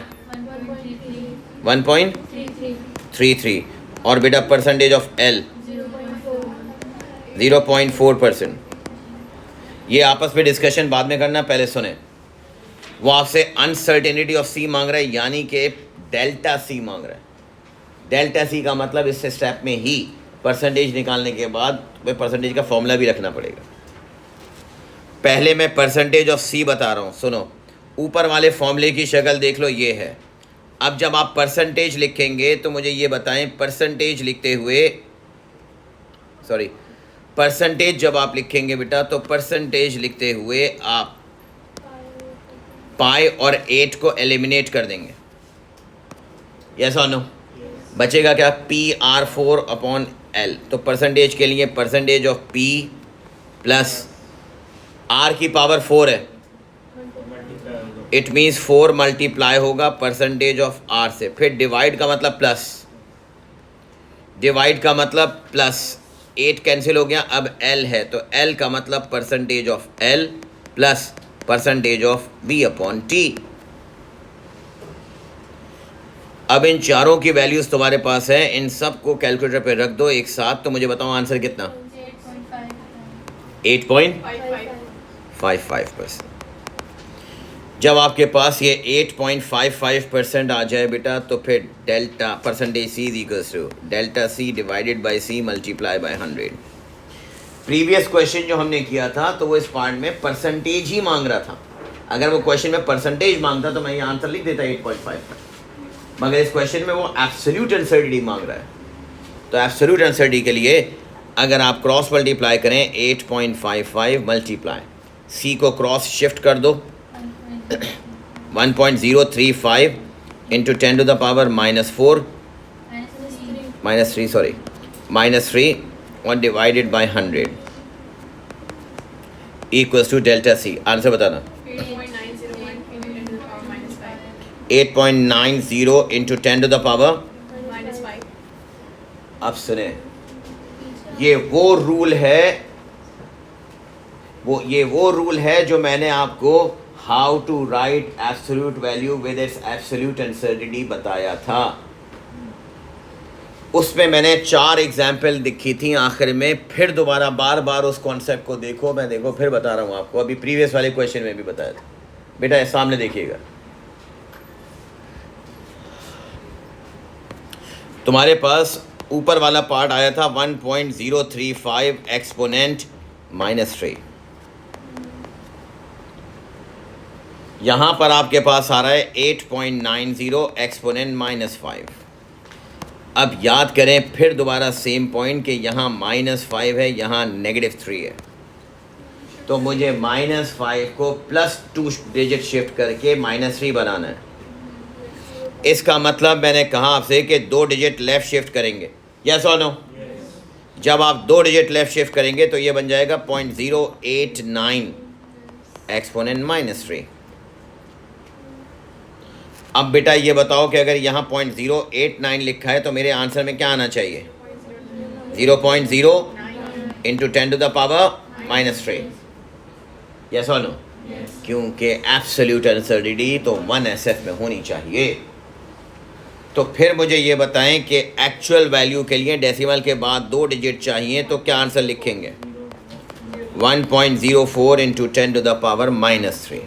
1.33 और बेटा परसेंटेज ऑफ L 0.4%। ये आपस में डिस्कशन बाद में करना, पहले सुने। वो आपसे अनसर्टेनिटी ऑफ सी मांग रहा है, यानी कि डेल्टा सी मांग रहा है। डेल्टा सी का मतलब इस स्टेप में ही परसेंटेज निकालने के बाद तुम्हें परसेंटेज का फॉर्मूला भी रखना पड़ेगा। पहले मैं परसेंटेज ऑफ सी बता रहा हूँ, सुनो। ऊपर वाले फॉर्मूले की शक्ल देख लो, ये है। अब जब आप परसेंटेज लिखेंगे तो मुझे ये बताएं, परसेंटेज लिखते हुए, सॉरी, परसेंटेज जब आप लिखेंगे बेटा, तो परसेंटेज लिखते हुए आप पाई और 8 को एलिमिनेट कर देंगे। यस और नो? बचेगा क्या? PR4/L। तो परसेंटेज के लिए percentage of P plus R की पावर 4 है, इट मीन्स 4 मल्टीप्लाई होगा परसेंटेज ऑफ R से। फिर डिवाइड का मतलब प्लस, डिवाइड का मतलब प्लस, 8 कैंसिल हो गया, अब L है, तो L का मतलब percentage of L plus percentage of B/T। अब इन चारों की वैल्यूज तुम्हारे पास है, इन सब को कैलकुलेटर पे रख दो एक साथ, तो मुझे बताओ आंसर कितना? 8.55%। जब आपके पास ये 8.55% आ जाए बेटा, तो फिर delta percentage C is equals to delta C divided by C multiply by 100। Previous question जो हमने किया था तो वो इस पार्ट में परसेंटेज ही मांग रहा था। अगर वो क्वेश्चन में परसेंटेज मांगता तो मैं ये आंसर लिख देता 8.5, मगर इस क्वेश्चन में वो एब्सोल्यूट अनसर्टेनिटी मांग रहा है। तो एब्सोल्यूट अनसर्टेनिटी के लिए अगर आप क्रॉस मल्टीप्लाई करें 8.55 मल्टीप्लाई C को क्रॉस शिफ्ट कर दो 1.035 इंटू 10 टू द पावर -3 और divided by 100 equals to delta C। Answer बताना। 8.90 इंटू 10 टू द पावर -5। अब सुने, ये वो रूल है जो मैंने आपको how to write absolute value with its absolute uncertainty बताया था। उसमें मैंने 4 एग्जाम्पल दिखी थी आखिर में। फिर दोबारा बार बार उस कॉन्सेप्ट को देखो, मैं देखो फिर बता रहा हूँ आपको। अभी प्रीवियस वाले क्वेश्चन में भी बताया था बेटा, सामने देखिएगा। तुम्हारे पास ऊपर वाला पार्ट आया था 1.035 एक्सपोनेंट -3। यहाँ पर आपके पास आ रहा है 8.90 एक्सपोनेंट -5। अब याद करें फिर दोबारा सेम पॉइंट कि यहाँ -5 है, यहाँ -3 है, तो मुझे -5 को +2 डिजिट शिफ्ट करके -3 बनाना है। इसका मतलब मैंने कहा आपसे कि 2 डिजिट लेफ़्ट शिफ्ट करेंगे, यस और नो? जब आप 2 डिजिट लेफ़्ट शिफ्ट करेंगे तो ये बन जाएगा 0.089 एक्सपोनेंट -3। अब बेटा ये बताओ कि अगर यहाँ 0.089 लिखा है तो मेरे आंसर में क्या आना चाहिए? 0.0 into 10 to the power -3, yes और नो? क्योंकि एब्सोल्यूट अनसर्टेनिटी तो 1 SF में होनी चाहिए। तो फिर मुझे ये बताएं कि एक्चुअल वैल्यू के लिए डेसिमल के बाद 2 डिजिट चाहिए, तो क्या आंसर लिखेंगे? 1.04 इंटू 10 टू द पावर -3।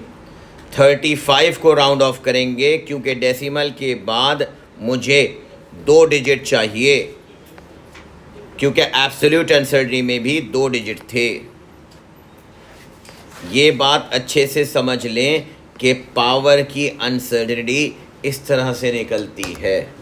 35 को राउंड ऑफ करेंगे क्योंकि डेसिमल के बाद मुझे 2 डिजिट चाहिए, क्योंकि एब्सोल्यूट अनसर्टेनिटी में भी 2 डिजिट थे। ये बात अच्छे से समझ लें कि पावर की अनसर्टेनिटी इस तरह से निकलती है।